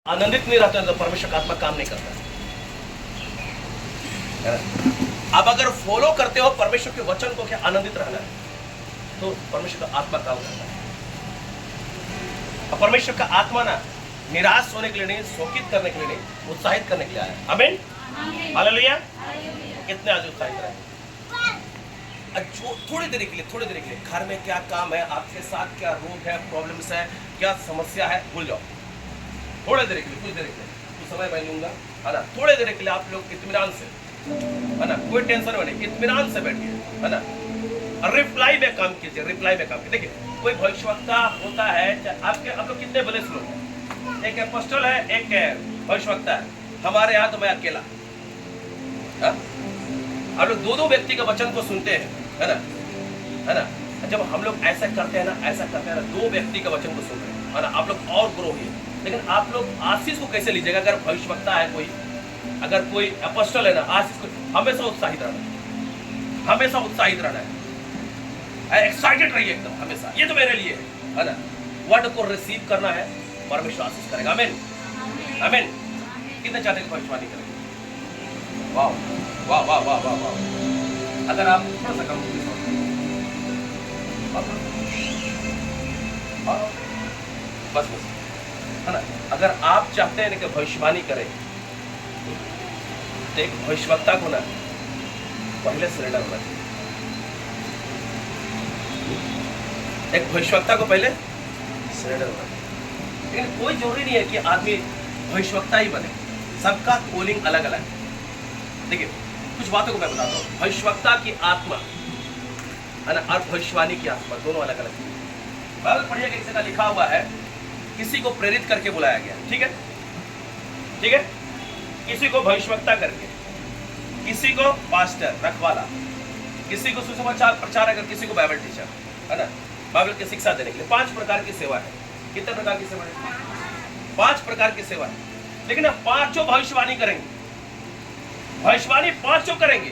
आनंदित नहीं रहते हैं तो परमेश्वर का आत्मा काम नहीं करता है। अब अगर फॉलो करते हो परमेश्वर के वचन को, क्या आनंदित रहना है, तो परमेश्वर का आत्मा काम करता है। और परमेश्वर का आत्मा ना निराश होने के लिए नहीं, शोकित करने के लिए नहीं, उत्साहित करने के लिए आया। आमीन, हालेलुया। कितने आज उत्साहित रहे? जो थोड़ी देर के लिए घर में क्या काम है, आपके साथ क्या रोग है, प्रॉब्लम्स है, क्या समस्या है, भूल जाओ। थोड़े देर के लिए, कुछ देर के लिए कुछ समय मैं लूंगा, है ना। थोड़े देर के लिए आप लोग इत्मीनान से, है ना, कोई टेंशन में नहीं, इत्मीनान से बैठिए, है ना। रिप्लाई में काम कीजिए, रिप्लाई में काम कीजिए। देखिए, कोई भविष्यवक्ता होता है, आपके आप लोग कितने बड़े लोग हैं? एक अपोस्टल है, एक भविष्यवक्ता है। हमारे यहाँ तो मैं अकेला, आप लोग दो व्यक्ति का वचन को सुनते हैं, है ना, है ना। जब हम लोग ऐसा करते हैं ना, दो व्यक्ति का वचन को सुन रहे हैं, है ना, आप लोग और ग्रो होइए। लेकिन आप लोग आशीष को कैसे लीजिएगा? अगर भविष्यवक्ता है कोई, अगर कोई अपोस्टल है ना, आशीष को हमेशा उत्साहित रहना है, हमेशा उत्साहित रहना है, एक्साइटेड रहिए एकदम हमेशा। ये तो मेरे लिए है ना। वर्ड को रिसीव करना है, परमेश्वर आशीष करेगा। आमीन, आमीन। कितने चाहते हैं भविष्यवाणी करें? वाह वाह वाह वाह वाह वाह। अगर आप थोड़ा सा कम बस, है ना। अगर आप चाहते हैं कि भविष्यवाणी करें, तो एक भविष्यवक्ता को ना पहले सरेंडर होना चाहिए। एक भविष्यवक्ता को पहले सरेंडर होना चाहिए। लेकिन कोई जरूरी नहीं है कि आदमी भविष्यवक्ता ही बने, सबका कॉलिंग अलग अलग है। देखिए, कुछ बातों को मैं बताता हूँ। भविष्यवक्ता की आत्मा, है ना, और भविष्यवाणी की आत्मा दोनों अलग अलग है। बाइबल पढ़िए, किसी का लिखा हुआ है, किसी को प्रेरित करके बुलाया गया, ठीक है, ठीक है, किसी को भविष्यवक्ता करके, किसी को पास्टर रखवाला, किसी को सुसमाचार प्रचारक, किसी को बाइबल टीचर, है ना, बाइबल की शिक्षा देने के लिए। 5 प्रकार की सेवा है। कितने प्रकार की सेवा है? 5 प्रकार की सेवा है। लेकिन अब 5 भविष्यवाणी करेंगे, भविष्यवाणी 5 करेंगे,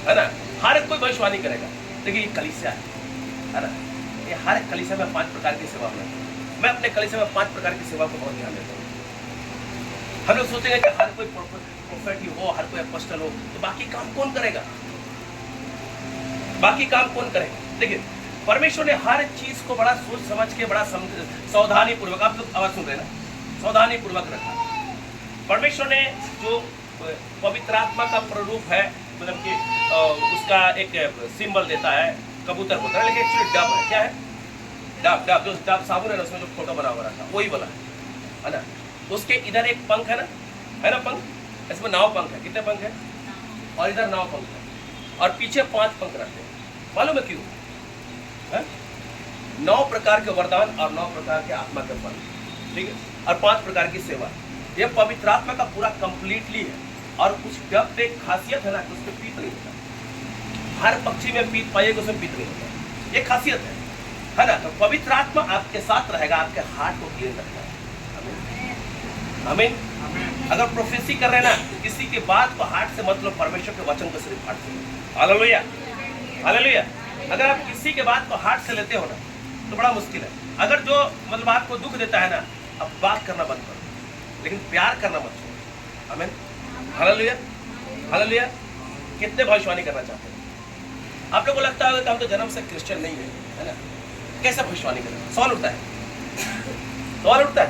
है ना। हर कोई भविष्यवाणी करेगा। देखिए, ये कलीसिया है ना, ये हर एक कलीसिया में 5 प्रकार की सेवा है। मैं अपने कलीसिया में 5 प्रकार की सेवा को बहुत ध्यान देता हूँ। हम लोग सोचेंगे कि हर कोई प्रोफेट ही हो, हर कोई अपोस्टल हो, तो बाकी काम कौन करेगा? बाकी काम कौन करेगा? देखिए, परमेश्वर ने हर चीज को बड़ा सोच समझ के, बड़ा सावधानी पूर्वक, आप लोग आवाज सुन रहे हैं ना, सावधानी पूर्वक रखा। परमेश्वर ने जो पवित्र आत्मा का प्ररूप है, मतलब कि उसका एक सिंबल देता है, कबूतर होता है, लेकिन एक्चुअली डब है। क्या है? डब। डब जो डब साबुन है ना, उसमें जो फोटो बना हुआ था, वही वाला है ना। उसके इधर एक पंख है ना, पंख, इसमें 9 पंख है। कितने पंख है? और इधर 9 पंख है, और पीछे 5 पंख रहते हैं। मालूम है क्यों? 9 प्रकार के वरदान और 9 प्रकार के आत्मा के फल, ठीक है, और 5 प्रकार की सेवा। ये पवित्र आत्मा का पूरा कंप्लीटली है। और उस डब पे खासियत है ना कि उसमें पीत नहीं होता। हर पक्षी में पीत पाइएगा, उसमें पीत नहीं होता, ये खासियत है ना। तो पवित्र आत्मा आपके साथ रहेगा, आपके हार्ट को क्लीन रखता है। आमीन। अगर प्रोफेसी कर रहे हैं ना, किसी के बात को हार्ट से मतलब, परमेश्वर के वचन को सिर्फ हार्ट से। Hallelujah, hallelujah. अगर आप किसी के बात को हार्ट से लेते हो ना, तो बड़ा मुश्किल है। अगर जो मतलब आपको दुख देता है ना, अब बात करना बंद करो, लेकिन प्यार करना मत छोड़ो। आमीन, हालेलुया, हालेलुया। कितने भविष्यवाणी करना चाहते हैं? आप लोगों को लगता है कि हम तो जन्म से क्रिश्चियन नहीं है ना, कैसे भविष्यवाणी करें? सवाल उठता है, सवाल उठता है,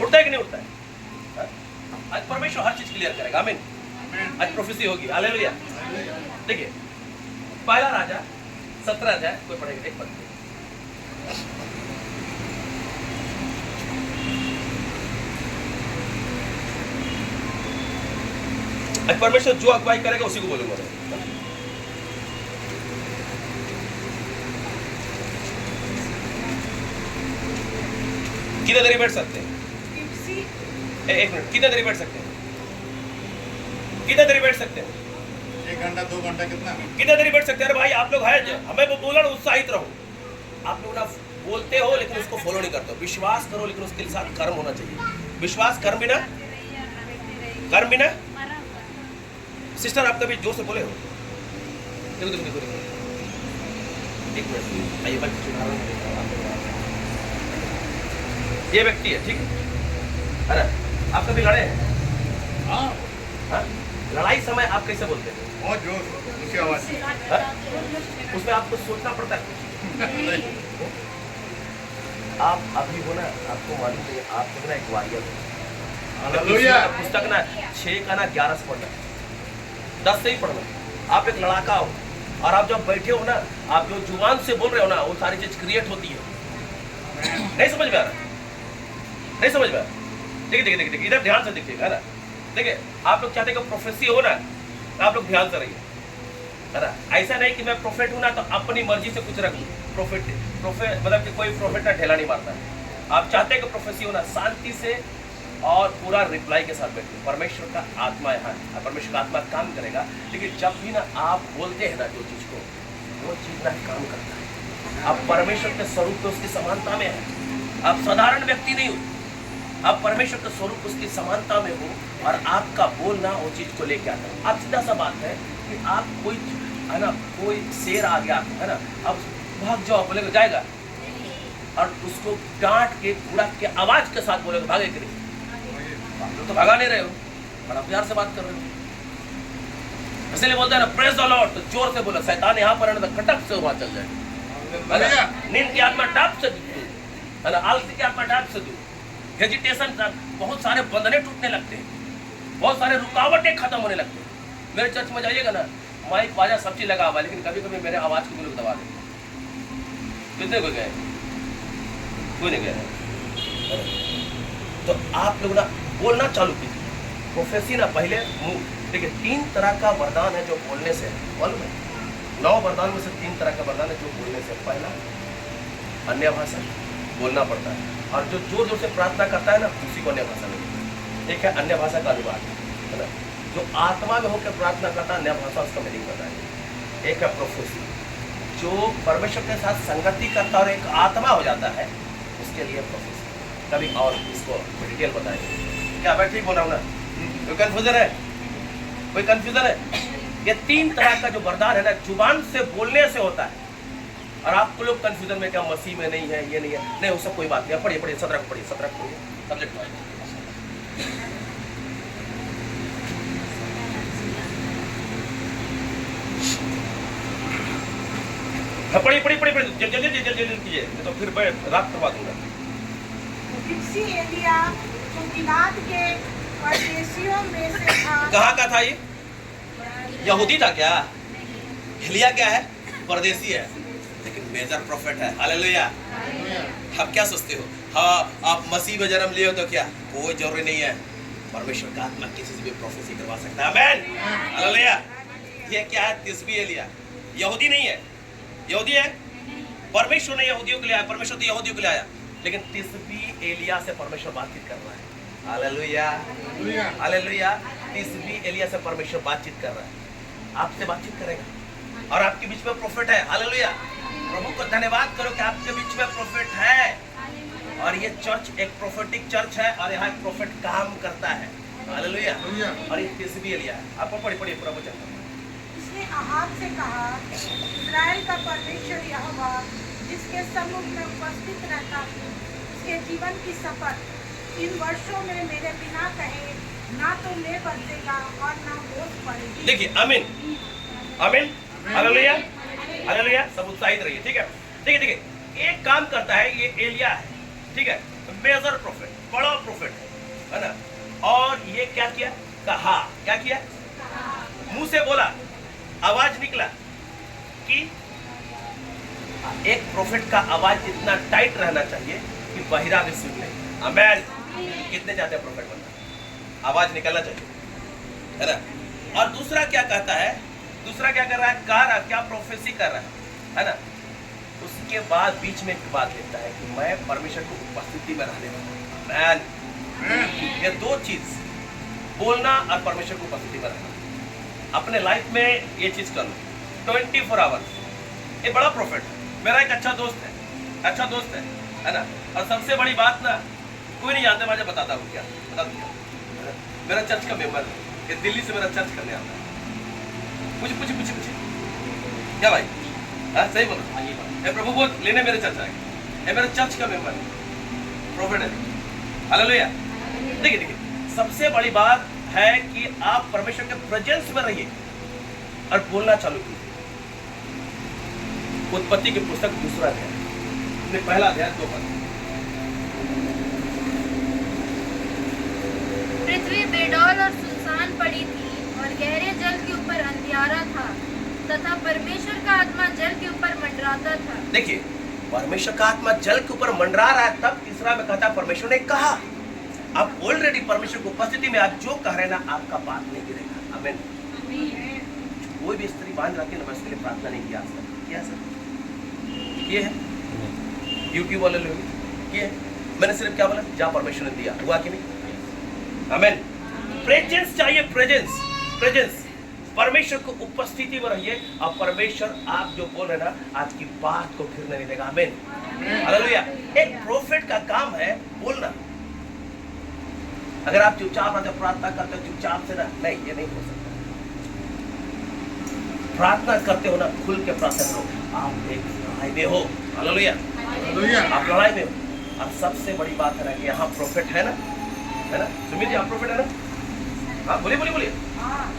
उठता है कि नहीं उठता है? आज परमेश्वर हर चीज क्लियर करेगा। आमीन। आज प्रोफेसी होगी। हालेलुया। देखिए, पहला राजा 17 अध्याय, कोई पढ़ेगा? एक पढ़। आज परमेश्वर जो अगुवाई करेगा उसी को बोलूंगा। कितने देरी बैठ सकते हैं? एक मिनट, कितने देरी बैठ सकते हैं? कितने देरी बैठ सकते हैं? 1 घंटा 2 घंटा कितना? कितने देरी बैठ सकते हैं? अरे भाई, आप लोग है, हमें बोलना, उत्साहित रहो। आप लोग ना बोलते हो लेकिन उसको फॉलो नहीं करते हो। विश्वास करो लेकिन उसके साथ कर्म होना चाहिए। विश्वास कर्म बिना, कर्म बिना। सिस्टर, आप कभी जोर से बोले हो? देखो देखो देखो, एक मिनट आइए, ये व्यक्ति है, ठीक है, है ना? आप कभी लड़े हैं? हाँ हाँ? लड़ाई समय आप कैसे बोलते हैं? बहुत जोर ऊंची आवाज से। हाँ? उसमें आपको सोचना पड़ता है। आप अभी हो ना, आपको मालूम नहीं, आप जो है ना एक वॉरियर हो। हालेलुया। पुस्तक ना 6 का ना 11 से पढ़ना, 10 से ही पढ़ना। आप एक लड़ाका हो और आप जब बैठे हो ना, आप जो जुबान से बोल रहे हो ना, वो सारी चीज क्रिएट होती है। नहीं समझ में आ रहा? नहीं समझ में आ रहा? देखिए देखिए देखिए, इधर ध्यान से देखिएगा, है ना? देखिए, आप लोग चाहते हैं कि प्रोफेसी हो ना, तो आप लोग ध्यान से रहिए, है ना? ऐसा नहीं कि मैं प्रोफेट हूं ना तो अपनी मर्जी से कुछ रख लूं। प्रोफेट मतलब कि कोई प्रोफेट ना ढेला नहीं मारता है। आप चाहते हैं कि प्रोफेसी हो ना, शांति से और पूरा रिप्लाई के साथ बैठिए। परमेश्वर का आत्मा यहाँ है, परमेश्वर का आत्मा काम करेगा। लेकिन जब भी ना आप बोलते हैं ना जो चीज को, वो चीज ना काम करता है। आप परमेश्वर के स्वरूप में उसकी समानता में है। आप साधारण व्यक्ति नहीं हो, आप परमेश्वर के स्वरूप उसकी समानता में हो और आपका बोलना वो चीज को लेके आता है। आप सीधा सा बात है कि आप कोई, है ना, कोई शेर आ गया, है ना, अब भाग जाओ बोलेगा, जाएगा? और उसको डांट के बुड़ा के आवाज के साथ बोलेगा, भागे कि नहीं? आप लोग तो भगा नहीं रहे हो, बड़ा प्यार से बात कर रहे हो। इसलिए बोलते हैं ना, प्रेज द लॉर्ड, तो जोर से बोलो। शैतान यहाँ पर है ना, खटक से वहां चल जाए। नींद की आत्मा टाप से दूर, है ना, आलसी की आत्मा टाप से दूर, हेजिटेशन, बहुत सारे बंधने टूटने लगते हैं, बहुत सारे रुकावटें खत्म होने लगते हैं। मेरे चर्च में जाइएगा ना, माइक बाजा सब चीज लगा हुआ, लेकिन कभी कभी मेरे आवाज को भी लोग दबा देते। कितने कोई गए? कोई नहीं गया। तो आप लोग ना बोलना चालू कीजिए। प्रोफेसी ना पहले मुंह, देखिए 3 तरह का वरदान है जो बोलने से है, मालूम है? 9 वरदान में से 3 तरह का वरदान है जो बोलने से। पहला अन्य भाषा बोलना पड़ता है, और जो जोर जोर से प्रार्थना करता है ना, उसी को अन्य भाषा मिलती है। एक है अन्य भाषा का अनुवाद, है ना, जो आत्मा में होकर प्रार्थना करता है, अन्य भाषा उसका मीनिंग बताएगा। एक है प्रोफेसी, जो परमेश्वर के साथ संगति करता है और एक आत्मा हो जाता है, उसके लिए प्रोफेसी। कभी और इसको डिटेल बताएंगे। क्या मैं ठीक बोला हूं ना? कोई कंफ्यूजन है? कोई कंफ्यूजन है? ये 3 तरह का जो वरदान है ना, जुबान से बोलने से होता है। और आपको लोग कंफ्यूजन में, क्या मसीह में नहीं है, ये नहीं है? नहीं, वो सब कोई बात नहीं। पढ़िए पढ़िए, 17 को पढ़िए, 17 को पढ़िए, सब्जेक्ट पढ़िए। हाँ, पढ़िए पढ़िए पढ़िए पढ़िए, जल्दी जल्दी जल्दी कीजिए, नहीं तो फिर मैं रात करवा दूंगा। फिरसी एलिया जो गिलाद के परदेशियों में से था। कहाँ का था ये? यहूदी था क्या? एलिया क्या है? परदेसी है, लेकिन मेजर प्रॉफिट है। हालेलुया। आप क्या सोचते हो? हाँ, आप मसीह में जन्म लिए हो तो क्या? कोई जरूरी नहीं है। परमेश्वर का आत्मा किसी से भी प्रोफेसी करवा सकता है। आमीन। हालेलुया। ये क्या है? तिस्बी एलिया यहूदी नहीं है। यहूदी है? परमेश्वर ने यहूदियों के लिए आया, परमेश्वर तो यहूदियों के लिए आया, लेकिन तिस्बी एलिया से परमेश्वर बातचीत कर रहा है। Hallelujah, hallelujah. तिस्बी एलिया से परमेश्वर बातचीत कर रहा है, आपसे बातचीत करेगा और आपके बीच में प्रोफेट है। हालेलुया। प्रभु को धन्यवाद करो कि आपके बीच में प्रोफेट है, और ये चर्च एक प्रोफेटिक चर्च है, और यहाँ एक प्रोफेट काम करता है। हालेलुया। और ये तिस्बी एलिया है। आपको पढ़िए पूरा वचन। उसने आहाब से कहा, इस्राएल का परमेश्वर यहोवा जिसके सम्मुख में उपस्थित रहता हूँ, उसके जीवन की शपथ, इन वर्षों में मेरे बिना कहे ना तो ले बरसेगा और ना ओस पड़ेगी। देखिए, आमीन आमीन, हालेलुया हालेलुया। सब उत्साहित रहिए, ठीक है? देखिए देखिए, एक काम करता है, ये एलिया है, ठीक है, मेजर प्रोफेट, बड़ा प्रोफेट है ना। और ये क्या किया? कहा। क्या किया? मुंह से बोला, आवाज निकला कि एक प्रोफेट का आवाज इतना टाइट रहना चाहिए कि बहिरा भी सुन ले। आमीन। कितने चाहते हैं प्रोफेट बनना? आवाज निकलना चाहिए, है ना। और दूसरा क्या कहता है? दूसरा क्या कर रहा है? कह रहा, क्या प्रोफेसी कर रहा है ना। उसके बाद बीच में एक बात लिखता है कि मैं परमेश्वर की उपस्थिति में रहने वाला हूं। ये 2 चीज, बोलना और परमेश्वर की उपस्थिति में रहना, अपने लाइफ में ये चीज कर लो 24 आवर्स। ये बड़ा प्रॉफिट है। मेरा एक अच्छा दोस्त है ना। और सबसे बड़ी बात ना, कोई नहीं जानता, मुझे बताता हूँ क्या, बता दूँ क्या? मेरा चर्च का मेंबर है, ये दिल्ली से मेरा चर्च करने आता है। पूछे क्या भाई? हाँ, सही बोलो। ये प्रभु बोल लेने मेरे चर्च आएगा। ये मेरा चर्च का मेंबर है, प्रॉफिट है। हालेलुया। देखिए देखिए, सबसे बड़ी बात है कि आप परमेश्वर के प्रेजेंस में रहिए और बोलना चालू कीजिए। उत्पत्ति की पुस्तक 2 अध्याय, पहला अध्याय 2 पद। पृथ्वी बेडौल और सुनसान पड़ी थी और गहरे जल के ऊपर अंधियारा था तथा परमेश्वर का आत्मा जल के ऊपर मंडराता था। देखिए, परमेश्वर का आत्मा जल के ऊपर मंडरा रहा है, तब तीसरा में कहता परमेश्वर ने कहा। आप ऑलरेडी परमेश्वर की उपस्थिति में आप जो कह रहे हैं ना, आपका बात नहीं गिरेगा। आमीन। कोई भी स्त्री बांध रखी ना, मैं उसके लिए प्रार्थना नहीं किया क्या सर? ये है यूट्यूब वाले लोग, ये मैंने सिर्फ क्या बोला, जा परमेश्वर ने दिया, हुआ कि नहीं? आमीन। प्रेजेंस चाहिए, प्रेजेंस, प्रेजेंस। परमेश्वर को उपस्थिति में रहिए और परमेश्वर आप जो बोल रहे ना, आपकी बात को फिरने नहीं देगा। आमीन, हालेलुया। एक प्रोफेट का काम है बोलना। अगर आप चुपचाप रहते प्रार्थना करते हो चुपचाप से ना, नहीं, ये नहीं हो सकता। प्रार्थना करते हो ना, खुल के प्रार्थना करो। आप एक लड़ाई में हो, हालेलुया, हालेलुया। आप लड़ाई में हो। और सबसे बड़ी बात है ना कि यहाँ प्रोफेट है ना, है ना? सुमित जी, आप प्रोफेट है ना? हाँ, बोलिए बोलिए बोलिए।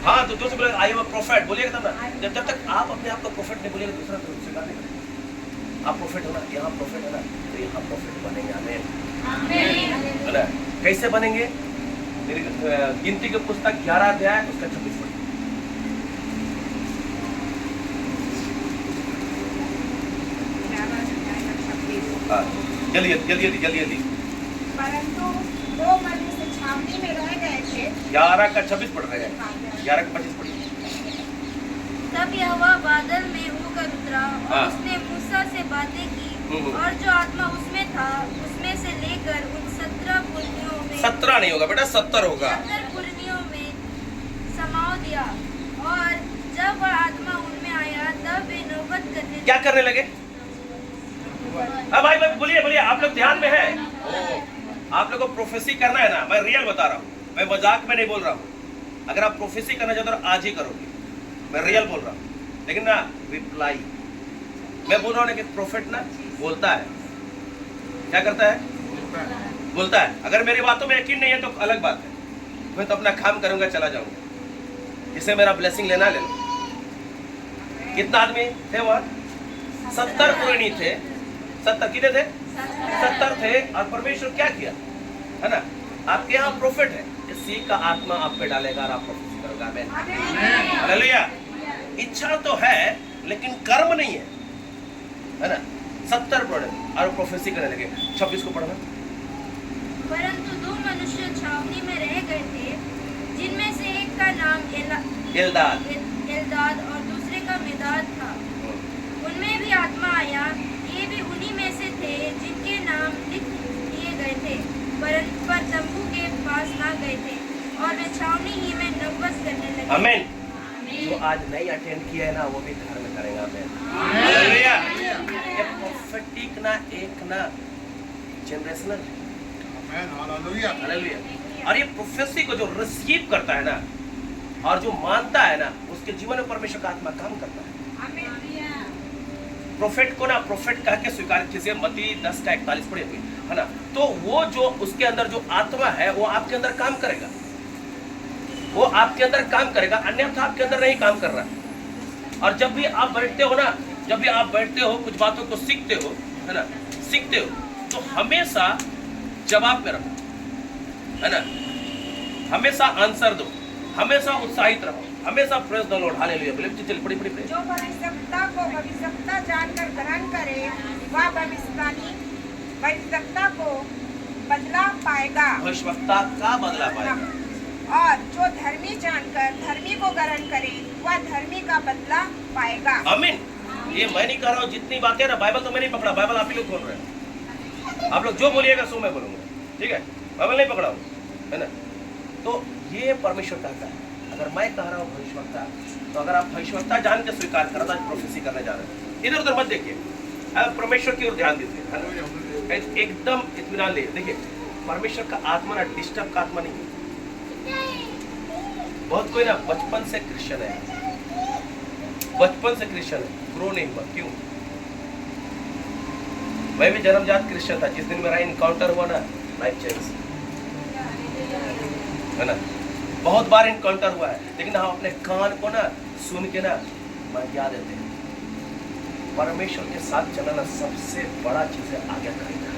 हाँ, तो दोस्त बोले आई एम अ प्रोफेट, बोलिएगा तब ना। जब तक आप अपने आप को प्रोफेट नहीं बोलिएगा, दूसरा तो स्वीकार नहीं करेगा। आप प्रोफेट हो ना, यहाँ प्रोफेट है ना, तो यहाँ प्रोफेट बनेंगे। आमीन, है ना? कैसे बनेंगे? मेरी गिनती की पुस्तक 11 अध्याय उसका 26 पढ़िए। जल्दी जल्दी जल्दी जल्दी। परंतु 2 मनुष्य छावनी में रह गए थे। 11 का 26 पढ़ रहे हैं, 11 का 25 पढ़िए। तब यहोवा बादल में होकर उतरा और हाँ। उसने मूसा से बातें की और जो आत्मा उसमें था उसमें से लेकर उन 17 पुरनियों में 17 नहीं होगा बेटा, 70 होगा। 70 पुरनियों में समाओ दिया। और जब वह आत्मा उनमें आया तब वे नौबत करने क्या करने लगे? हाँ भाई भाई बोलिए बोलिए, आप लोग ध्यान में है? आप लोग को प्रोफेसी करना है ना, मैं रियल बता रहा हूँ, मैं मजाक में नहीं बोल रहा हूँ। अगर आप प्रोफेसी करना चाहते हो तो आज ही करोगे, मैं रियल बोल रहा हूँ। लेकिन ना रिप्लाई, मैं बोल रहा हूँ ना कि प्रोफेट ना बोलता है, क्या करता है? बोलता है। अगर मेरी बातों में यकीन नहीं है तो अलग बात है, मैं तो अपना काम करूंगा, चला जाऊंगा, जिससे मेरा ब्लेसिंग लेना ले लो। कितना आदमी थे वहां? 70 पुरानी थे। 70 कितने थे? 70 थे। और परमेश्वर क्या किया, है ना? आपके यहाँ प्रोफेट है, इसी का आत्मा आप पे डालेगा और आप प्रोफेसी करोगे। आमीन, हालेलुया। इच्छा तो है लेकिन कर्म नहीं है ना? 70 पढ़े और प्रोफेसी करने लगे। 26 को पढ़ना। परंतु 2 मनुष्य छावनी में रह गए थे, जिनमें से एक का नाम एल्दाद और दूसरे का मेदाद था। उनमें भी आत्मा आया, ये भी उन्हीं में से थे जिनके नाम लिख दिए गए थे, पर तंबू के पास ना गए थे और वे छावनी ही में नौबत करने लगे। आमीन। जो आज नहीं अटेंड किया है ना, वो भी घर में करेगा। आमीन, हालेलुया। ये प्रोफेटिक ना एक ना जनरेशनल है। आमीन, हालेलुया। हालेलुया। और ये प्रोफेसी को जो रिसीव करता है ना और जो मानता है ना, उसके जीवन में परमेश्वर का आत्मा काम करता है। प्रोफेट को ना प्रोफेट कह के स्वीकार कीजिए। मत्ती 10 का 41 पढ़े हुए, है ना? तो वो जो उसके अंदर जो आत्मा है वो आपके अंदर काम करेगा, वो आपके अंदर काम करेगा, अन्यथा आपके अंदर नहीं काम कर रहा है। और जब भी आप बैठते हो ना, जब भी आप बैठते हो, कुछ बातों को सीखते हो, है ना, सीखते हो, तो हमेशा जवाब में रहो, है ना? हमेशा आंसर दो, हमेशा उत्साहित रहो, हमेशा प्रेज द लॉर्ड। हालेलुया। बोले चलिए बड़ी बड़ी प्रेज। जो भविष्यवक्ता को भविष्यवक्ता जानकर ग्रहण करे वह भविष्यवक्ता को बदला पाएगा, भविष्यवक्ता का बदला पाएगा। और जो धर्मी जानकर धर्मी को ग्रहण करे वह धर्मी का बदला पाएगा। आमीन। ये मैं नहीं कह रहा हूँ, जितनी बातें ना, बाइबल तो मैं नहीं पकड़ा, बाइबल आप ही लोग खोल रहे हैं। आप लोग जो बोलिएगा सो मैं बोलूंगा, ठीक है? बाइबल नहीं पकड़ा हूँ, है ना? तो ये परमेश्वर कहता है। अगर मैं कह रहा हूँ भविष्यवक्ता, तो अगर आप भविष्यवक्ता जान के स्वीकार कर रहे हो, प्रोफेसी करने जा रहे हैं, इधर उधर मत देखिए, आप परमेश्वर की ओर ध्यान दीजिए, है ना? एकदम इत्मीनान ले। देखिए, परमेश्वर का आत्मा ना डिस्टर्ब का आत्मा नहीं है। बहुत कोई ना बचपन से क्रिश्चियन है, बचपन से क्रिश्चियन है, ग्रो नहीं हुआ। क्यों? मैं भी जन्मजात क्रिश्चियन था। जिस दिन मेरा इनकाउंटर हुआ ना, लाइफ चेंज। है ना, बहुत बार इनकाउंटर हुआ है, लेकिन हम अपने कान को ना सुन के ना मरिया देते हैं। परमेश्वर के साथ चलना सबसे बड़ा चीज है, आगे करेगा।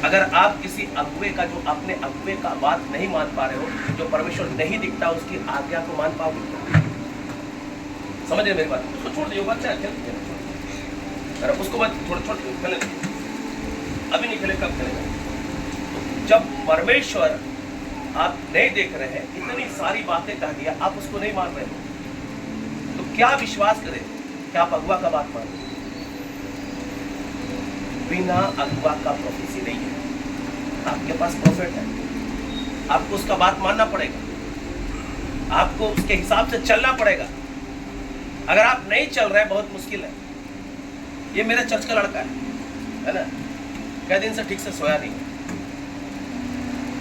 अगर आप किसी अगुवे का, जो अपने अगुवे का बात नहीं मान पा रहे हो, जो परमेश्वर नहीं दिखता, उसकी आज्ञा को मान पाओगे क्या? समझ रहे मेरी बात? उसको छोड़ दियो, बच्चा खेल, उसको मत छोड़ खेलने, अभी नहीं खेले, कब खेलेगा? तो जब परमेश्वर आप नहीं देख रहे हैं, इतनी सारी बातें कह दिया, आप उसको नहीं मान रहे हो, तो क्या विश्वास करें कि आप अगुआ का बात मान रहे? बिना अगुआ का प्रोफेसी नहीं है। आपके पास प्रोफेट है, आपको उसका बात मानना पड़ेगा, आपको उसके हिसाब से चलना पड़ेगा। अगर आप नहीं चल रहे, बहुत मुश्किल है। ये मेरे चर्च का लड़का है ना, कई दिन से ठीक से सोया नहीं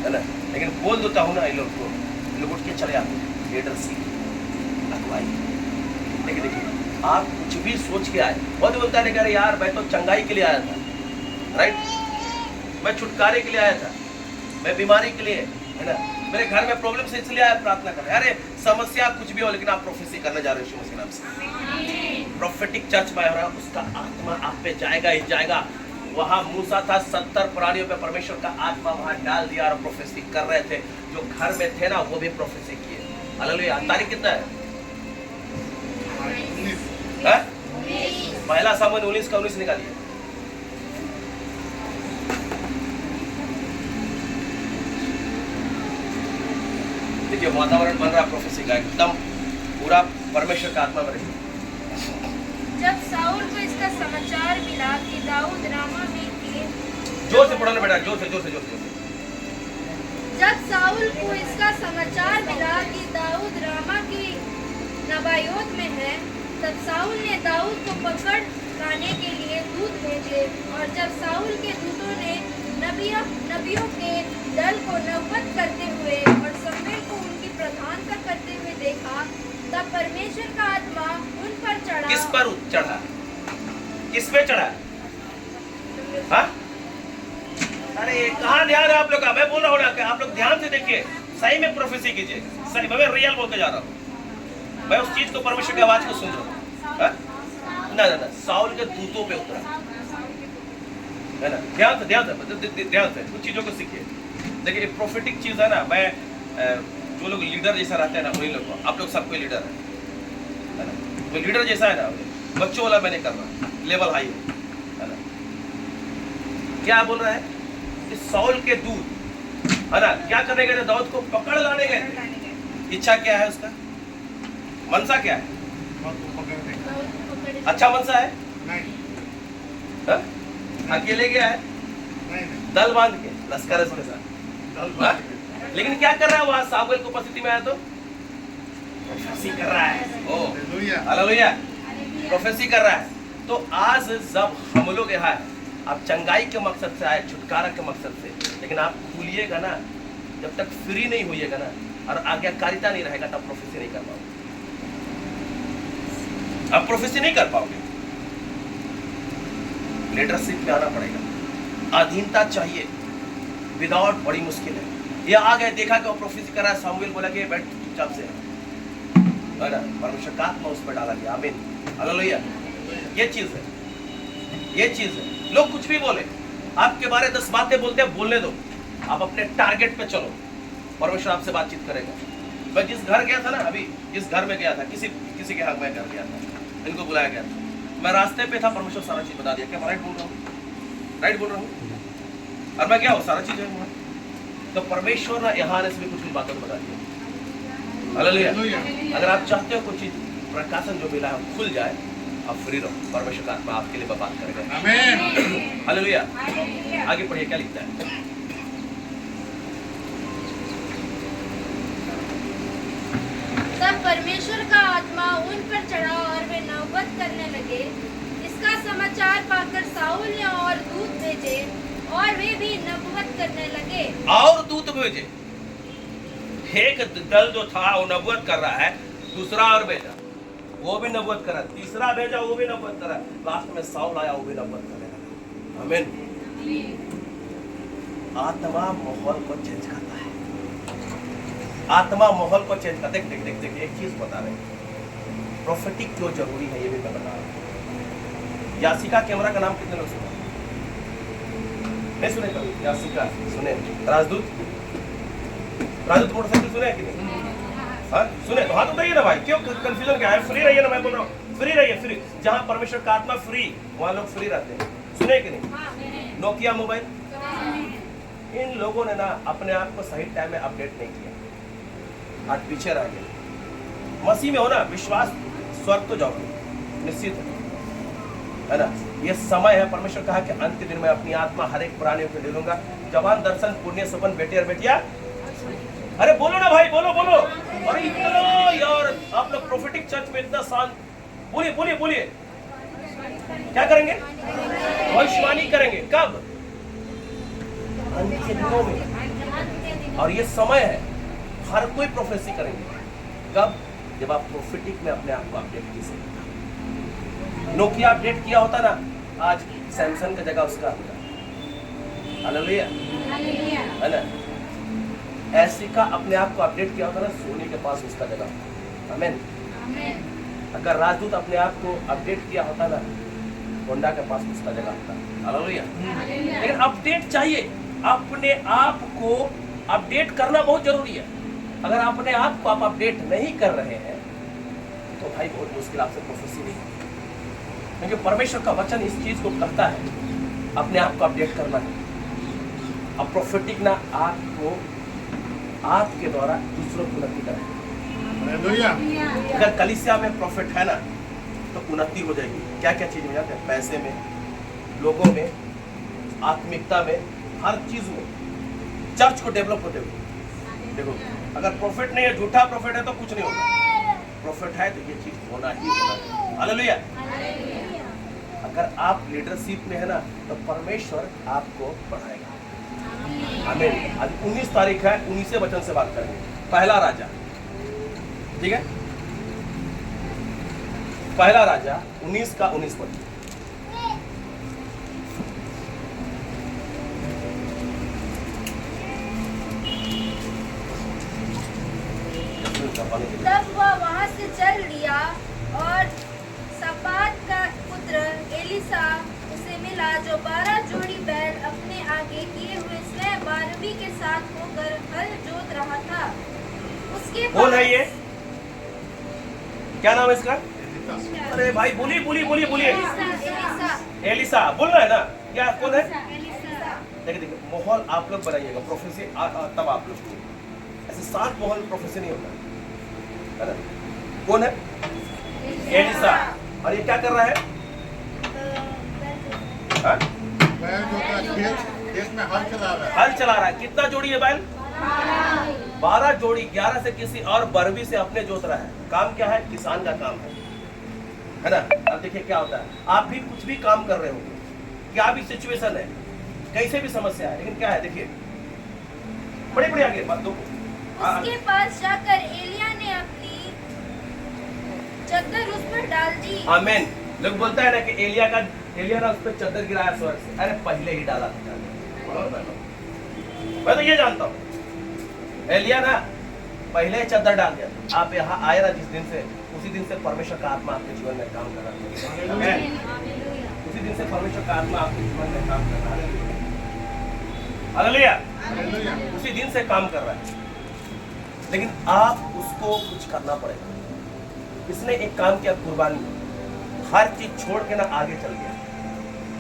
है ना, लेकिन बोल देता हूँ ना, ये लोग उठ के चले आते हैं, लीडरशिप, अगुवाई। लेकिन देखिए, आप कुछ भी सोच के आए, बहुत बोलता है कि यार मैं तो चंगाई के लिए आया था, राइट, मैं छुटकारे के लिए आया था, मैं बीमारी के लिए, है ना, मेरे घर में प्रॉब्लम से इसलिए आया प्रार्थना कर। अरे समस्या कुछ भी हो, लेकिन आप प्रोफेसी करने जा रहे हो यीशु मसीह के नाम से। प्रोफेटिक चर्च में रहा, उसका आत्मा आप पे जाएगा ही जाएगा। वहां मूसा था, 70 प्राणियों पे परमेश्वर का आत्मा वहां डाल दिया और प्रोफेसी कर रहे थे। जो घर में थे ना, वो भी प्रोफेसी किए। हालेलुया। तारीख कितना है? पहला सामुएल 19 का 19 निकालिए। देखिए, वातावरण बन रहा प्रोफेसी का, एकदम पूरा परमेश्वर का आत्मा बने। जब साउल को इसका समाचार मिला कि दाऊद रामा में के, जोर से पढ़ो ना बेटा, जोर से। जब साउल को इसका समाचार मिला कि दाऊद रामा की नबायोत में है, तब साउल ने दाऊद को पकड़ लाने के लिए दूत भेजे। और जब साउल के दूतों ने नबियों के दल को नौबत करते हुए और शमूएल को उनकी प्रधानता करते हुए देखा, तब परमेश्वर का आत्मा उन पर चढ़ा। किस पर चढ़ा? किस पे चढ़ा? हाँ? अरे कहाँ ध्यान है आप लोग का? मैं बोल रहा हूँ ना कि आप लोग ध्यान से देखिए, सही में प्रोफेसी कीजिए। सही, मैं रियल बोल के जा रहा हूँ, मैं उस चीज को, परमेश्वर की आवाज को सुन रहा हूँ। ना, साउल के दूतों पे उतरा, है ना। ध्यान से कुछ चीजों को सीखिए। देखिए, प्रोफेटिक चीज है ना, मैं जो लोग लीडर जैसा रहते हैं ना, उन्हीं लोग को, आप लोग सबको लीडर है ना, वो लीडर जैसा है ना, बच्चों वाला मैं नहीं कर रहा, लेवल हाई है ना। क्या बोल रहा है कि साउल के दूत, है ना, क्या करने गए थे? दाऊद को पकड़ लाने गए थे। इच्छा क्या है उसका? मनसा क्या है? अच्छा मनसा है? नहीं। अकेले गया है, दल बांध के, लश्कर के साथ। लेकिन क्या कर रहा है वहां? सामुएल की उपस्थिति में आया तो प्रोफेसी कर रहा है। ओ हालेलुया, प्रोफेसी कर रहा है। तो आज जब हम लोग यहाँ, आप चंगाई के मकसद से आए, छुटकारा के मकसद से, लेकिन आप भूलिएगा ना, जब तक फ्री नहीं होइएगा ना और आज्ञाकारिता नहीं रहेगा, तब प्रोफेसी नहीं कर पाओगे। आप प्रोफेसी नहीं कर पाओगे। लीडरशिप में आना पड़ेगा, अधीनता चाहिए। विदाउट बड़ी मुश्किल है। ये आ गए, देखा कि वो प्रोफेसी कर रहा है, सामुएल बोला कि बैठ चुपचाप से, है ना, परमेश्वर का आत्मा उस पर डाला गया। आमीन, हालेलुया। ये चीज है, लोग कुछ भी बोले, आपके बारे 10 बातें बोलते हैं, बोलने दो, आप अपने टारगेट पे चलो, परमेश्वर आपसे बातचीत करेगा। मैं जिस घर गया था ना, अभी जिस घर में गया था, किसी के हाथ में घर गया था, इनको बुलाया गया था, मैं रास्ते पे था, परमेश्वर सारा चीज बता दिया। क्या मैं राइट बोल रहा हूँ? और मैं क्या हूँ, सारा चीज है वहाँ। तो परमेश्वर ने यहाँ आने से भी कुछ बातों को बता दिया। हालेलुया। अगर आप चाहते हो कुछ चीज, प्रकाशन जो मिला है खुल जाए, आप फ्री रहो, परमेश्वर का आत्मा आपके लिए बात करेगा। आमीन, हालेलुया। आगे पढ़िए, क्या लिखता है? तब परमेश्वर का आत्मा उन पर चढ़ा और वे नौबत करने लगे। इसका समाचार पाकर साउल ने और दूत भेजे और वे भी नबूवत करने लगे। और दूत भेजे, एक दल जो था वो नबूवत कर रहा है, दूसरा और भेजा, वो भी नबूवत करा, तीसरा भेजा, वो भी नबूवत करा, लास्ट में साउल आया, वो भी नबूवत करने लगा। आमीन। आत्मा माहौल को चेंज करता है। आत्मा माहौल को चेंज करता है। देख देख देख एक चीज बता रहे हैं, प्रोफेटिक क्यों जरूरी है ये भी मैं बता रहा हूँ। यासिका कैमरा का नाम कितने लोग सुना? नहीं सुने कभी? यासिका सुने? राजदूत मोटरसाइकिल सुने कि नहीं? हाँ सुने तो हाथ उठाइए ना भाई, क्यों कंफ्यूजन क्या है? फ्री रहिए ना, मैं बोल रहा हूँ फ्री रहिए। फ्री जहाँ परमेश्वर का आत्मा फ्री, वहाँ लोग फ्री रहते हैं। सुने कि नहीं? नोकिया मोबाइल, इन लोगों ने ना अपने आप को सही टाइम में अपडेट नहीं किया, आज पीछे रह गए। मसीह में हो ना, विश्वास स्वर्ग तो जाओगे निश्चित है ना। ये समय है, परमेश्वर कहा कि अंत दिन में अपनी आत्मा हर एक प्राणियों को ले लूंगा। जवान दर्शन पुण्य सुपन बेटे और बेटिया, अरे बोलो ना भाई, बोलो बोलो। अरे इतना यार आप लोग प्रोफेटिक चर्च में इतना शांत, बोलिए बोलिए बोलिए। क्या करेंगे? भविष्यवाणी करेंगे। कब? अंत के दिनों में। और ये समय है, हर कोई प्रोफेसी करेंगे। कब? जब आप प्रोफेटिक में अपने आप को अपडेट कीजिए। नोकिया अपडेट किया होता ना, आज सैमसंग का जगह उसका होता। हालेलुया है ना। ऐसी का अपने आप को अपडेट किया होता ना, सोनी के पास उसका जगह। आमीन। अगर राजदूत अपने आप को अपडेट किया होता ना, होंडा के पास उसका जगह होता। हालेलुया। लेकिन अपडेट चाहिए, अपने आप को अपडेट करना बहुत जरूरी है। अगर अपने आप को आप अपडेट नहीं कर रहे हैं तो भाई बहुत मुश्किल, आपसे प्रोफेसी नहीं, क्योंकि परमेश्वर का वचन इस चीज को कहता है, अपने आप को अपडेट करना है। अब प्रोफेटिक ना आपको आपके द्वारा दूसरों की उन्नति करें। हालेलुया। अगर कलीसिया में प्रॉफिट है ना तो उन्नति हो जाएगी। क्या क्या चीज हो जाते हैं? पैसे में, लोगों में, आत्मिकता में, हर चीज में, चर्च को डेवलप होते हुए। देखो अगर प्रॉफिट नहीं है, झूठा प्रॉफिट है तो कुछ नहीं होगा। प्रॉफिट है तो ये चीज होना ही होगा। हालेलुया। अगर आप लीडरशिप में है ना तो परमेश्वर आपको बढ़ाएगा। आमीन। आज 19 तारीख है, 19 वचन से बात करेंगे। पहला राजा, ठीक है, पहला राजा 19 का 19 पद। तब वह वहां से चल दिया और सपात का पुत्र एलिसा उसे मिला, जो 12 जोड़ी बैल अपने आगे किए हुए स्वयं 12वीं के साथ होकर हल जोत रहा था। उसके कौन है ये? क्या नाम है इसका? अरे भाई बोलिए बोलिए बोलिए बोलिए। एलिसा बोल रहा है ना? क्या कौन है? देखिए देखिए, माहौल आप लोग बनाइएगा प्रोफेसी, तब आप लोग ऐसे साथ माहौल प्रोफेसी नहीं होता है ना। कौन है? एलिसा। और ये क्या कर रहा है? बैल जो खेत में हल चला रहा है। हल चला रहा है। कितना जोड़ी है बैल? 12 जोड़ी। 11 से किसी और 12वीं से अपने जोत रहा है। काम क्या है? किसान का काम है ना। अब देखिए क्या होता है, आप भी कुछ भी काम कर रहे होंगे, क्या भी सिचुएशन है, कैसे भी समस्या है, लेकिन क्या है देखिए, बड़े बड़े आगे बात दो। उसके पास जाकर एलिया ने अपनी चद्दर उस पर डाल दी। आमीन। लोग बोलता है ना कि एलिया ना उस पर चद्दर गिराया स्वर्ग से। अरे पहले ही डाला था। मैं तो ये जानता हूँ, एलिया ना पहले ही चद्दर डाल दिया। आप यहाँ आए ना जिस दिन से, उसी दिन से परमेश्वर का आत्मा आपके जीवन में काम कर रहा है। उसी दिन से परमेश्वर का आत्मा आपके जीवन में काम कर रहा है। हालेलुया। उसी दिन से काम कर रहा है, लेकिन आप उसको कुछ करना पड़ेगा। इसने एक काम किया, कुर्बानी, हर चीज छोड़ के ना आगे चल गया।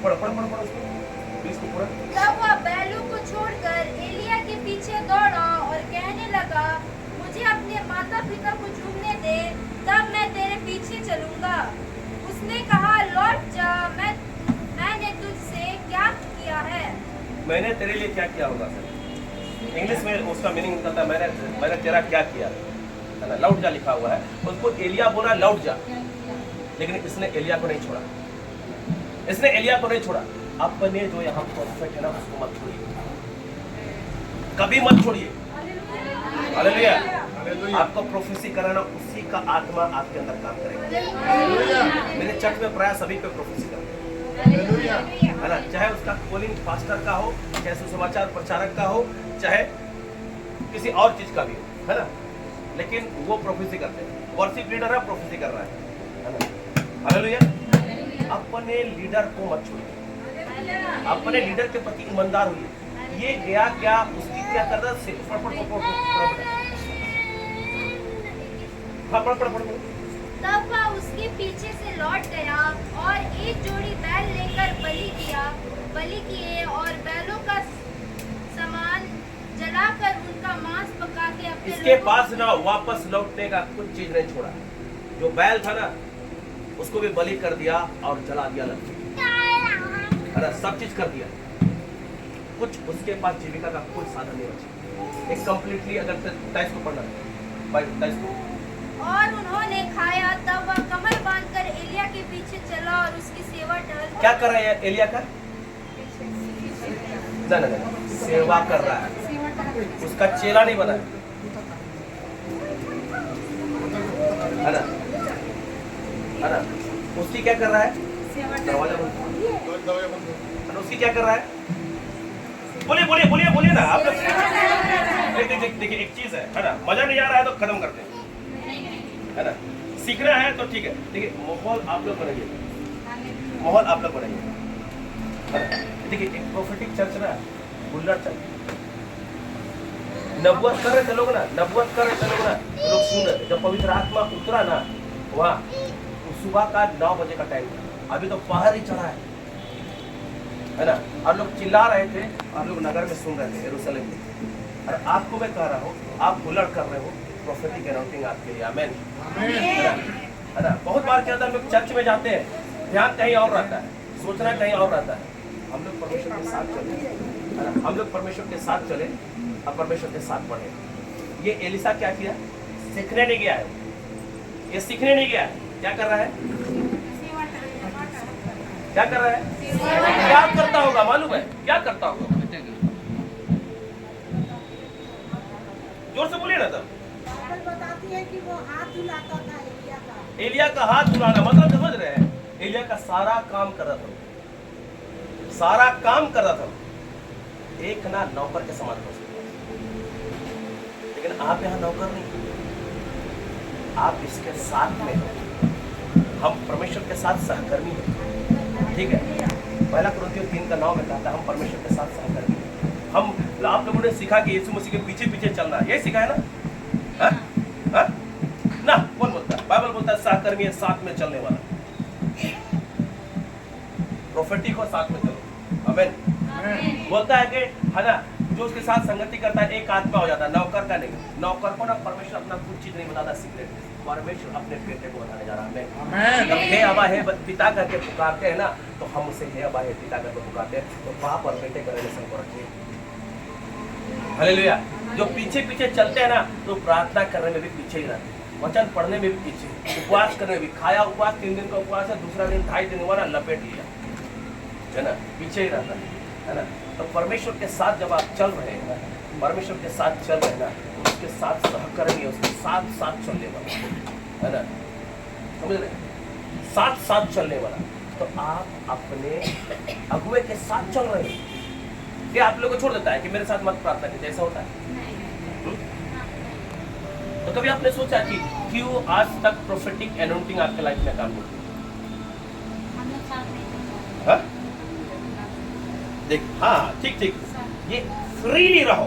पढ़ पढ़ पढ़ पढ़ इसको पूरा। तब वह बैलों को छोड़कर एलिया के पीछे दौड़ा और कहने लगा, मुझे अपने माता पिता को चूमने दे, तब मैं तेरे पीछे चलूंगा। उसने कहा, लौट जा, मैंने तुझसे क्या किया है? मैंने तेरे लिए क्या किया होगा सर? इंग्लिश में उसका मीनिंग होता है मैंने तेरा क्या किया है ना। लौट जा लिखा हुआ है, उसको एलिया बोला लौट जा, लेकिन इसने एलिया को नहीं छोड़ा। इसने एलिया को नहीं छोड़ा। अपने जो यहाँ परफेक्ट है ना उसको मत छोड़िए, कभी मत छोड़िए। हालेलुया। आपको प्रोफेसी कराना, उसी का आत्मा आपके अंदर काम करेगा। मेरे चर्च में प्राय सभी पे प्रोफेसी करते हैं। है ना, चाहे उसका कॉलिंग पास्टर का हो, चाहे सुसमाचार प्रचारक का हो, चाहे किसी और चीज का भी हो, है ना, लेकिन वो प्रोफेसी करते हैं। वर्शिप लीडर है, प्रोफेसी कर रहा है ना। हालेलुया। अपने लीडर को मत छोड़िए, अपने लीडर के प्रति ईमानदार होइए। ये गया क्या, उसकी क्या कर रहा है, हाँ पढ़। तब वह उसके पीछे से लौट गया और एक जोड़ी बैल लेकर बलि किए और बैलों का सामान जलाकर उनका मांस पका के अपने इसके लोगों पास ना वापस लौटने का कुछ चीज नहीं छोड़ा। जो बैल था ना, उसको भी बलि कर दिया और जला दिया, अरे सब चीज कर दिया। कुछ उसके पास जीविका का कोई साधन नहीं बचा। एक कंप्लीटली, अगर 23 को पढ़ना है, 23 को। और उन्होंने खाया। तब वह कमर बांधकर एलिया के पीछे चला और उसकी सेवा टहल। क्या कर रहा है एलिया का? नहीं, सेवा कर रहा है, उसका चेला नहीं बना है ना। उसकी क्या कर रहा है? दरवाजा बंद। उसकी क्या कर रहा है? बोलिए ना आप लोग। देखिए एक चीज है ना, मजा नहीं आ रहा है तो खत्म करते हैं, है ना। सीखना है तो ठीक है। देखिए माहौल आप लोग बनाइए, माहौल आप लोग बनाइए। देखिए एक प्रोफेटिक चर्च ना, बुल्लर चर्च, नबूवत कर रहे थे लोग ना, तो लोग सुन रहे थे। जब पवित्र आत्मा उतरा ना वहाँ, सुबह का 9 बजे का टाइम था, अभी तो पहर ही चढ़ा है ना, और लोग चिल्ला रहे थे और लोग नगर में सुन रहे थे, यरूशलेम में। और आपको मैं कह रहा हूँ, आप बुल्लर कर रहे हो, प्रोफेटिक अनाउंसिंग आपके लिए। आमेन, है ना। बहुत बार क्या होता है, हम लोग चर्च में जाते हैं, ध्यान कहीं और रहता है, सोचना कहीं और रहता है। हम लोग परमेश्वर के साथ चले, है ना, हम लोग परमेश्वर के साथ चले और परमेश्वर के साथ बढ़े। ये एलिसा क्या किया? सीखने नहीं गया है, ये सीखने नहीं गया है। क्या कर रहा है? क्या कर रहा है? क्या करता होगा मालूम है? क्या करता होगा? जोर से बोलिए ना। तब बाइबल बताती है कि वो हाथ धुलाता था एलिया का। एलिया का हाथ धुलाना मतलब समझ रहे हैं? एलिया का सारा काम कर रहा था, सारा काम कर रहा था। एक ना नौकर के समान हो सकता है, लेकिन आप यहाँ नौकर नहीं, आप इसके साथ में हो। हम परमेश्वर के साथ सहकर्मी हैं, ठीक है। पहला कुरिन्थियों 3:9 में कहता है हम परमेश्वर के साथ सहकर्मी हैं। हम आप लोगों ने सीखा कि यीशु मसीह के पीछे पीछे चलना, यही सीखा है ना? हा? हा? ना कौन बोलता है? बाइबल बोलता है सहकर्मी है, साथ में चलने वाला। प्रोफेटिक हो, साथ में चलो। आमीन। बोलता है कि है ना, जो उसके साथ संगति करता है एक आत्मा हो जाता है, नौकर का नहीं। नौकर को ना परमेश्वर अपना कुछ चीज नहीं बताता, सीक्रेट। परमेश्वर अपने बेटे को बताने जा रहा है। जब हे अबा हे पिता करके पुकारते हैं ना, तो हम उसे हे अबा हे पिता करके पुकारते हैं। तो बाप और बेटे का रिलेशन को रखिए। हालेलुया। जो पीछे पीछे चलते हैं ना, तो प्रार्थना करने में भी पीछे ही रहते हैं, वचन पढ़ने में भी पीछे, उपवास करने में भी। खाया उपवास 3 दिन का उपवास है, दूसरा दिन 2.5 दिन हुआ ना, लपेट लिया, है ना, पीछे ही रहता है ना। तो परमेश्वर के साथ जब आप चल रहे हैं ना, परमेश्वर के साथ चल रहे हैं ना, तो उसके साथ सहकर्मी है, उसके साथ साथ चलने वाला, है ना, समझ रहे? साथ साथ चलने वाला। तो आप अपने अगुए के साथ चल रहे हैं। ये आप लोगों को छोड़ देता है कि मेरे साथ मत प्रार्थना कीजिए, ऐसा होता है? तो कभी आपने सोचा कि क्यों आज तक प्रोफेटिक अनाउंसिंग आपके लाइफ में काम नहीं? हाँ? देख, हाँ ठीक, ये फ्रीली रहो।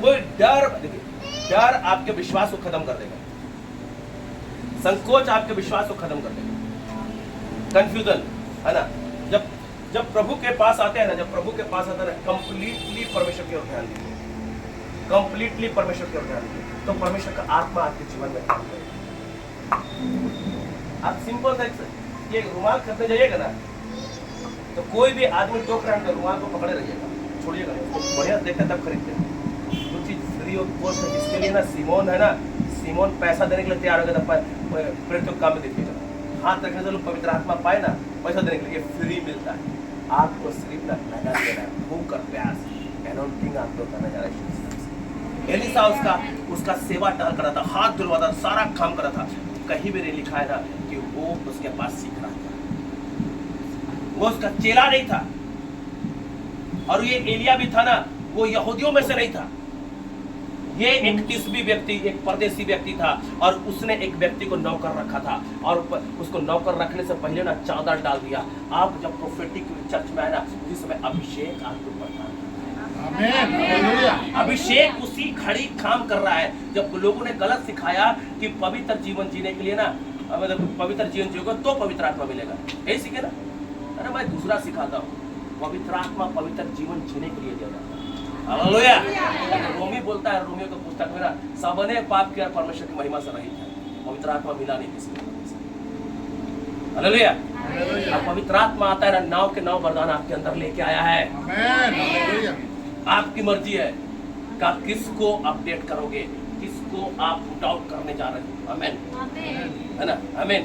कोई डर, देखिए डर आपके विश्वास को खत्म कर देगा, संकोच आपके विश्वास को खत्म कर देगा, कंफ्यूजन, है ना। जब प्रभु के पास आते हैं ना, कंप्लीटली परमेश्वर की ओर ध्यान दीजिए, कंप्लीटली परमेश्वर की ओर ध्यान दीजिए, तो परमेश्वर का आत्मा आपके जीवन में काम करेगा। आप सिंपल सा ये रुमाल खरीदने जाइएगा ना, तो कोई भी आदमी टोक रहा है तो रुमाल को पकड़े रहिएगा, छोड़िएगा नहीं, बढ़िया देखते तब खरीदते हैं। जो चीज फ्री ऑफ कॉस्ट है, इसके लिए ना सिमोन है ना, सिमोन पैसा देने के लिए तैयार हो गया था, फिर तो काम में देखिएगा, हाथ रखने से लोग पवित्र आत्मा पाए ना, पैसा देने के लिए फ्री मिलता है। आपको सिर्फ ना लगा देना है, भूख और प्यास, अनाउंसिंग आप लोग करना जा रहे हैं। एलिसा उसका सेवा टहल कर रहा था, हाथ धुलवाता, सारा काम कर रहा था। कहीं भी नहीं लिखा है ना कि वो उसके पास सीख रहा था। वो उसका चेला नहीं था। और ये एलिया भी था ना, वो यहूदियों में से नहीं था। ये एक तिस्बी व्यक्ति, एक परदेसी व्यक्ति था, और उसने एक व्यक्ति को नौकर रखा था, और उसको नौकर रखने से पहले ना चादर डाल दिया। आप जब प्रोफेटिक चर्च में आए ना, उसी समय अभिषेक आपके ऊपर था। आमीन, हालेलुया। अभिषेक उसी घड़ी काम कर रहा है जब लोगों ने गलत सिखाया कि पवित्र जीवन जीने के लिए ना, मतलब पवित्र जीवन जियोगे तो पवित्र आत्मा मिलेगा, यही सीखे ना। अरे मैं दूसरा सिखाता हूँ, पवित्र आत्मा पवित्र जीवन जीने के लिए दिया जाता है। हालेलुया। रोमी बोलता है, रोमियो का पुस्तक में ना, सबने पाप किया परमेश्वर की महिमा से रहित है, पवित्र आत्मा मिला नहीं किसी को। हालेलुया। अब पवित्र आत्मा आता है ना, नाव के नाव वरदान आपके अंदर लेके आया है। आमीन, हालेलुया। आपकी मर्जी है कि आप किसको अपडेट करोगे, किसको आप डाउट करने जा रहे हो। आमीन, है ना। आमीन,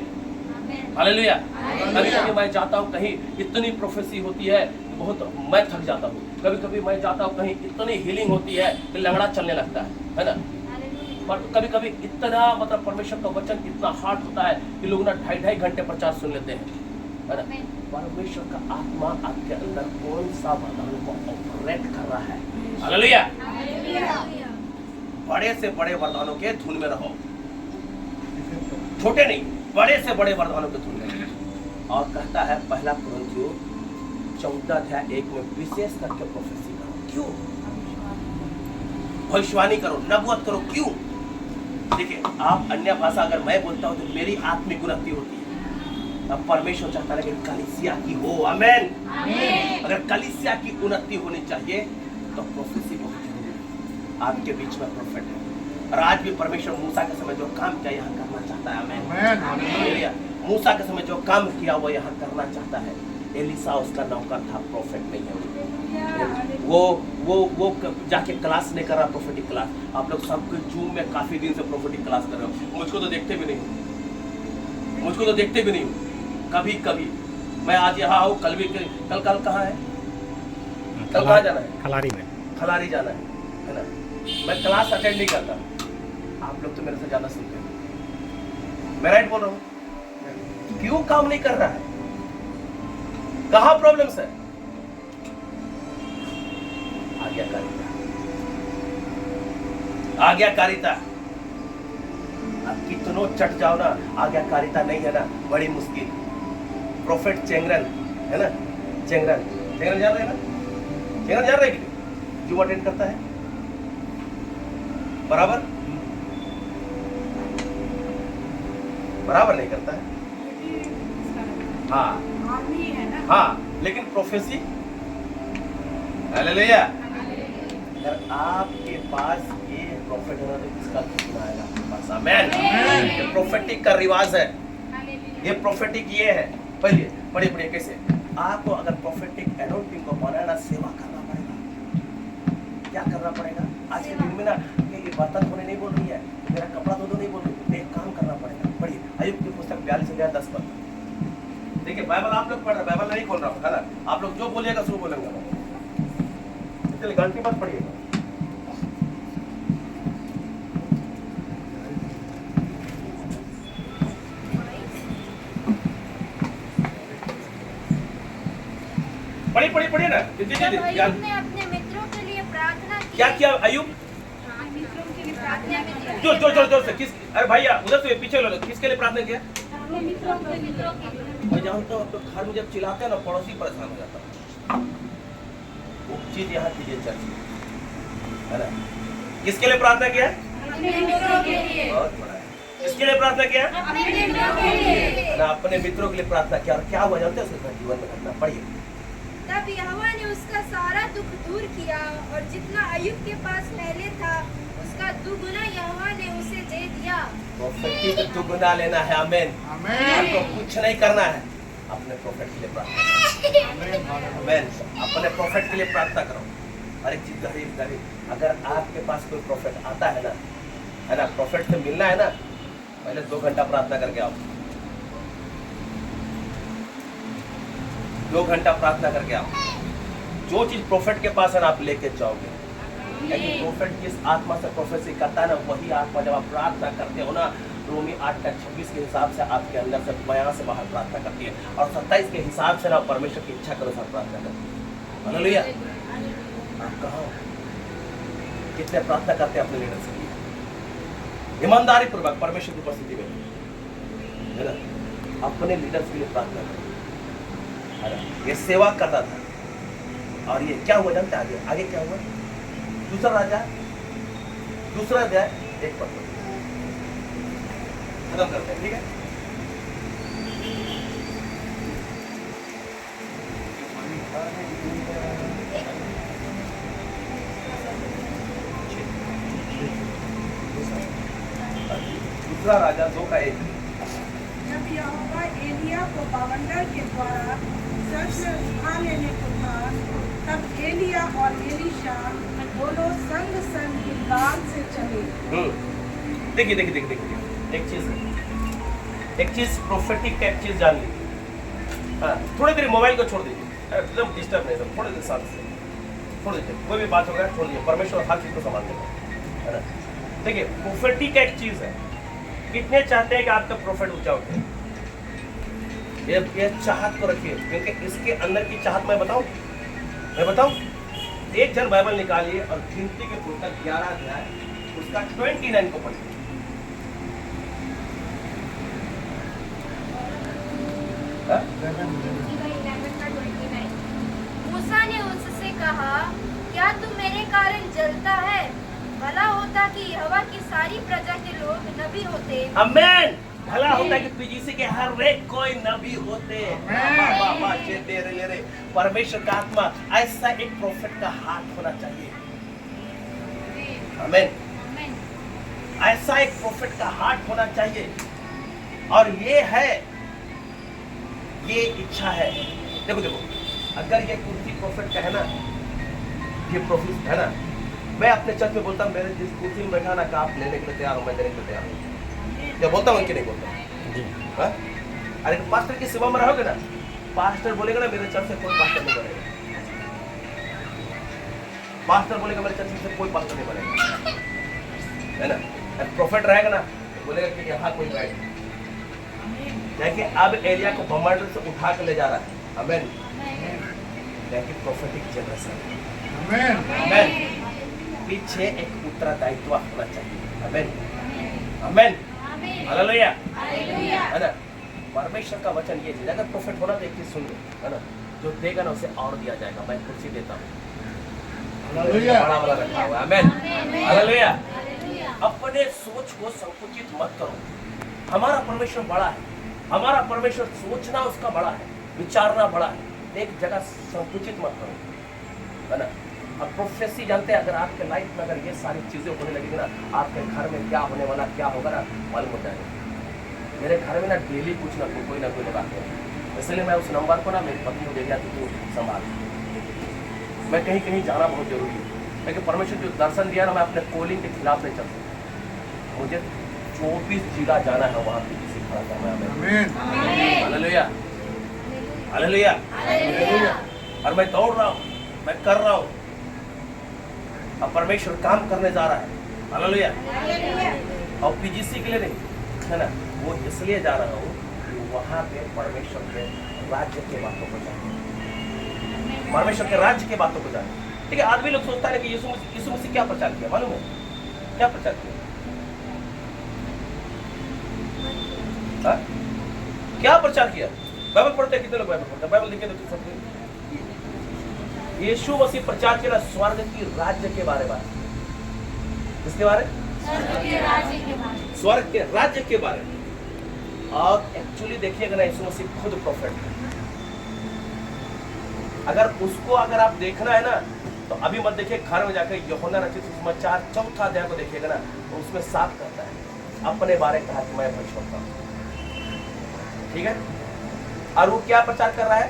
हालेलुया। कभी कभी मैं जाता हूँ कहीं, इतनी प्रोफेसी होती है, बहुत मैं थक जाता हूँ। कभी कभी मैं जाता हूँ कहीं, इतनी हीलिंग होती है कि लंगड़ा चलने लगता है ना। पर कभी कभी इतना, मतलब परमेश्वर का वचन इतना हार्ड होता है कि लोग ना 2.5 घंटे प्रचार सुन लेते हैं, है ना। परमेश्वर का आत्मा आपके अंदर कौन सा वरदान को ऑपरेट कर रहा है। हालेलुया। बड़े से बड़े वरदानों के धुन में रहो, छोटे नहीं, बड़े से बड़े वरदानों के धुन में रहो। और कहता है पहला कुरिन्थियों 14:1 में, विशेष करके प्रोफेसी करो। क्यों? भविष्यवाणी करो, नबूवत करो। क्यों? देखिए, आप अन्य भाषा अगर मैं बोलता हूँ तो मेरी आत्मिक उन्नति होती है। अब परमेश्वर चाहता है कि कलीसिया की हो। आमीन। अगर कलीसिया की उन्नति होनी चाहिए तो प्रोफेसी बहुत जरूरी है। आपके बीच में प्रोफेट है, और आज भी परमेश्वर मूसा के समय जो काम किया यहाँ करना चाहता है। आमीन, हालेलुया। मूसा के समय जो काम किया वो यहाँ करना चाहता है। एलिसा उसका नौकर था, प्रोफेट नहीं है। वो जाके क्लास नहीं कर रहा, प्रोफेटिक क्लास। आप लोग सब जूम में काफी दिन से प्रोफेटिक क्लास कर रहे हो, मुझको तो देखते भी नहीं हो, मुझको तो देखते भी नहीं हो। कभी कभी मैं आज यहाँ हूँ, कल कल कहाँ है, कल कहाँ जाना है? खलारी में, खलारी जाना है ना। मैं क्लास अटेंड नहीं करता, आप लोग तो मेरे से ज्यादा सुनते हैं। मैं राइट बोल रहा हूँ? क्यों काम नहीं कर रहा है? कहाँ प्रॉब्लम्स है? आज्ञाकारिता, आज्ञाकारिता। अब कितनों चट जाओ ना, आज्ञाकारिता नहीं है ना, बड़ी मुश्किल। प्रोफेट चेंगरन है ना, चेंगरन जान रहे हैं ना, चेंगरन जान रहे कि जो अटेंड करता है बराबर नहीं करता है। हाँ आर्मी है ना। हाँ, लेकिन प्रोफेसी, हालेलुया। अगर आपके पास ये प्रोफेट है ना, तो इसका धुन आएगा आपके पास। आमीन। ये प्रोफेटिक का रिवाज है, ये प्रोफेटिक ये है। पढ़िए पढ़िए कैसे। आपको अगर प्रोफेटिक एनोइंटिंग को पाना है ना, सेवा करना पड़ेगा। क्या करना पड़ेगा? आज के दिन में ना, ये बर्तन धोने नहीं बोल रही है, मेरा कपड़ा धो नहीं बोल रही है, एक काम करना पड़ेगा। पढ़िए अय्यूब की पुस्तक 42:10। देखिए, बाइबल आप लोग पढ़ रहे, बाइबल नहीं खोल रहा हूँ, है ना। आप लोग जो बोलिएगा सो बोलेंगे, इसलिए घंटी मत पढ़िएगा। पढ़िए ना। जब अय्यूब ने अपने मित्रों के लिए प्रार्थना की, क्या किया अय्यूब? मित्रों के लिए प्रार्थना की। जोर से किस? अरे भैया उधर से पीछे लो, किसके लिए प्रार्थना किया? अपने मित्रों के लिए। मैं जानता हूँ तो घर में जब चिल्लाते हैं ना, पड़ोसी परेशान हो जाता है। वो चीज यहाँ कीजिए चर्च में, है ना। किसके लिए प्रार्थना किया? अपने मित्रों के लिए। बहुत बड़ा है। किसके लिए प्रार्थना किया? अपने मित्रों के लिए। ना, अपने मित्रों के लिए प्रार्थना किया। और क्या हुआ जानते हैं उसके जीवन में घटना? पढ़िए। तब यहोवा ने उसका सारा दुख दूर किया, और जितना अय्यूब के पास पहले था उसका दुगुना यहोवा ने उसे दे दिया। प्रोफेटिक दुगुना लेना है। आमीन। आपको कुछ नहीं करना है, अपने प्रोफेट के लिए प्रार्थना करो। आमीन। अपने प्रोफेट के लिए प्रार्थना करो। हर एक चीज गरीब अगर आपके पास कोई प्रोफेट आता है ना, प्रोफेट से मिलना है ना, पहले 2 घंटा प्रार्थना करके आओ। 2 घंटा प्रार्थना करके आओ। जो चीज प्रोफेट के पास है ना, आप लेके जाओगे। लेकिन प्रोफेट जिस आत्मा से प्रोफेसी करता है ना, वही आत्मा जब आप प्रार्थना करते हो ना, रोमी 8:26 के हिसाब से आपके अंदर से बयां से बाहर प्रार्थना करती है, और 27 के हिसाब से ना परमेश्वर की इच्छा के अनुसार प्रार्थना करती है। हालेलुया। आप कहाँ हो? कितने प्रार्थना करते हैं अपने लीडर के लिए? ईमानदारी पूर्वक परमेश्वर की उपस्थिति में, है ना, अपने लीडर्स के लिए प्रार्थना करें। है ना, ये सेवा करता था, और ये क्या हुआ जानते हैं? आगे क्या हुआ? दूसरा राजा, दूसरा अध्याय 1 पद खत्म करते हैं, ठीक है? दूसरा राजा 2:1। जब यहोवा एलिया को बवंडर के द्वारा सर से उठा लेने को था, तब एलिया और एलीशा दोनों संग संग गिलगाल से चले। देखिए, एक चीज प्रोफेटिक का एक चीज जान लीजिए। हाँ, थोड़ी देर मोबाइल को छोड़ दीजिए, एकदम डिस्टर्ब नहीं सब, थोड़ी देर साथ से छोड़ दीजिए, कोई भी बात होगा छोड़ दीजिए, परमेश्वर हर चीज को संभाल देगा, है ना। देखिए, प्रोफेटिक का एक चीज है, कितने चाहते हैं कि आपका प्रोफेट ऊंचा उठे? ये चाहत को रखिए, क्योंकि इसके अंदर की चाहत मैं बताऊं, एक जन बाइबल निकालिए और गिनती के पुस्तक 11 अध्याय उसका 29 को पढ़िए। मूसा ने उससे कहा, क्या तू मेरे कारण जलता है? भला होता कि यहोवा की सारी प्रजा के लोग नबी होते। आमीन। भला होता कि पीजीसी के हर एक कोई नबी होते। परमेश्वर का आत्मा ऐसा एक प्रोफेट का हाथ होना चाहिए। आमीन। ऐसा एक प्रोफेट का हाथ होना चाहिए, और ये इच्छा है। देखो, अगर ये कुर्सी प्रोफेट का है ना, ये प्रोफेट है ना, मैं अपने चर्च में बोलता हूँ, मेरे जिस कुर्सी में बैठा ना, का आप लेने के लिए तैयार हो, मैं देने के लिए तैयार हूँ। क्या बोलता हूँ कि नहीं बोलता जी? अरे पास्टर की सेवा में रहोगे ना, पास्टर बोलेगा ना मेरे चर्च से कोई पास्टर नहीं बनेगा, पास्टर बोलेगा मेरे चर्च से कोई पास्टर नहीं बनेगा, है ना। प्रोफेट रहेगा ना, तो बोलेगा कि यहाँ कोई बैठ, देखिए अब एलिया को बमंडल से उठा कर ले जा रहा है। आमीन। देखिए प्रोफेटिक जनरेशन, आमीन। पीछे एक उत्तरदायित्व होना चाहिए। आमीन, आमीन, हालेलुया, है ना। परमेश्वर का वचन ये चीज, अगर प्रोफेट होना तो एक चीज सुन लो, है ना, जो देगा ना उसे और दिया जाएगा। मैं कुर्सी देता हूँ, बड़ा वाला रखा हुआ। आमीन, हालेलुया। अपने सोच को संकुचित मत करो। हमारा परमेश्वर बड़ा है, हमारा परमेश्वर सोचना उसका बड़ा है, विचारना बड़ा है। एक जगह संकुचित मत करो, है ना। अब प्रोफेसी जानते हैं, अगर आपके लाइफ में अगर ये सारी चीजें होने लगेगी ना, आपके घर में क्या होने वाला, क्या होगा ना, मालूम हो जाएगा। मेरे घर में ना डेली कुछ ना कोई लोग आते हैं, इसलिए मैं उस नंबर को ना मेरी पत्नी को दे दिया कि तू संभाल। मैं कहीं जाना बहुत जरूरी है, लेकिन परमेश्वर जो दर्शन दिया ना, मैं अपने कॉलिंग के खिलाफ नहीं चल सकता। मुझे 24 जिला जाना है, वहाँ पे किसी खड़ा करना है। Hallelujah, hallelujah. और मैं दौड़ रहा हूँ, मैं कर रहा हूँ, अब परमेश्वर काम करने जा रहा है। हालेलुया। और पीजीसी के लिए नहीं, है ना, वो इसलिए जा रहा हूँ कि वहाँ पे परमेश्वर के राज्य के बातों को जाने, परमेश्वर के राज्य के बातों को जाने। ठीक है, आदमी लोग सोचता है कि यीशु मसीह क्या प्रचार किया, मालूम है क्या प्रचार किया? क्या प्रचार किया? बाइबल पढ़ते हैं, कितने लोग बाइबल पढ़ते हैं? बाइबल देखिए तो सब यीशु मसीह प्रचार किया स्वर्ग की राज्य के बारे में। किसके बारे? स्वर्ग के राज्य के बारे में। और एक्चुअली देखिएगा ना, यीशु मसीह खुद प्रोफेट है। अगर आप देखना है ना, तो अभी मत देखिए, घर में जाकर यूहन्ना रचित सुसमाचार 4 अध्याय को देखिएगा ना, तो उसमें साफ कहता है अपने बारे कहा कि मैं भविष्यवक्ता हूं। ठीक है, और वो क्या प्रचार कर रहा है?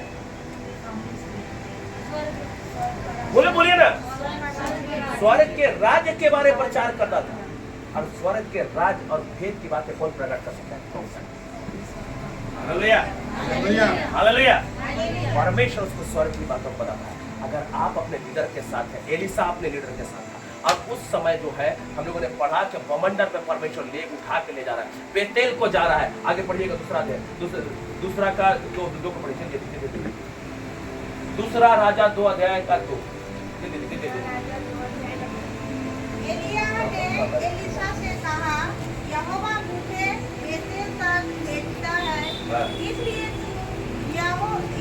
बोलिए ना, स्वर्ग के राज्य के बारे में प्रचार करता था। और स्वर्ग के राज और भेद की बातें कौन प्रकट कर सकता है? Hallelujah, hallelujah. परमेश्वर उसको स्वर्ग की बातों को बताता है। अगर आप अपने लीडर के साथ हैं, एलीसा अपने लीडर के साथ था, और उस समय जो है हम लोगों ने पढ़ा कि बमंडर पे परमेश्वर ले उठा के ले जा रहा है, बेतेल को जा रहा है। आगे पढ़िएगा दूसरा का दो को पढ़िए, दूसरा राजा 2 अध्याय का 2। एलिय्याह ने एलीशा से कहा, यहोवा मुझे बेतेल तक भेजता है, इसलिए तू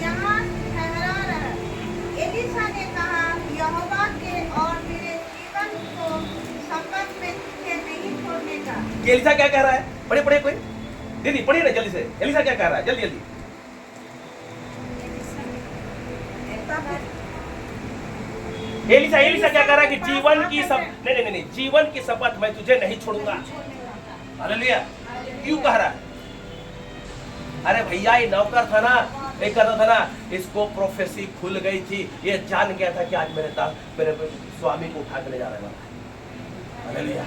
यहाँ ठहरा रह। एलीशा ने कहा, यहोवा के और मेरे जीवन को शपथ में तुझे नहीं छोड़ने का। एलीशा क्या कह रहा है? पढ़िए कोई दीदी, पढ़िए ना जल्दी से। एलीशा क्या कह रहा है? जल्दी। एलीशा क्या कह रहा है कि जीवन की नहीं, जीवन की शपथ मैं तुझे नहीं छोड़ूंगा। हालेलुया। क्यों कह रहा है? अरे भैया, ये नौकर था ना, ये करता था ना, इसको प्रोफेसी खुल गई थी, ये जान गया था कि आज मेरे स्वामी को उठा के ले जा रहा है। हालेलुया।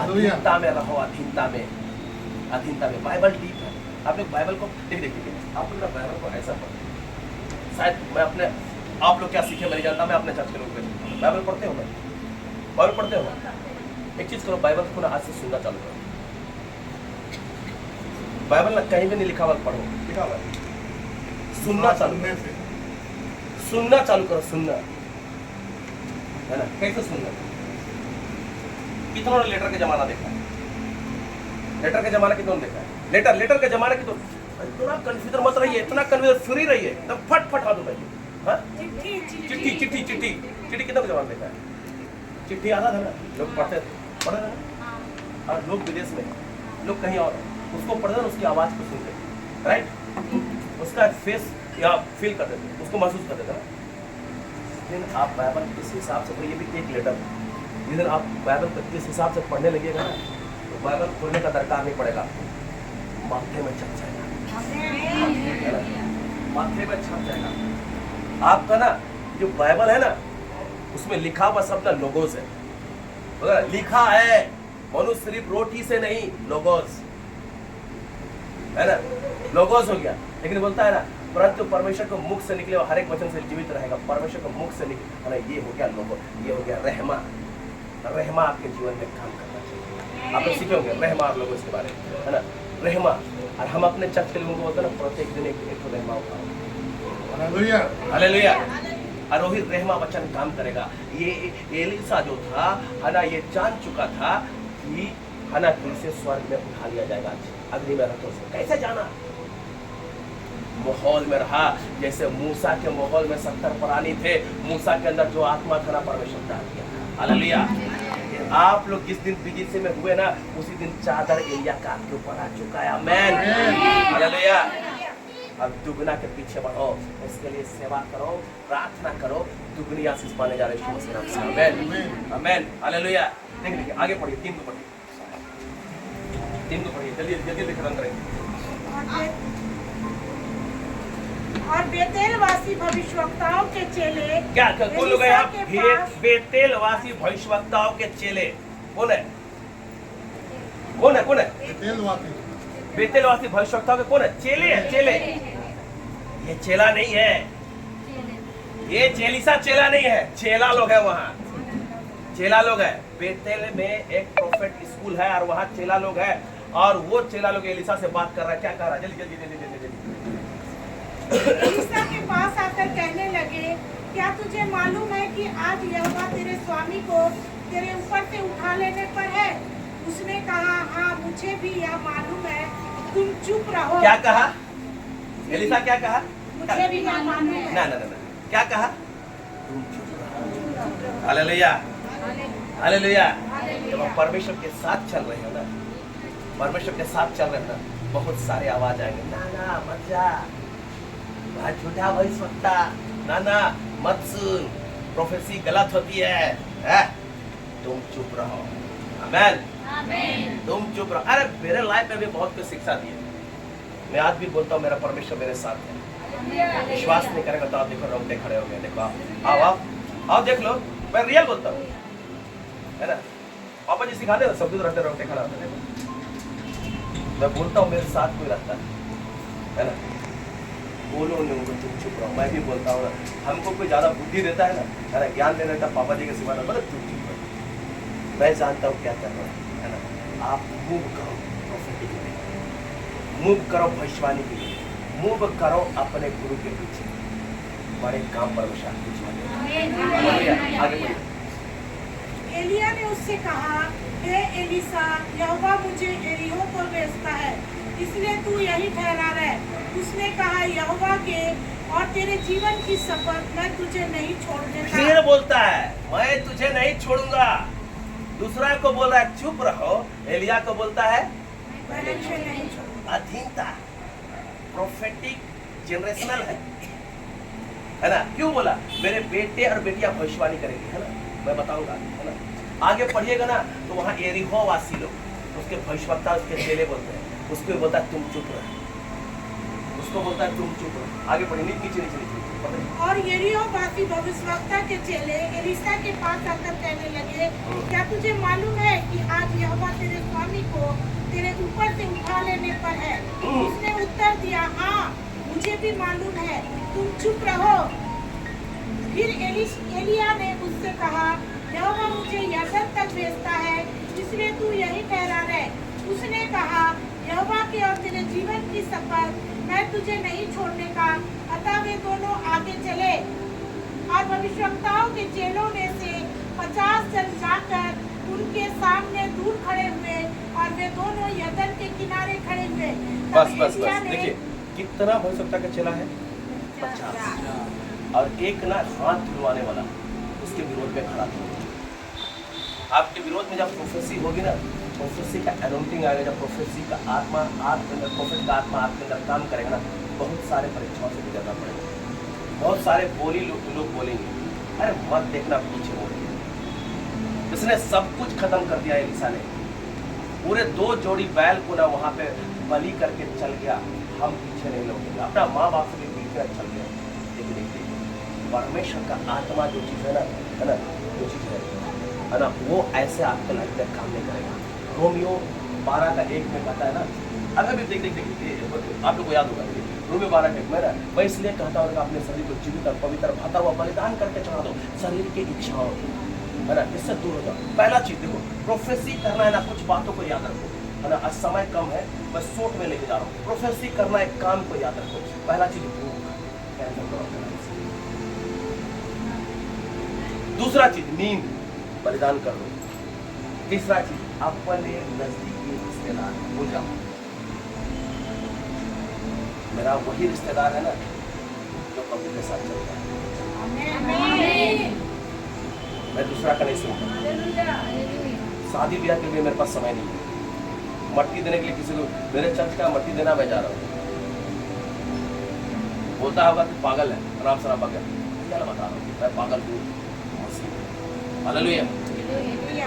अधीनता में रहो, अधीनता में। बाइबल डीप है। आप लोग बाइबल को देखिए, आप लोग बाइबल को ऐसा पढ़ते। शायद आप लोग क्या सीखे मैं नहीं जानता, मैं अपने चर्च के लोग बाइबल पढ़ते हो, बाइबल पढ़ते हो। एक चीज करो, बाइबल को ना आज से सुनना चालू करो। बाइबल ना कहीं भी नहीं लिखा हुआ, पढ़ो, लिखा हुआ सुनना चालू करो, सुनना है ना। कैसे सुनना? कितनों ने लेटर का जमाना देखा है? लेटर का जमाना कितनों ने देखा है? लेटर का जमाना कितनों? इतना कंफ्यूजन मत रहिए, इतना कंफ्यूजन फ्री रहिए, एकदम फट हाथ उठाइए। हाँ, चिट्ठी कितना का जमाना देखा है? चिट्ठी आता था ना, लोग पढ़ते थे ना। और लोग विदेश में, लोग कहीं और, उसको पढ़ते थे, उसकी आवाज को सुनते थे, राइट, उसका फेस या फील करते थे, उसको महसूस करते थे ना। लेकिन आप बाइबल किस हिसाब से, ये भी एक लेटर, जिधर आप बाइबल को किस हिसाब से पढ़ने लगेगा ना, तो बाइबल खोलने का दरकार नहीं पड़ेगा, माथे में छप जाएगा, माथे में छप जाएगा। आपका ना जो बाइबल है ना, उसमें लिखा हुआ सब ना लोगोस है, लिखा है। मनुष्य सिर्फ रोटी से नहीं, लोगोस है ना, लोगोस हो गया। लेकिन बोलता है ना, परंतु परमेश्वर को मुख से निकले हर एक वचन से जीवित रहेगा। परमेश्वर को मुख से निकले, ये हो गया लोगो, ये हो गया रहमा। रहमा आपके जीवन में काम करना चाहिए। आप लोग सीखे होंगे रहमा, आप लोगों इसके बारे में, है ना, रहमा। और हम अपने चर्च के लोगों को बोलते हैं ना, प्रत्येक दिन एक रहमा उठाओ। हालेलुया। और वही रहमा वचन काम करेगा। ये एलीशा जो था, है ना, ये जान चुका था कि है ना, कैसे स्वर्ग में उठा लिया जाएगा, अग्नि में रखो। कैसे जाना? माहौल में रहा, जैसे मूसा के माहौल में 70 प्राणी थे, मूसा के अंदर जो आत्मा था ना, परमेश्वर डाल दिया था। हालेलुया। आप लोग जिस दिन बीजीसी में हुए ना, उसी दिन चादर एलिया का आपके ऊपर आ चुका है। आमेन। हालेलुया। अब दुगना के पीछे बढ़ो, इसके लिए सेवा करो, प्रार्थना करो, दुगनी आशीष पाने जा रहे हैं। आमेन, आमेन, हालेलुया। देखिए आगे पढ़िए, 3 को पढ़िए, जल्दी लिख रंग रहे। और बेतेलवासी भविष्यवक्ताओं के चेले, क्या कौन लोग हैं आप? बेतेलवासी भविष्यवक्ताओं के चेले कौन है? बेतेलवासी भविष्यवक्ताओं के कौन है? चेले हैं, चेले। ये चेला नहीं है, ये एलीशा चेला नहीं है, चेला लोग है। वहाँ चेला लोग है। बेतेल में एक प्रोफेट स्कूल है और वहाँ चेला लोग है, और वो चेला लोग एलीशा से बात कर रहा है। क्या कर रहा है? जल्दी। एलीशा के पास आकर कहने लगे, क्या तुझे मालूम है कि आज यहोवा तेरे स्वामी को तेरे ऊपर से उठा लेने पर है? उसने कहा, हाँ मुझे भी यह मालूम है, तुम चुप रहो। क्या कहा? एलीशा क्या कहा? मुझे भी यह मालूम है। ना, क्या कहा? तुम चुप रहो। Hallelujah, hallelujah. जब आप परमेश्वर के साथ चल रहे हो ना, परमेश्वर के साथ चल रहे हो ना, बहुत सारे आवाज आएंगे, ना मत जा, झूठा भविष्यवक्ता, ना मत सुन, प्रोफेसी गलत होती है? तुम चुप रहो। आमेन, तुम चुप रहो। अरे मेरे लाइफ में भी बहुत कुछ शिक्षा दी है। मैं आज भी बोलता हूँ, मेरा परमेश्वर मेरे साथ है। विश्वास नहीं करेगा तो आप देखो, रोंगटे खड़े हो गए। देखो आओ देख लो, मैं रियल बोलता हूँ, है ना। पापा जी सिखाते हैं, सब रहते रोंगटे खड़ा होते। देखो मैं बोलता हूँ, मेरे साथ कोई रहता है ना। बोलो नहीं, तुम चुप रहो। मैं भी बोलता हूँ ना, हमको कोई ज्यादा बुद्धि देता है ना, ज्ञान देने का पापा जी के सिवा ना, तुम चुप रहो। मैं जानता हूँ क्या करना है ना। आप मूव करो prophetic में, मूव करो भविष्यवाणी के लिए, मूव करो अपने गुरु के पीछे, बड़े काम परमेश्वर आपको जीवन देगा। आगे बढ़िए। एलिया ने उससे कहा, हे एलिसा, यहोवा मुझे एरिहो को भेजता है, इसलिए तू यही ठहरा रह। उसने कहा, यहोवा के और तेरे जीवन की शपथ, मैं तुझे नहीं छोड़ने का। फिर बोलता है मैं तुझे नहीं छोड़ूंगा। दूसरा को बोल रहा है चुप रहो, एलिया को बोलता है मैं तुझे नहीं छोड़ूंगा। अधीनता, प्रोफेटिक जनरेशनल है ना। क्यों बोला? मेरे बेटे और बेटियां भविष्यवाणी करेंगे, है ना, मैं बताऊंगा, है ना। आगे पढ़िएगा ना तो वहां एरिहो वासी लोग, उसके भविष्यवक्ता, उसके चेले बोलते हैं, उसको बोलता है तुम चुप रहो, उसको बोलता है तुम चुप रहो। आगे पढ़िए, नीचे नीचे नीचे पढ़िए। और यरीहो वासी भविष्यवक्ता के चेले एलिसा के पास आकर कहने लगे, क्या तुझे मालूम है कि आज यहोवा तेरे स्वामी को तेरे ऊपर से उठा लेने पर है? उसने उत्तर दिया, हाँ मुझे भी मालूम है, तुम चुप रहो। फिर एलिया ने उससे कहा, यहोवा मुझे यरदन तक भेजता है, इसलिए तू यही ठहरा रह। उसने कहा, यहोवा के और तेरे जीवन की शपथ, मैं तुझे नहीं छोड़ने का। अतः वे दोनों आगे चले और भविष्यवक्ताओं के चेलों में से 50 जन जाकर उनके सामने दूर खड़े हुए और वे दोनों यरदन के किनारे खड़े हुए। बस बस बस, देखिए कितना भविष्यवक्ता का चेला है, 50। और एक ना हाथ धुलवाने वाला उसके विरोध में खड़ा था। आपके विरोध में जब प्रोफेसी होगी ना, प्रोफेसी का एनोइंटिंग आएगा, जब प्रोफेसी का आत्मा आपके अंदर, प्रोफेट का आत्मा आपके अंदर काम करेगा ना, बहुत सारे परीक्षाओं से गुजरना पड़ेगा। बहुत सारे बोली लोग बोलेंगे, अरे मत देखना पीछे हो रही है। इसने सब कुछ खत्म कर दिया एलिसा ने, पूरे 2 जोड़ी बैल को ना वहां पे बलि करके चल गया, हम पीछे नहीं लौटेंगे, अपना माँ बाप से भी मिलकर चल गया। लेकिन परमेश्वर का आत्मा जो चीज है ना, जो चीज है ना, वो ऐसे आपके लाइफ में काम नहीं करेगा। रोमियो 12:1 में कहता है ना, अगर भी देख आप लोग को याद होगा, रोमियो 12:1 में ना, मैं इसलिए कहता हूँ अपने शरीर को जीवित और पवित्र भाता हुआ बलिदान करके चढ़ा दो, शरीर की इच्छाओं है ना, इससे दूर हो जाओ। पहला चीज देखो, प्रोफेसी करना है ना, कुछ बातों को याद रखो, है ना। आज समय कम है, मैं शॉर्ट में लेके जा रहा हूँ। प्रोफेसी करना एक काम को याद रखो। पहला चीज भूख, कैंसर करो। दूसरा चीज नींद, बलिदान कर लो। तीसरा चीज अपने नजदीकी रिश्तेदार भूल जाओ। मेरा वही रिश्तेदार है ना जो प्रभु के साथ चलता है। मैं दूसरा का नहीं सुनता। शादी ब्याह के लिए मेरे पास समय नहीं है। मट्टी देने के लिए किसी को, मेरे चर्च का मट्टी देना मैं जा रहा हूँ, बोलता होगा कि पागल है, आराम से बता रहा हूँ मैं पागल हूँ। हालेलुया।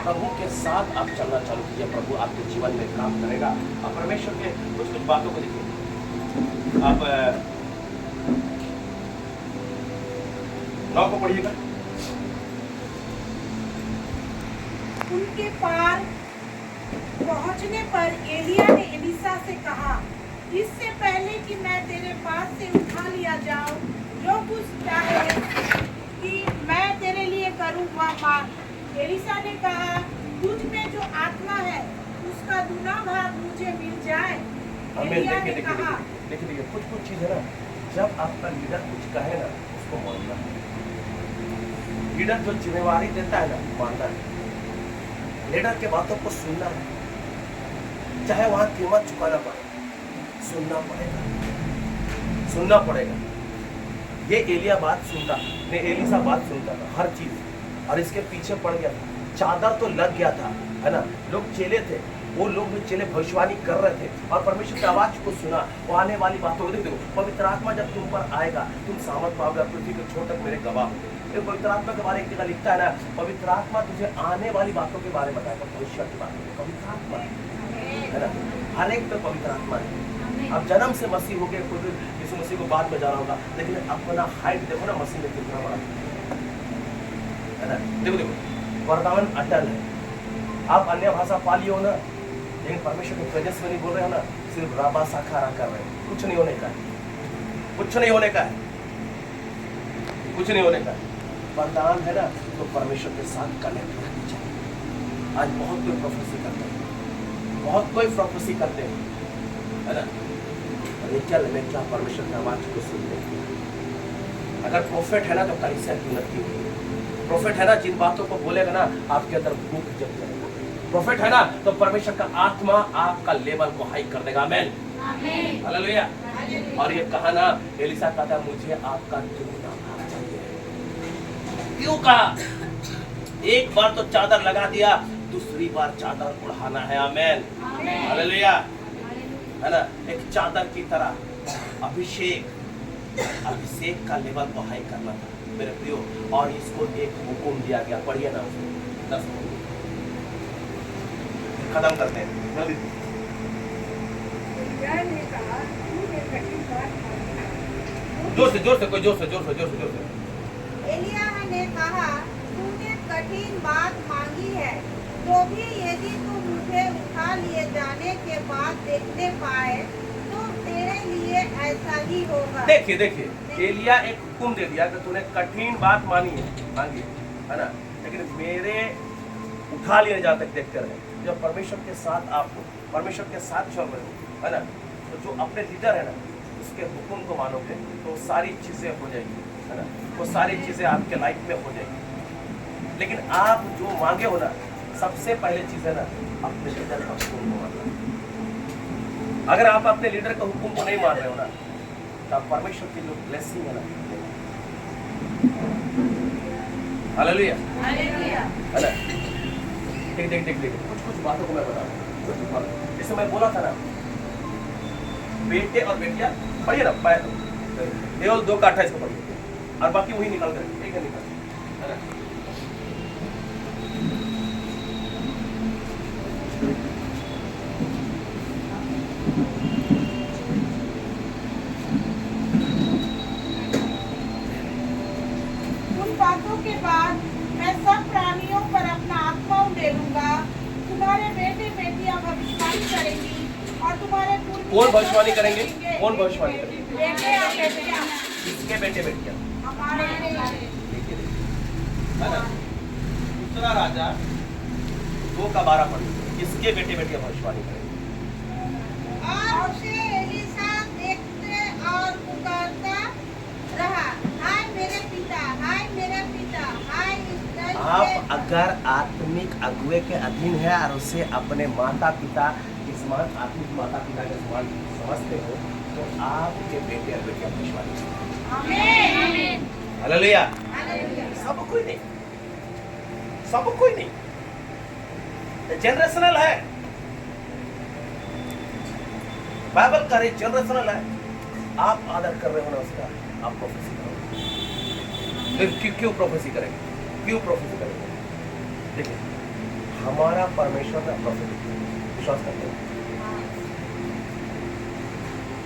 प्रभु के साथ आप चलना चालू कीजिए, प्रभु आपके जीवन में काम करेगा। और परमेश्वर के कुछ बातों को देखिए। आप 9 को पढ़िएगा। उनके पार पहुंचने पर एलिया ने एलिसा से कहा, इससे पहले कि मैं तेरे पास से उठा लिया जाऊं, जो कुछ चाहे कि मैं तेरे लिए करूं वह मांग। एलिसा ने कहा, तुझ में जो आत्मा है उसका दूना भाग मुझे मिल जाए। एलिया ने कहा, देखिए कुछ चीज है ना, जब आपका लीडर कुछ कहे ना, उसको मानना है। लीडर जो जिम्मेवारी देता है ना, मानना है। लीडर के बातों को सुनना है, चाहे वहां कीमत चुकाना पड़े, सुनना पड़ेगा। ये एलिया बात सुनता, ने एलिसा बात सुनता था हर चीज, और इसके पीछे पड़ गया था। चादर तो लग गया था, है ना। लोग चेले थे, वो लोग भी चेले भविष्यवाणी कर रहे थे, और परमेश्वर की आवाज को सुना। वो आने वाली बातों को देखो, पवित्र आत्मा जब तुम पर आएगा, तुम सामर्थ पाओगे, पृथ्वी के छोर तक मेरे गवाह होंगे। पवित्र आत्मा के बारे में एक जगह लिखता है ना, पवित्र आत्मा तुझे आने वाली बातों के बारे में बताएगा, भविष्य की बातों में। पवित्र आत्मा है ना, हर एक पे पवित्र आत्मा है। अब जन्म से मसीह हो गए, कोई यीशु मसीह को बाद में जाना होगा, लेकिन अपना हाइट देखो ना, मसीह ने कितना बड़ा है ना। देखो वरदान अटल है। आप अन्य भाषा पा लियो ना, लेकिन परमेश्वर के प्रेजेंस में नहीं बोल रहे हो ना, सिर्फ राबा साखारा कर रहे हैं। कुछ नहीं होने का है, कुछ नहीं होने का है, कुछ नहीं होने का है। वरदान है ना, तो परमेश्वर के साथ कनेक्ट रहनी चाहिए। आज बहुत कोई प्रोफेसी करते हैं, बहुत कोई प्रोफेसी करते हैं, है ना? मैं क्या परमेश्वर की आवाज को सुनते हैं? अगर प्रोफेट है ना तो कलीसिया की उन्नति होगी। प्रोफेट है ना, जिन बातों को बोलेगा ना आपके अंदर भूख जग जाएगा। प्रोफेट है ना तो परमेश्वर का आत्मा आपका लेवल को हाई कर देगा। आमेन, हालेलुया। और ये कहा ना, एलिसा कहता मुझे आपका दुगना भाग चाहिए। क्यों कहा? एक बार तो चादर लगा दिया, दूसरी बार चादर उड़ाना है। आमेन, हालेलुया, है ना? एक चादर की तरह अभिषेक का लेवल को हाई करना था मेरे प्रियो। और इसको एक हुक्म दिया गया, पढ़िए ना उसको 10 खत्म करते हैं जल्दी। जोर से कोई जोर से। एलिया ने कहा, तूने कठिन बात मांगी है, तो भी यदि तू मुझे उठा लिए जाने के बाद देखने पाए तो तेरे लिए ऐसा ही होगा। देखिए, एलिया एक हुक्म दे दिया कि तूने कठिन बात मांगी है ना, लेकिन मेरे उठा लिए जाने तक देखते रहे। जब परमेश्वर के साथ आप हो, परमेश्वर के साथ चल रहे हो, है ना, तो जो अपने लीडर है ना उसके हुक्म को मानोगे तो सारी चीजें हो जाएगी, है ना, वो सारी चीजें आपके लाइफ में हो जाएगी। लेकिन आप जो मांगे हो ना, सबसे पहले चीज है ना अपने लीडर का हुक्म को मानना। अगर आप अपने लीडर का हुक्म को नहीं मान रहे हो ना तो आप परमेश्वर की जो ब्लेसिंग है ना, हालेलुया, है ना। देख कुछ बातों को मैं बता रहा हूँ। जैसे मैं बोला था ना, बेटे और बेटियां पढ़िए ना, केवल 2:28 को पढ़िए और बाकी वही निकाल कर एक निकाल, है ना। उन बातों के बाद मैं सब प्राणियों पर अपना आत्मा उंडेलूंगा। तुम्हारे बेटे बेटियां भविष्यवाणी करेंगी और तुम्हारे कौन भविष्यवाणी करेंगे? कौन भविष्यवाणी करेंगे? बेटे और बेटियां। किसके बेटे बेटियां? हमारे। है ना। दूसरा राजा 2:12 पढ़िए, किसके बेटे बेटियां भविष्यवाणी करेंगे? और उसे एलीशा देखते और पुकारता रहा, हाय मेरे पिता, हाय मेरे पिता, हाय इस्राएल के। आप अगर आत्मिक अगुए के अधीन है और उसे अपने माता पिता के समान, आत्मिक माता पिता के समान समझते हो तो आपके बेटे और बेटियां भविष्यवाणी करेंगे। आमीन, हालेलुया। हालेलुया। सब कोई नहीं, जनरेशनल है। बाइबल का जनरेशनल है। आप आदर कर रहे हो ना उसका, आप प्रोफेसी करोगे। फिर क्यों प्रोफेसी करेंगे? देखिए, हमारा परमेश्वर का प्रोफेसी विश्वास करते हैं।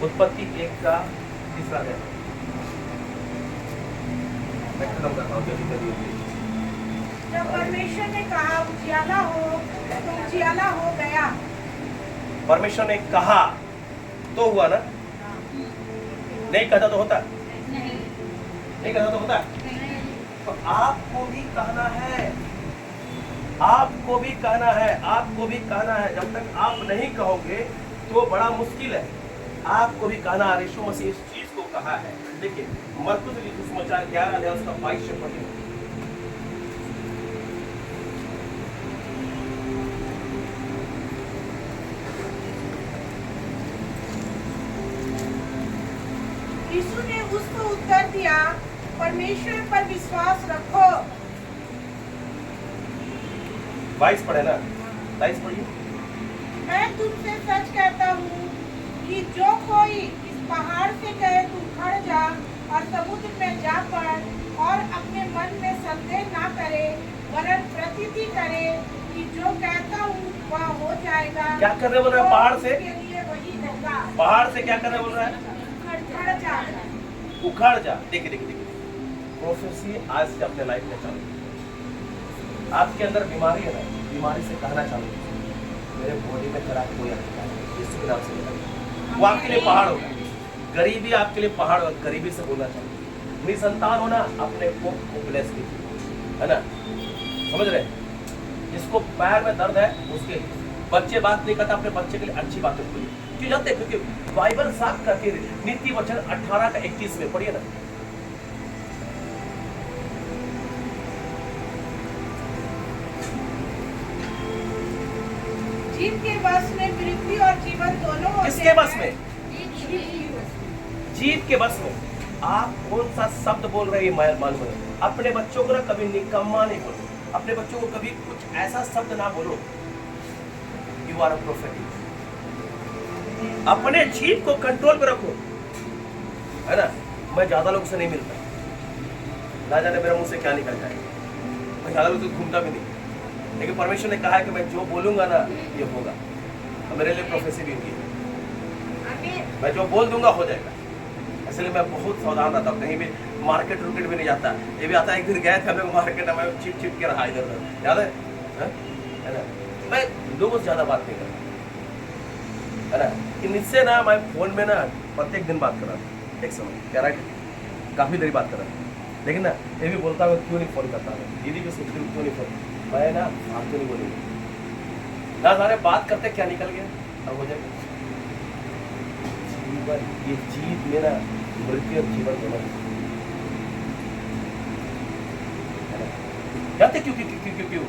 उत्पत्ति 1:3 है। मैं खत्म करता हूँ जल्दी। जब परमेश्वर ने कहा उजियाला हो तो उजियाला हो गया। परमेश्वर ने कहा तो हुआ ना, नहीं कहता तो होता, नहीं कहता तो होता। तो आपको भी कहना है। जब तक आप नहीं कहोगे तो बड़ा मुश्किल है। आपको भी कहना, यीशु मसीह इस चीज को कहा है। देखिए, मरकुस लिखित सुसमाचार 11 अध्याय उसका 22 से पढ़िए। यीशु ने उसको उत्तर दिया, परमेश्वर पर विश्वास रखो। 22 पढ़े ना, 22 पढ़िए। मैं तुमसे सच कहता हूँ कि जो कोई इस पहाड़ से कहे तू खड़ जा और समुद्र में जा पड़ और अपने मन में संदेह ना करे वरन प्रतीति करे कि जो कहता हूँ वह हो जाएगा। क्या करने बोल रहा है? पहाड़ से? उसके लिए वही होगा। पहाड़ से क्या करने बोल रहा है? खड़ जा। उखड़ जा। देखिए, प्रोफेसी आज से अपने लाइफ में चालू। आपके अंदर बीमारी है ना, बीमारी से कहना चालू, मेरे बॉडी में खराब कोई अधिकार नहीं, यीशु के नाम से निकल। वो आपके लिए पहाड़ होगा। गरीबी आपके लिए पहाड़ होगा, गरीबी से बोलना चाहिए। निसंतान होना, अपने को ब्लेस कीजिए, है ना, समझ रहे? जिसको पैर में दर्द है उसके लिए। बच्चे बात नहीं करता, अपने बच्चे के लिए अच्छी बातें बोलिए। क्यों जानते हैं? क्योंकि बाइबल साफ करके नीति वचन 18 का 21 में पढ़िए ना। जीव के बस में मृत्यु और जीवन दोनों होते किसके बस में? हैं। जीव के बस में। आप कौन सा शब्द बोल रहे हैं? मालूम है। अपने बच्चों को ना कभी निकम्मा नहीं बोलो, अपने बच्चों को कभी कुछ ऐसा शब्द ना बोलो। You are a prophet. अपने जीव को कंट्रोल में रखो, है ना। मैं ज्यादा लोग से नहीं मिलता, ना जाने मेरे मुंह से क्या निकल जाए। मैं ज्यादा लोग से घूमता भी नहीं, लेकिन परमेश्वर ने कहा है कि मैं जो बोलूंगा ना ये होगा। तो मेरे लिए प्रोफेसी भी हुई है, मैं जो बोल दूंगा हो जाएगा। इसलिए मैं बहुत सावधान रहता हूँ, कहीं भी मार्केट रुकेट भी नहीं जाता। ये भी आता है, एक दिन गए थे हम लोग मार्केट में, छिप छिप के रहा इधर उधर, याद है ना। मैं लोगों से ज्यादा बात नहीं करता, है ना। इनसे ना मैं फोन में ना प्रत्येक दिन बात कर रहा था, एक समय कह रहा है काफी देरी बात कर रहा था, लेकिन ना ये भी बोलता हूँ क्यों नहीं फोन करता है, दीदी भी सोचती हूँ क्यों नहीं फोन। मैं ना बात क्यों नहीं बोलूँगी ना, सारे बात करते क्या निकल गया, अब हो जाएगा। जीवन, ये जीव मेरा मृत्यु और जीवन दोनों जानते क्यों? क्यों क्यों क्यों क्यों?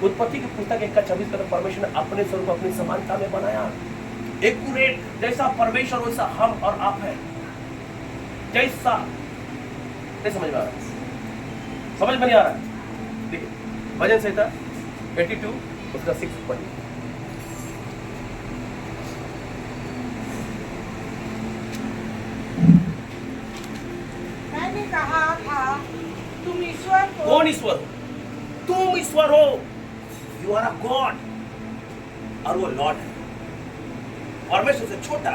उत्पत्ति की पुस्तक 1:26 का परमेश्वर ने अपने स्वरूप अपनी समानता में बनाया। एक्यूरेट, जैसा परमेश्वर वैसा हम और आप है। जैसा नहीं समझ में आ रहा, समझ में नहीं आ रहा। देखिए भजन संहिता 82 उसका 6 पढ़िए। मैंने कहा था तुम ईश्वर को। कौन ईश्वर हो? तुम ईश्वर हो। यू आर अ गॉड, और वो लॉर्ड है, परमेश्वर से छोटा।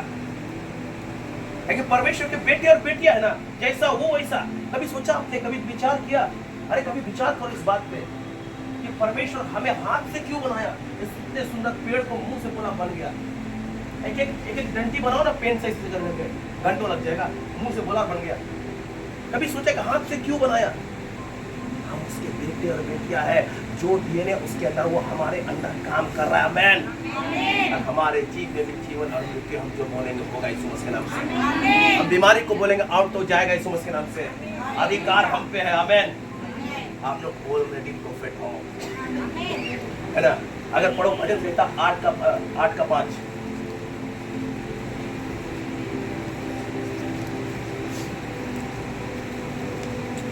लेकिन परमेश्वर के बेटे और बेटियां है ना, जैसा वो वैसा। कभी सोचा आपने, कभी विचार किया? अरे कभी विचार करो इस बात पे कि परमेश्वर हमें हाथ से क्यों बनाया? इतने सुंदर पेड़ को मुंह से बोला बन गया। एक एक डंडी बनाओ ना पेन से करने पे, घंटों लग जाएगा, मुंह से बोला बन गया। कभी सोचा कि हाथ से क्यों बनाया? हम उसके बेटे और बेटियां है, जो डीएनए उसके अंदर वो हमारे अंदर काम कर रहा है। आमेन। और हमारे जीव में भी जीवन और मृत्यु हम जो बोलेंगे होगा यीशु मसीह के नाम से। हम बीमारी को बोलेंगे आउट तो जाएगा यीशु मसीह के नाम से। अधिकार हम पे है। आमेन। आप लोग ऑलरेडी प्रोफेट हो, है ना। अगर पढ़ो भजन संहिता 8 का 5।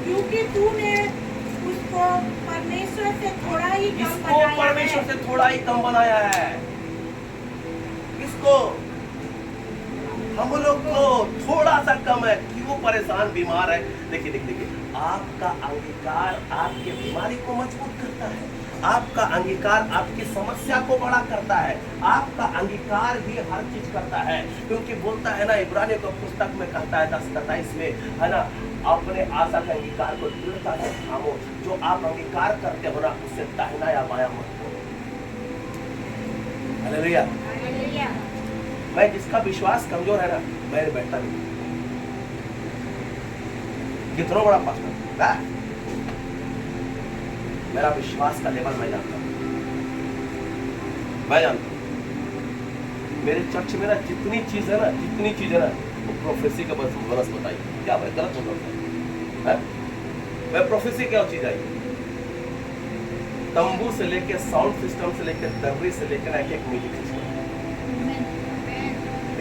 क्योंकि तूने उसको परमेश्वर से थोड़ा ही कम इसको बनाया परमेश्वर है। से थोड़ा ही कम बनाया है। इसको हम लोग को थोड़ा सा कम है। क्यों परेशान बीमार है? देखिए देखिए देखिए, आपका अंगीकार आपके बीमारी को मजबूत करता है। आपका अंगीकार आपकी समस्या को बड़ा करता है। आपका अंगीकार भी हर चीज करता है, क्योंकि बोलता है ना, इब्रानियों का पुस्तक में कहता है 10:27 में, है ना, अपने आशा के अंगीकार को दृढ़ता से थामो। जो आप अंगीकार करते हो ना, उससे दाहिना या बायां मत करो। हालेलुया। मैं जिसका विश्वास कमजोर है ना, मैं बैठता नहीं। कितना बड़ा पास्टर है, मेरा विश्वास का लेवल मैं जानता हूं। मैं जानता हूं मेरे चर्च में ना जितनी चीज है ना, वो प्रोफेसी का बस बताइए। क्या मैं गलत बोल रहा हूं? मैं प्रोफेसी क्या चीज आई? तंबू से लेके साउंड सिस्टम से लेके दर्री से लेकर ना एक म्यूजिक सिस्टम।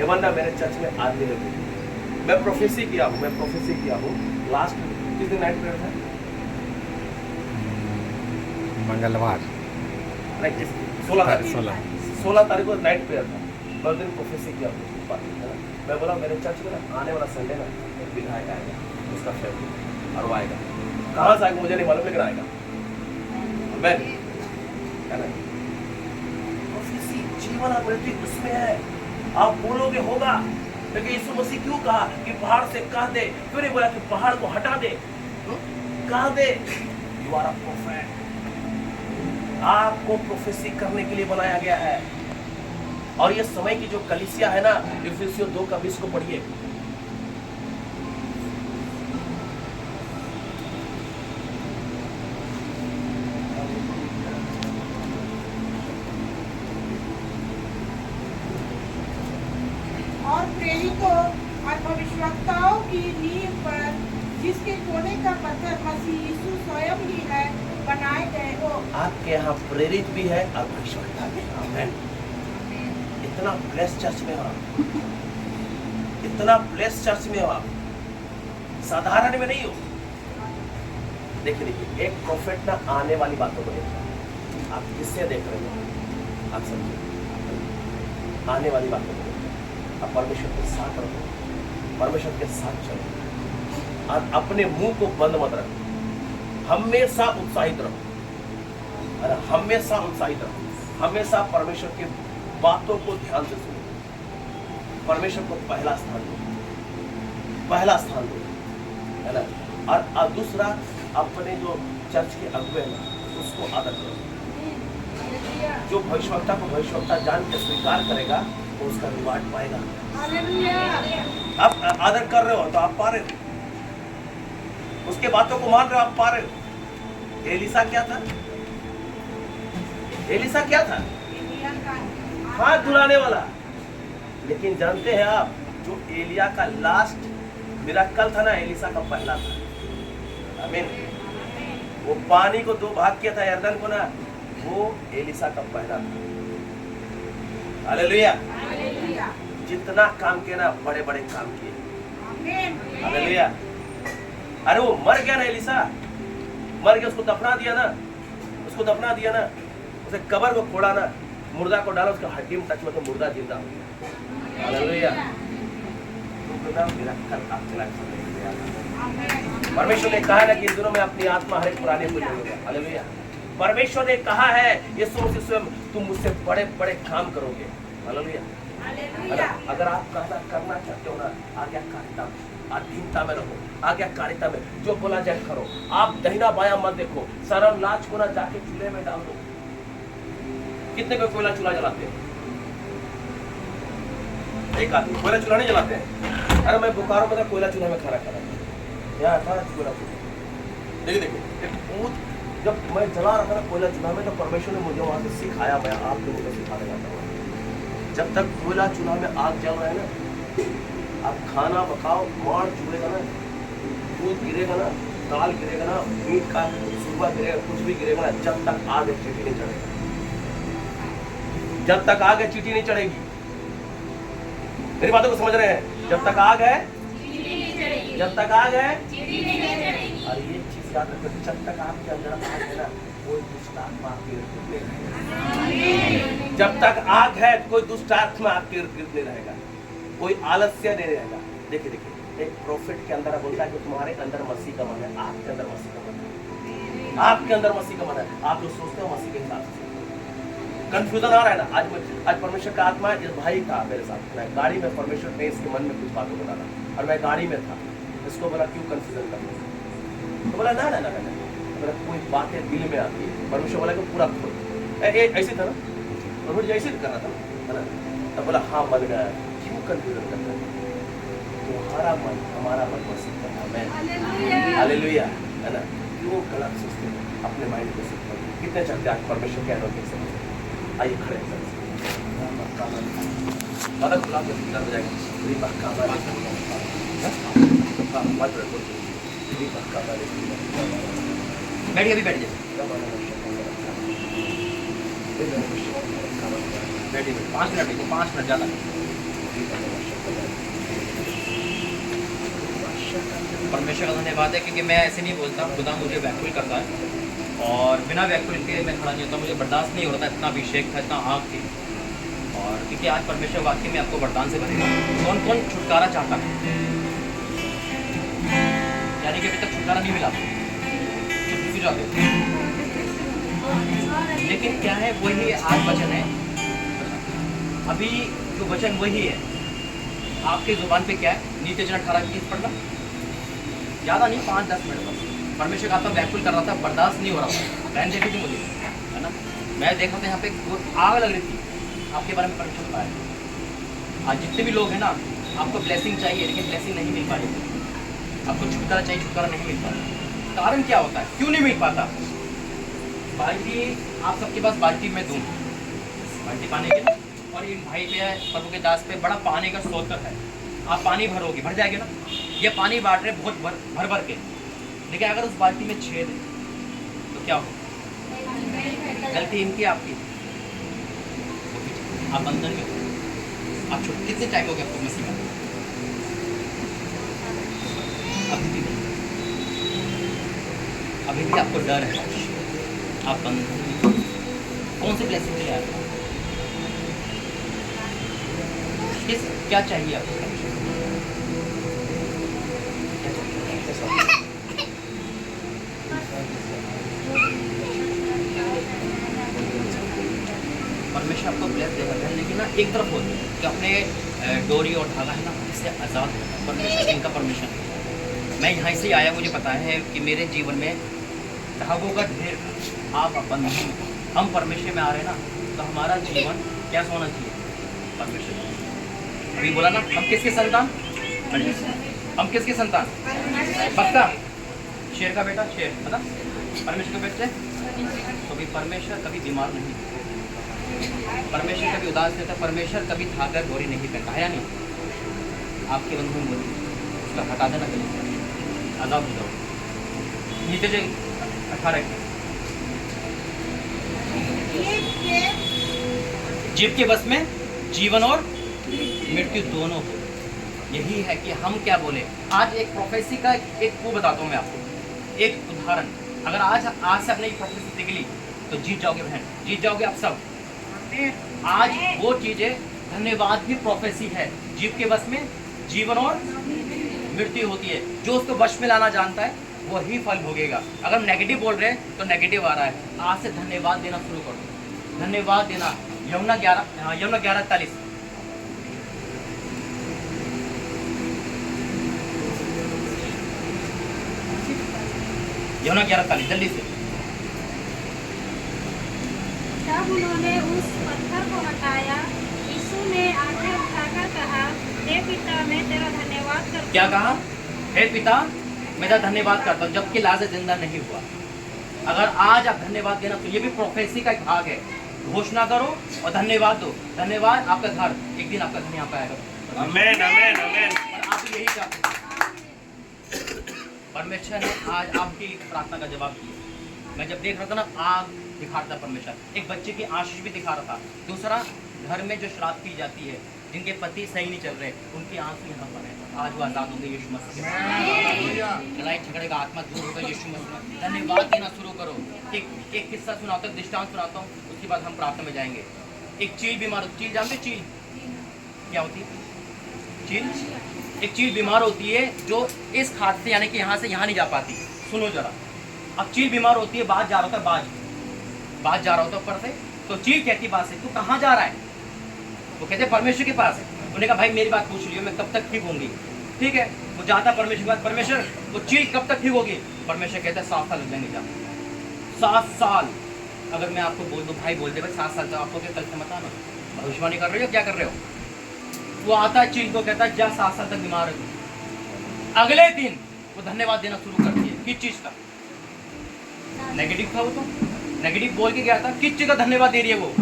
एवन ना मेरे चर्च में आदमी लगे। मैं प्रोफेसी किया हूँ। लास्ट किस दिन नाइट प्रेयर था? मंगलवार 16 तारीख को नाइट प्रेयर था। मैं उस दिन प्रोफेसी किया हूँ। मैं बोला मेरे चर्च में ना आने वाला संडे ना एक विधायक आएगा, उसका फैमिली, और वो आएगा। कहाँ से आएगा मुझे नहीं मालूम, लेकिन आएगा। मैं प्रोफेसी जीवन और मृत्यु उसमें है। आप बोलोगे होगा, लेकिन यीशु मसीह क्यों कहा कि पहाड़ से कह दे? क्यों नहीं बोला कि पहाड़ को हटा दे? कह दे। You are a prophet. आपको प्रोफेसी करने के लिए बनाया गया है। और ये समय की जो कलीसिया है ना, इफिसियों 2:20 को पढ़िए। प्रेरितों और भविष्यवक्ताओं की नींव पर जिसके कोने का पत्थर मसीह यीशु स्वयं ही है बनाए गए हो। आपके यहाँ प्रेरित भी है और भविष्यवक्ता भी है। आमीन। इतना ब्लेस चर्च में हो आप, इतना ब्लेस चर्च में हो आप, साधारण में नहीं हो। देखिए देखिए, एक प्रोफेट ना आने वाली बातों को देख रहा है। आप किससे देख रहे हो? आप समझिए, आने वाली बातों को देख रहे हैं। आप परमेश्वर के साथ रहो, परमेश्वर के साथ चलो और अपने मुंह को बंद मत रखो। हमेशा उत्साहित रहो, अरे हमेशा उत्साहित रहो, हमेशा परमेश्वर की बातों को ध्यान से सुनो, परमेश्वर को पहला स्थान दो, पहला स्थान दो, है ना। और दूसरा, अपने जो चर्च के अगुवे हैं उसको आदर करो। जो भविष्यवक्ता को भविष्यवक्ता जान के स्वीकार करेगा वो उसका रिवार्ड पाएगा। आप आदर कर रहे हो तो आप पा रहे हो, उसके बातों को मान रहे हो, आप पा रहे हो। एलिसा क्या था? एलिसा क्या था? हाथ धुलाने वाला। लेकिन जानते हैं आप, जो एलिया का लास्ट मिरेकल था ना, एलिसा का पहला था। आमीन। वो पानी को दो भाग किया था यरदन को ना, वो एलिसा का पहला था। हालेलुया। जितना काम किया ना, बड़े बड़े काम किए। हालेलुया। अरे वो मर गया ना एलिसा, मर गया, उसको दफना दिया ना, उसको दफना दिया ना, उसे कब्र को खोड़ा ना, मुर्दा को डाला, उसका हड्डी में टच में तो मुर्दा जिंदा हो गया। हालेलुया। परमेश्वर ने कहा ना कि इन दिनों में अपनी आत्मा हर एक पुराने को जोड़ेगा। हालेलुया। परमेश्वर ने कहा है, यीशु मसीह स्वयं, तुम मुझसे बड़े बड़े काम करोगे। हालेलुया। अगर आप करना चाहते हो ना, आज्ञाकारिता में, अधीनता में रहो, आज्ञाकारिता में जो बोला जाए करो। आप दहिना बायां मत देखो, शर्म लाज को ना जाके चूल्हे में डाल दो। कितने को कोयला चूल्हा जलाते हैं? एक आदमी कोयला चूल्हा नहीं जलाते हैं। अरे मैं बोकारो में था, कोयला चूल्हा में खाना खा रहा था, यहाँ था कोयला चूल्हा। देखिए देखिए, जब मैं जला रहा था ना कोयला चूल्हा में, तो परमेश्वर ने मुझे वहां से सिखाया, मैं आप लोगों को सिखाने जाता हूँ। जब तक कोयला चूल्हा में आग जल रहा है ना, आप खाना पकाओ, माड़ चुभेगा ना, दूध गिरेगा ना, दाल गिरेगा ना, मीट का सुबह गिरेगा, कुछ भी गिरेगा ना, जब तक आग है चीटी नहीं चढ़ेगा। जब तक आग है चीटी नहीं चढ़ेगी। मेरी बातों को समझ रहे हैं? जब तक आग है, जब तक आग है, और ये चीज याद रखो, जब तक आपके अंदर आग है ना, कोई दुष्ट आत्मा आपके इर्द गिर्द नहीं रहेगा। जब तक आग है, कोई दुष्ट आत्मा आपके इर्द गिर्द नहीं रहेगा, कोई आलस्य नहीं रहेगा। देखिए देखिए, एक प्रोफेट के अंदर बोलता है कि तुम्हारे अंदर मसीह का मन है, आपके अंदर मसीह का मन है, आपके अंदर मसीह का मन है। आप जो सोचते हो मसीह के हिसाब से कंफ्यूजन आ रहा है ना। आज परमेश्वर का आत्मा, इस भाई था मेरे साथ, मैं गाड़ी में, परमेश्वर ने इसके मन में कुछ बातों को डाला और मैं गाड़ी में था। इसको बोला क्यों कंफ्यूजन कर रहे हो? तो बोला ना ना ना ना, बोला कोई बातें दिल में आती है। परमेश्वर बोला कि पूरा खोल, ऐसे था ना, और मुझे ऐसे कर रहा था, है ना। तब बोला हाँ मन गया, क्यों कंफ्यूजन करता है? तुम्हारा मन हमारा मन मसीह का नाम है। हालेलुया, है ना। क्यों गलत सोचते हैं? अपने माइंड को सेट करो। कितने चाहते हैं आज परमेश्वर के अनोखे से? आइए खड़े हैं मदद खुला के अंदर हो जाएगा। बैठिए, अभी बैठ जाइए, बैठिए 5 मिनट देखो, 5 मिनट ज़्यादा। परमेश्वर का धन्यवाद है, क्योंकि मैं ऐसे नहीं बोलता, खुदा मुझे व्याकुल करता है और बिना व्याकुल के मैं खड़ा नहीं होता। मुझे बर्दाश्त नहीं हो रहा था, इतना अभिषेक था, इतना आग थी। और क्योंकि आज परमेश्वर वाकई में आपको वरदान से भरेगा। कौन कौन छुटकारा चाहता है? यानी कि अभी तक छुटकारा नहीं मिला, चुप जाते हो। लेकिन क्या है, वही आज वचन है, अभी जो वचन वही है। आपके जुबान पे क्या है? नीति वचन 18:20 पढ़ना, ज़्यादा नहीं, 5-10 मिनट बस। परमेश्वर का आत्मा व्याकुल कर रहा था, बर्दाश्त नहीं हो रहा था। बहन देखी थी मुझे, है ना। मैं देखा था यहाँ पे आग लग रही थी। आपके बारे में परमेश्वर बताया। आज जितने भी लोग हैं ना, आपको ब्लेसिंग चाहिए, लेकिन ब्लेसिंग नहीं मिल पा रही। आपको छुटकारा चाहिए, छुटकारा नहीं मिल पा रहा। कारण क्या होता है? क्यों नहीं मिल पाता? बाल्टी आप सबके पास बाल्टी में दूँ, बाल्टी पानी की, और एक भाई पे, प्रभु के दास पे बड़ा पानी का स्रोत है। आप पानी भरोगे, भर जाएगी ना। ये पानी बांट रहे बहुत भर भर के, लेकिन अगर उस बाल्टी में छेद है तो क्या होगा? गलती इनकी आपकी, आप बंधन में हो। आप छुट्टी कितने टाइम हो गया आपको मसीह में? अभी भी आपको डर है, आप बंधन में हो। कौन से ब्लेसिंग के लिए आए? क्या चाहिए आपको? परमेश्वर आपको ब्लेस देगा, लेकिन ना एक तरफ होती है कि अपने डोरी और धागा है ना इससे आज़ाद होगा। परमेश्वर इनका परमिशन है। मैं यहाँ से आया, मुझे पता है कि मेरे जीवन में धागों का ढेर, आप बंधन में, हम परमेश्वर में आ रहे हैं ना, तो हमारा जीवन कैसा होना चाहिए? परमेश्वर। अभी बोला ना, हम किसके संतान? हम किसके संतान? पक्का? शेर का बेटा शेर, मतलब परमेश्वर के बेटे। तो भी परमेश्वर कभी बीमार नहीं, परमेश्वर कभी उदास नहीं था, परमेश्वर कभी धागा डोरी नहीं पहनता है, या नहीं? आपके बंधन बोली उसका हटा देना, करें आजाद हो जाओ। नीचे जाइए 18। जीव के बस में जीवन और मृत्यु दोनों हो। यही है कि हम क्या बोले। आज एक प्रोफेसी का एक वो बताता हूँ मैं आपको, एक उदाहरण। अगर आज से आपने एक प्रोफेसी देख ली तो जीत जाओगे बहन, जीत जाओगे आप सब। आज वो चीजें, धन्यवाद भी प्रोफेसी है। जीव के बस में जीवन और मृत्यु होती है। जो उसको वश में लाना जानता है वही फल भोगेगा। अगर हम नेगेटिव बोल रहे हैं तो नेगेटिव आ रहा है। आज से धन्यवाद देना शुरू कर दो, धन्यवाद देना। यमुना 11:40। यमुना 11:40 जल्दी से। तब उन्होंने उस पत्थर को हटाया। यीशु ने आंखें उठाकर कहा, हे पिता, मैं तेरा धन्यवाद करता हूं। क्या कहा? हे पिता, मैं तेरा धन्यवाद करता हूँ, जबकि लाजर जिंदा नहीं हुआ। अगर आज आप धन्यवाद देना, तो ये भी प्रोफेसी का एक भाग है। घोषणा करो और धन्यवाद दो। धन्यवाद, आपका घर एक दिन आपका घर यहाँ पे आएगा। आमेन, आमेन, आमेन। और आप यही चाहते हैं। परमेश्वर ने आज आपकी प्रार्थना का जवाब दिया। मैं जब देख रहा था ना, आग दिखा रहा था परमेश्वर, एक बच्चे की आशीष भी दिखा रहा था। दूसरा, घर में जो श्राप की जाती है, जिनके पति सही नहीं चल रहे, उनकी आंसू यहाँ पर है। आज वो आजाद होंगे यीशु मसीह के। लड़ाई झगड़े का आत्मा दूर होगा यीशु मसीह। धन्यवाद देना शुरू करो। एक किस्सा सुनाता हूँ, दृष्टांत सुनाता हूँ, उसके बाद हम प्रार्थना में जाएंगे। एक चील बीमार, चील जानते? चील क्या होती है? चील, एक चील बीमार होती है जो इस खाद से, यानी कि यहाँ से यहाँ नहीं जा पाती। सुनो जरा, अब चील बीमार होती है, बाज जा रहा होता है, बाज जा रहा होता है ऊपर से। तो चील कहती बात से, तू कहाँ जा रहा है? वो कहते परमेश्वर के पास है। उन्होंने कहा भाई मेरी बात पूछ लियो, मैं कब तक ठीक होंगी? ठीक है, वो जाता परमेश्वर के पास। परमेश्वर, वो चील कब तक ठीक होगी? परमेश्वर कहता है 7 साल लग जाएंगे। जा 7 साल। अगर मैं आपको बोल दूँ, भाई बोल दे भाई 7 साल तक आपको क्या, कल से मत आना, भविष्यवाणी कर रहे हो क्या कर रहे हो? वो आता है चील को, कहता है जा 7 साल तक बीमार है। अगले दिन वो धन्यवाद देना शुरू करती है। किस चीज का? नेगेटिव था वो, तो नेगेटिव बोल के गया था। किस चीज का धन्यवाद दे रही है वो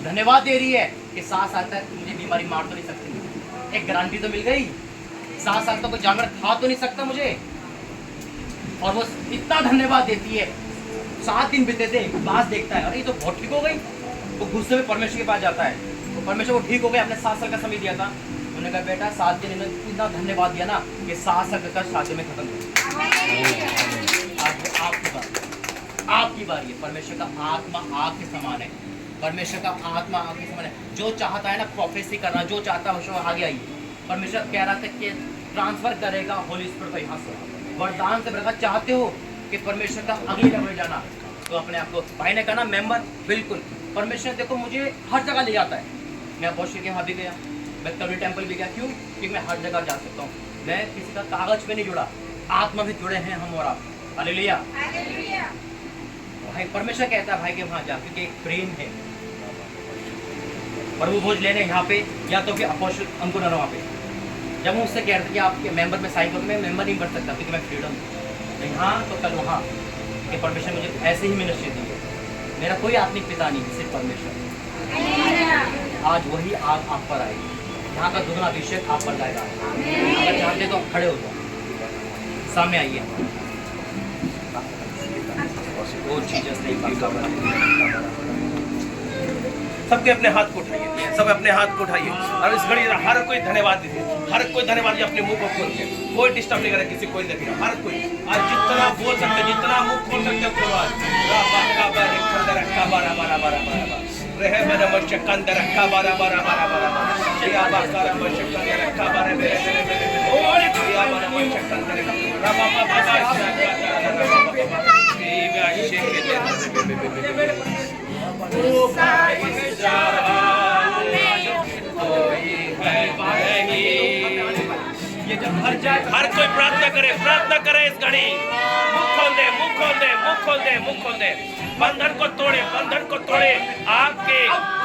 धन्यवाद दे रही है कि 7 साल तक मुझे बीमारी मार तो नहीं सकती। एक गारंटी तो मिल गई, 7 साल तक कोई जानवर खा तो नहीं सकता मुझे। और वो इतना धन्यवाद देती है। 7 दिन बीते थे, बास देखता है, अरे ये तो बहुत ठीक हो गई। वो गुस्से में परमेश्वर के पास जाता है। तो परमेश्वर वो ठीक हो गए, अपने 7 साल का समय दिया था। उन्होंने कहा बेटा 7 दिन इन्होंने इतना धन्यवाद दिया ना कि 7 साल का 7 दिन में खत्म हो। आपकी बारी है। परमेश्वर का आत्मा आग के समान है। परमेश्वर का आत्मा आग के समान है। जो चाहता है ना प्रोफेसी करना, जो चाहता है वो आगे आइए। परमेश्वर कह रहा था कि ट्रांसफर करेगा होली स्पिरिट को यहाँ से, वरदान से बरकत। चाहते हो कि परमेश्वर का अगले लेवल जाना, तो अपने आप को, भाई ने कहा ना मेंबर, बिल्कुल परमेश्वर देखो मुझे हर जगह ले जाता है। मैं अपोस्टल के यहाँ भी गया, मैं कवरी टेम्पल भी गया। क्यों? क्योंकि मैं हर जगह जा सकता हूँ। मैं किसी का कागज पे नहीं जुड़ा, आत्मा में जुड़े हैं हम और आप। हालेलुया। भाई परमेश्वर कहता है भाई के वहाँ जा, क्योंकि एक प्रेम है। प्रभु भोज लेने यहाँ पे, या तो फिर अपोस्टल अंकुर वहाँ पे। जब मैं उससे कह रहा था कि आपके मेंबर में साइन करूँ, मैं मेंबर नहीं बन सकता क्योंकि मैं फ्रीडम हूँ। यहाँ तो कल वहाँ, कि परमेश्वर मुझे ऐसे ही मिनिस्ट्री दी है। मेरा कोई आत्मिक पिता नहीं, सिर्फ परमेश्वर। आज वही आग आप पर आएगी। यहाँ का दुगना अभिषेक आप पर जाएगा। अगर चाहते तो खड़े हो जाओ, सामने आइए। और सबके अपने हाथ को उठाइए, सब अपने हाथ को उठाइए और इस घड़ी हर कोई धन्यवाद दीजिए, हर कोई धन्यवाद दीजिए अपने मुंह को खोल के। कोई डिस्टर्ब नहीं करे किसी, कोई नहीं, हर कोई आज जितना बोल सकते, जितना मुंह खोल सकते हो खोलो। आज रहे बना मशकंदर का बारा बारा बारा बारा या बाकारा मशकंदर का बारे मेरे या बना मशकंदर का रबा बाबा हर कोई प्रार्थना करे इस घड़ी। मुंह खोल दे, मुंह खोल दे, मुंह खोल दे, मुंह खोल दे। बंधन को तोड़े, बंधन को तोड़े। आपके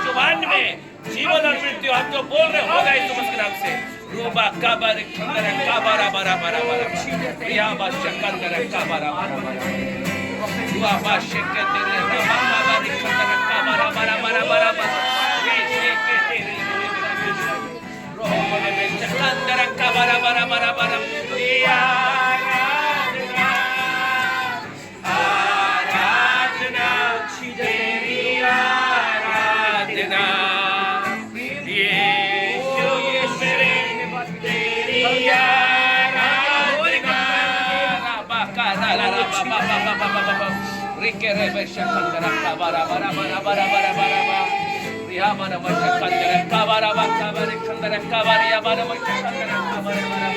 जुबान में जीवन और मृत्यु, आप जो बोल रहे होगा यीशु मसीह के नाम से। रूबा काबर खंदर काबारा बारा बारा बारा या बा शकंदर काबारा बारा बारा रूबा बा शके तेरे रूबा काबर खंदर काबारा बारा बारा बारा रे शके तेरे रोह बोले में शकंदर काबारा बारा बारा बारा या रिके रे बेशकंदर का बारा बारा बारा बारा बारा बारा रिया बारा बेशकंदर का बारा बारा बारा खंदर का बारा या बारा बेशकंदर का बारा बारा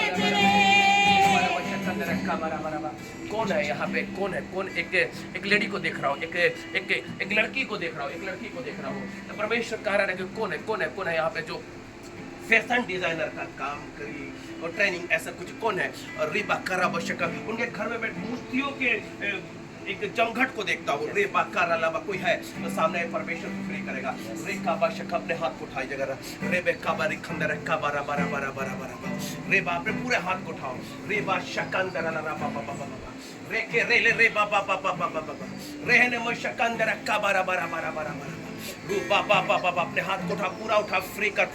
बारा बेशकंदर का बारा बारा। कौन है यहाँ पे? कौन है? कौन? एक लेडी को देख रहा हूँ, एक लड़की को देख रहा हूँ, एक लड़की को देख रहा हूँ। तो परमेश्वर कह रहा है कि कौन है, कौन है, कौन है यहाँ पे जो फैशन डिजाइनर का काम करी और ट्रेनिंग ऐसा कुछ कौन है? और रिबा करा बशका उनके घर में बैठ मूर्तियों के एक जमघट को देखता हूँ। रे बाकारा लावा कोई है तो सामने परमेश्वर को फ्री करेगा। रे काबा शक अपने हाथ को उठाई जगह रे बे काबा रे खंदर का बारा बारा बारा बारा बारा रे बाप रे पूरे हाथ को उठाओ। रे बा शकंदर ला रा बाबा बाबा रे के रे ले रे बाबा बाबा बाबा बाबा रे ने म शकंदर का बारा बारा बारा बारा बारा बाबा बाबा अपने हाथ को उठा, पूरा उठा, फ्री कर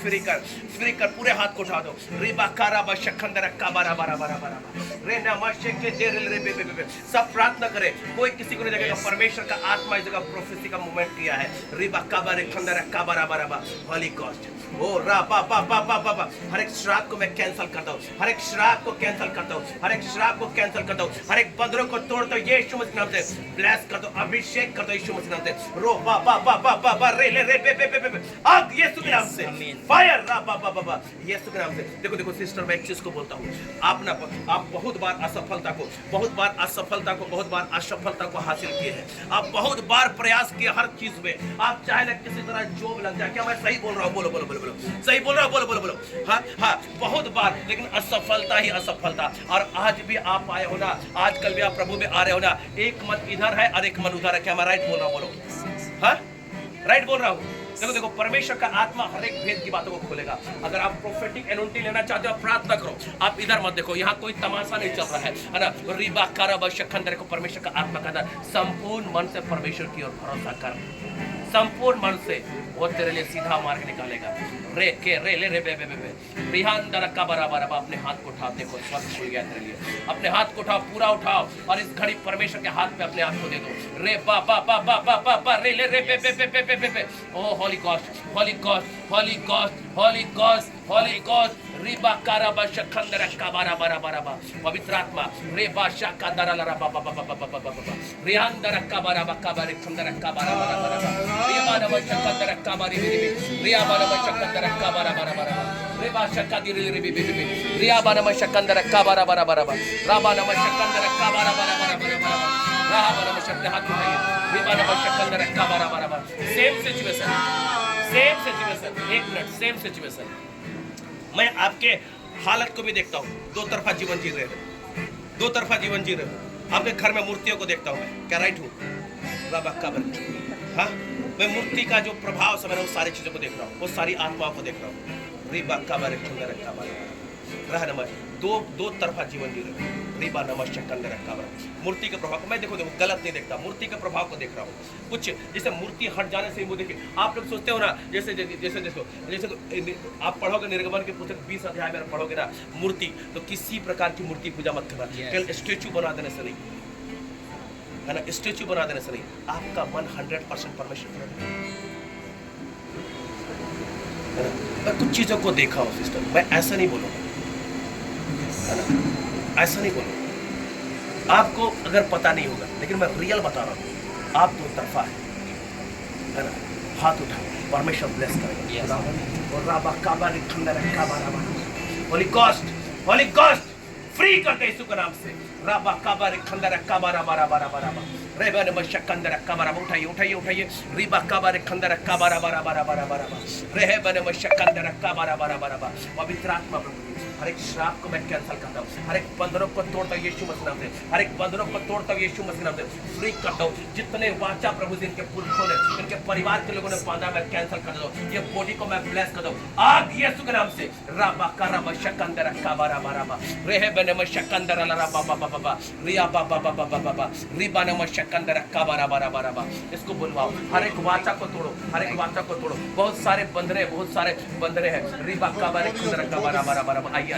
पूरे हाथ को उठा दो। रिबा कारा बा शकंदर का बारा बारा बारा बारा रे नमस्ते के देर रे बे बे बे सब प्रार्थना करे। कोई किसी को नहीं देखेगा। परमेश्वर का आत्मा इस जगह प्रोफेसी का मूवमेंट किया है। रिबा का बारे खंदर का बारा बारा बा होली कॉस्ट ओ रा बा बा बा बा बा हर एक श्राप को मैं कैंसिल करता हूँ, हर एक श्राप को कैंसिल करता हूँ, हर एक श्राप को कैंसिल करता हूँ, हर एक बंदरों को तोड़ता हूँ यीशु मसीह के नाम से। ब्लेस कर दो, अभिषेक कर दो यीशु मसीह के नाम से। रो बा बा बा बा बा बा रे ले रे बे बे बे आग यीशु के नाम से। फायर रा बा बा बा यीशु के नाम से। देखो देखो सिस्टर, मैं एक चीज को बोलता हूँ। आप बहुत बार असफलता को, बहुत बार असफलता को हासिल किए हैं। आप बहुत बार प्रयास किए हर चीज में। आप चाहे ना किसी तरह जॉब लग जाए। क्या मैं सही बोल रहा हूँ? बोलो बोलो बोलो बोलो, सही बोल रहा हूँ? बोलो बोलो बोलो। हाँ हाँ, बहुत बार, लेकिन असफलता ही असफलता। और आज भी आप आए हो ना, आजकल भी आप प्रभु में आ रहे हो ना। एक मन इधर है और एक मन उधर है। क्या मैं राइट बोल रहा हूँ? बोलो हाँ, राइट बोल रहा हूँ। देखो देखो, परमेश्वर का आत्मा हर एक भेद की बातों को खोलेगा। अगर आप प्रोफेटिक एनोंटी लेना चाहते हो, प्रार्थना करो। आप इधर मत देखो, यहाँ कोई तमाशा नहीं चल रहा है ना। रिबा कारा शखंदर को परमेश्वर का आत्मा कहता है संपूर्ण मन से परमेश्वर की ओर भरोसा कर, संपूर्ण मन से, वो तेरे लिए सीधा मार्ग निकालेगा। रे के रे ले रे बे बे बे रिहांदर का बराबर। अपने हाथ को उठाओ, देखो स्वर्ग खुल गया तेरे लिए। अपने हाथ को उठाओ, पूरा उठाओ और इस घड़ी परमेश्वर के हाथ में अपने हाथ को दे दो। रे बा बा बा बा बा बा बा रे ले रे बे बे बे बे बे बे ओ holy ghost, holy ghost, holy ghost, holy ghost, holy ghost. रिबा कारा बा शखंदर का बारा बारा बारा बा पवित्र आत्मा। रे बा शाका दरा लरा बा बा बा बा बा बा बा रिहांदर का बारा बा का बारे खंदर का बारा बारा बारा रिबा नव शखंदर का बारी रिया बारा बा शखंदर का बारा बारा बारा रिबा शका दी रे रे बे बे बे रिया बारा बा शखंदर का बारा बारा बारा राबा नव शखंदर का बारा बारा बारा बारा राहा बारा बा शब्द हाथ उठाइए। रिबा नव शखंदर का बारा बारा बारा सेम सिचुएशन, एक मिनट, सेम सिचुएशन। मैं आपके हालत को भी देखता हूँ। दो तरफा जीवन जी रहे हो, दो तरफा जीवन जी रहे हो। आपके घर में मूर्तियों को देखता हूँ मैं। क्या राइट हूँ? बाबा कबर, हाँ, मैं मूर्ति का जो प्रभाव सब है वो सारी चीजों को देख रहा हूँ, वो सारी आत्माओं को देख रहा हूँ। रिबा कबर दो तरफा जीवन जी रहे हो। रिबा नमः शक्कर रखा। मूर्ति के प्रभाव को मैं देखो गलत नहीं देखता, मूर्ति के प्रभाव को देख रहा हूँ। कुछ जैसे मूर्ति हट जाने से वो देखिए, आप लोग सोचते हो ना, जैसे जैसे देखो जैसे आप पढ़ोगे निर्गमन के पुस्तक 20 अध्याय में पढ़ोगे ना मूर्ति, तो किसी प्रकार की मूर्ति पूजा मत करना, केवल स्टेचू बना देने से नहीं है ना, स्टेचू बना देने से नहीं, आपका मन 100% परमेश्वर पर है ना। मैं कुछ चीजों को देखा हूँ सिस्टर, मैं ऐसा नहीं बोलूँगा है ना, ऐसा नहीं बोलूँगा। आपको अगर पता नहीं होगा, लेकिन मैं रियल बता रहा हूँ, आप दो तरफा है ना। हाथ उठाओ, परमेश्वर ब्लेस करेगा। Holi ghost, holy ghost free करते यीशु के नाम से। राबा काबारे खंदर काबारा बारा बारा बारा रेबन मशकंदर काबारा, उठाइए उठाइए उठाइए। रिबा काबारे खंदर काबारा बारा बारा बारा बारा रेबन मशकंदर काबारा बारा बारा बारा। पवित्र आत्मा प्रभु, हर एक श्राप को मैं कैंसिल करता हूँ, हर एक बंधनों को तोड़ता हूँ यीशु मसीह नाम से, हर एक बंधनों को तोड़ता हूँ यीशु मसीह नाम से, फ्री करता हूँ। जितने वाचा प्रभु जिनके पुरखों ने, इनके परिवार के लोगों ने बांधा, मैं कैंसिल कर देता हूँ। ये बॉडी को मैं ब्लेस कर दूँ आग यीशु के नाम से। राबा करम शकंदर काबारा बारा बा रेहबन मशकंदर ला बाबा बाबा रिया बाबा बाबा बाबा रिबन मशकंदर काबारा बारा बारा बा। इसको बुलवाओ, हर एक वाचा को तोड़ो, हर एक वाचा को तोड़ो। बहुत सारे बंधने हैं। रिबा काबारे खंदर काबारा बारा बारा। आइए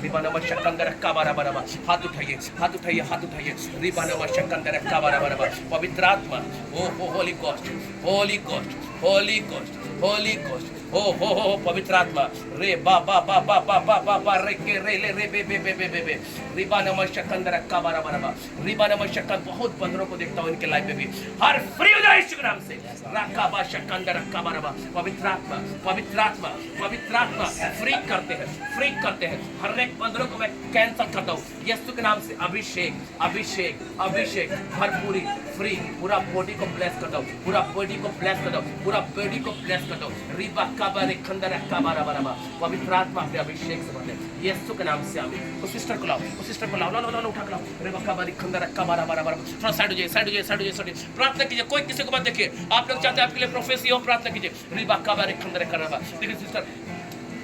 रिबा नमः शकंदर काबारा बारा बा। हाथ उठाइए, हाथ उठाइए, हाथ उठाइए। रिबा नमः शकंदर काबारा बारा बा। पवित्र आत्मा, ओ holy ghost, holy ghost, holy ghost, holy ghost, हो पवित्र आत्मा। रे बा बा बा बा बा बा बा बा रे के रे ले रे बे बे बे बे बे बे। रिबा नमः शकंदर काबारा बारा बा। रिबा नमः शकंदर, बहुत बंदरों को देखता हूँ इनके लाइफ में भी, हर फ्री हो जाए यीशु के नाम से। राकाबा शकंदर काबारा बा। पवित्र आत्मा, पवित्र आत्मा, पवित्र आत्मा फ्री करते हैं, फ्री करते हैं। हर एक बंदरों को मैं कैंसल करता हूँ यीशु के नाम से। अभिषेक, अभिषेक, अभिषेक, भरपूरी, फ्री। पूरा बॉडी को ब्लेस करता हूँ, पूरा बॉडी को ब्लेस करता हूँ, पूरा बॉडी को ब्लेस करता हूँ। रिबा काबारे खंदर काबारा बारा बा। पवित्र आत्मा अपने अभिषेक से भरते यीशु के नाम से। आमीन। उस सिस्टर को लाओ, उस सिस्टर को लाओ, लो उठा के लाओ। रिबा काबारे खंदर काबारा बारा बारा। थोड़ा साइड हो जाइए, साइड हो जाइए, साइड हो जाइए, साइड हो जाइए। प्रार्थना कीजिए, कोई किसी को मत देखिए। आप लोग चाहते हैं आपके लिए प्रोफेसी हो, प्रार्थना कीजिए। रिबा काबारे खंदर काबारा। देखिए सिस्टर,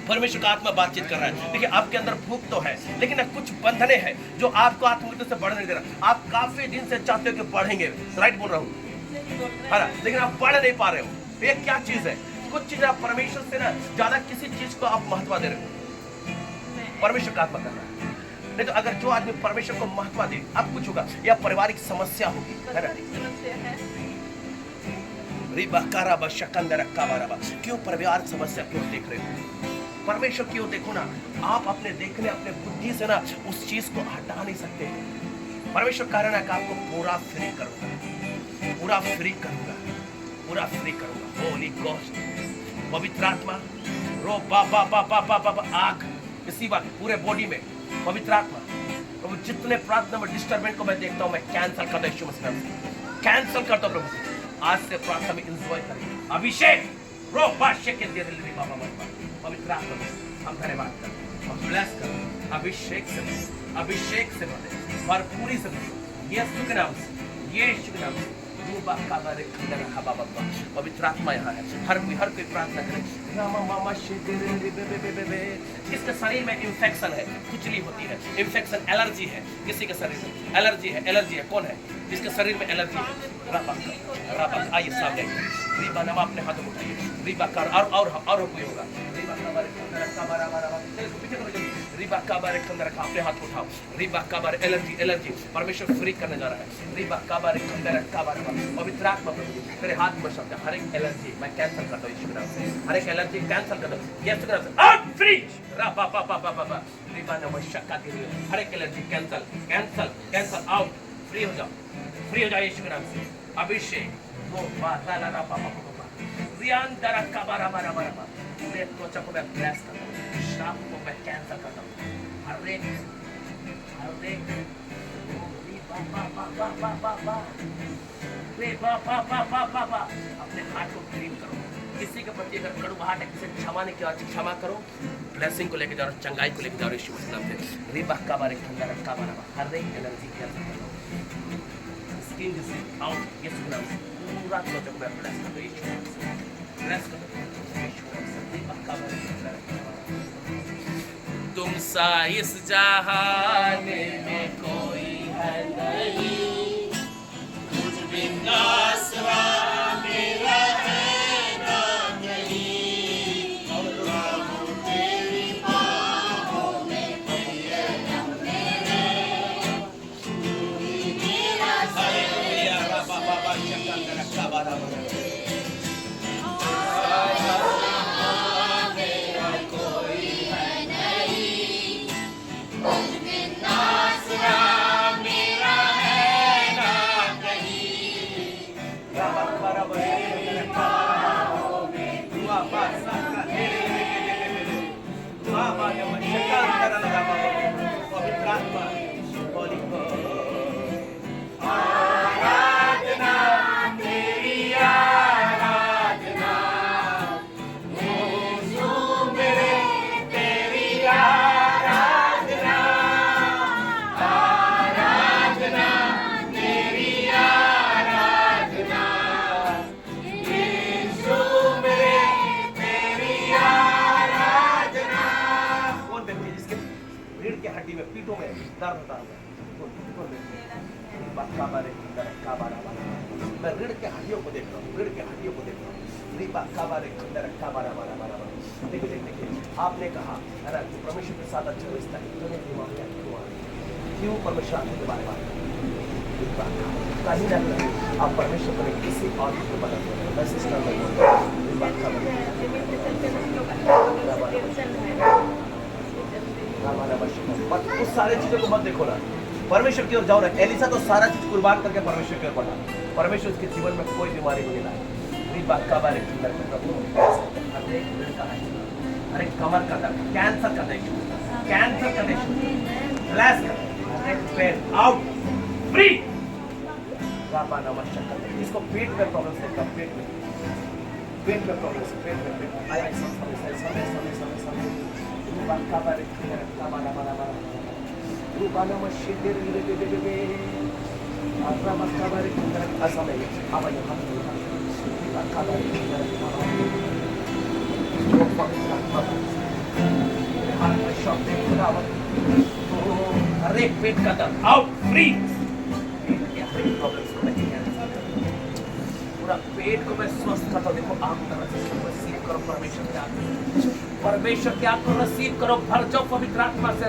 परमेश्वर का आत्मा बातचीत कर रहा है। देखिए आपके अंदर भूख तो है, लेकिन कुछ बंधने हैं जो आपको आत्ममृत्यु से बढ़ने नहीं दे रहा। आप काफी दिन से चाहते हो कि बढ़ेंगे, राइट बोल रहा हूँ है ना, लेकिन आप बढ़ नहीं पा रहे हो। ये क्या चीज है? कुछ चीज आप परमेश्वर से ना ज्यादा किसी चीज को आप महत्व दे रहे हो। परमेश्वर का आत्मा कर रहा है। नहीं तो अगर जो आदमी परमेश्वर को महत्व दे, अब कुछ होगा, या पारिवारिक समस्या होगी, है ना। रिबा काराबा शकंदर काबाराबा। क्यों परिवार समस्या क्यों देख रहे हो? परमेश्वर क्यों देखो ना। आप अपने देखने, अपने बुद्धि से ना उस चीज को हटा नहीं सकते। परमेश्वर कह रहा है कि आपको पूरा फ्री करूंगा, पूरा फ्री करूंगा, पूरा फ्री करूंगा। होली गॉस्ट, पवित्र आत्मा, रो बा बा बा बा बा बा आग इसी बात पूरे बॉडी में। पवित्र आत्मा प्रभु, जितने प्रार्थना में डिस्टर्बेंस को मैं देखता हूँ, मैं कैंसिल करता हूँ यीशु मसीह नाम से, कैंसिल करता हूँ प्रभु। आज से प्रार्थना में एंजॉय करें। अभिषेक रो बादशाह के दे दे बाबा बाबा। पवित्र आत्मा हम धन्यवाद करते, हम ब्लेस करते। अभिषेक से, अभिषेक से भरे, भरपूरी से भरे, यीशु के नाम से, यीशु के नाम से। पवित्र आत्मा यहाँ है। हर कोई प्रार्थना करे। किसके शरीर में इंफेक्शन है, खुजली होती है, इंफेक्शन, एलर्जी है, किसी के शरीर में एलर्जी है, एलर्जी है, कौन है जिसके शरीर में एलर्जी है? राबा आइए सामने। रिबा नमा अपने हाथों में उठाइए। रिबा का और कोई होगा। रिबा का बारे रिबा का बारे खंदर का अपने हाथ उठाओ। रिबा का बारे एलर्जी, एलर्जी परमेश्वर फ्री करने जा रहा है। रिबा का बारे खंदर का बारे पवित्र आत्मा तेरे हाथ में शब्द, हर एक एलर्जी मैं कैंसिल करता हूँ यीशु के नाम से। हर एक एलर्जी कैंसिल करता हूँ यीशु के नाम से। Out free. राबा बा बा बा बा रिबा नमा शक्का के लिए हर एक allergy cancel, cancel, cancel, out, free हो जाओ, फ्री हो जाओ यीशु के नाम से। अभिषेक वो बा ला ला ला बा बा बा रियांदर का बारा बारा बारा पूरे त्वचा को मैं ब्लेस करता हूँ, श्राप को मैं कैंसिल करता हूँ। हर एक अपने हाथ को क्लीन करो। किसी के प्रति अगर कड़वाहट है, किसी क्षमा नहीं किया, क्षमा करो। ब्लेसिंग को लेके जाओ, चंगाई को लेके जाओ यीशु मसीह नाम से। रिबा का बारे खंडर का बारा हर एक एनर्जी कैंसिल करो। स्किन डिसीज आउट यीशु के नाम से। पूरा त्वचा को मैं ब्लेस करता हूँ यीशु के नाम से, ब्लेस करता हूँ यीशु के नाम से। रिबा का बारे खंडर तुम सा इस जहान में को दर्द होता होगा। मैं रीढ़ के हड्डियों को देख रहा हूँ, रीढ़ के हड्डियों को देख रहा हूँ। देखिए देखिए, आपने कहा है ना कि परमेश्वर के साथ अच्छा रिश्ता है, क्यों परमेश्वर आपके बारे में कहीं ना कहीं आप परमेश्वर को किसी और को बदल रहे हैं। मैं सिस्टम में उस सारे चीजों को मत देखो ना, परमेश्वर की ओर जाओ ना। एलिसा तो सारा चीज कुर्बान करके परमेश्वर की ओर बढ़ा। परमेश्वर उसके जीवन में कोई बीमारी नहीं लाए। अरे कमर का दर्द, कैंसर का देखिए, कैंसर का देखिए, फ्लैश पेन आउट फ्री। इसको पेट में प्रॉब्लम है, पेट में प्रॉब्लम है, पेट में आया समय अरे पेट का दर्द आउट फ्री। पूरा पेट को मैं स्वस्थ करता हूँ। देखो आम तरह से रिसीव करो परमेश्वर के आत्मा, परमेश्वर के आत्मा रिसीव करो। भर जाओ पवित्र आत्मा से।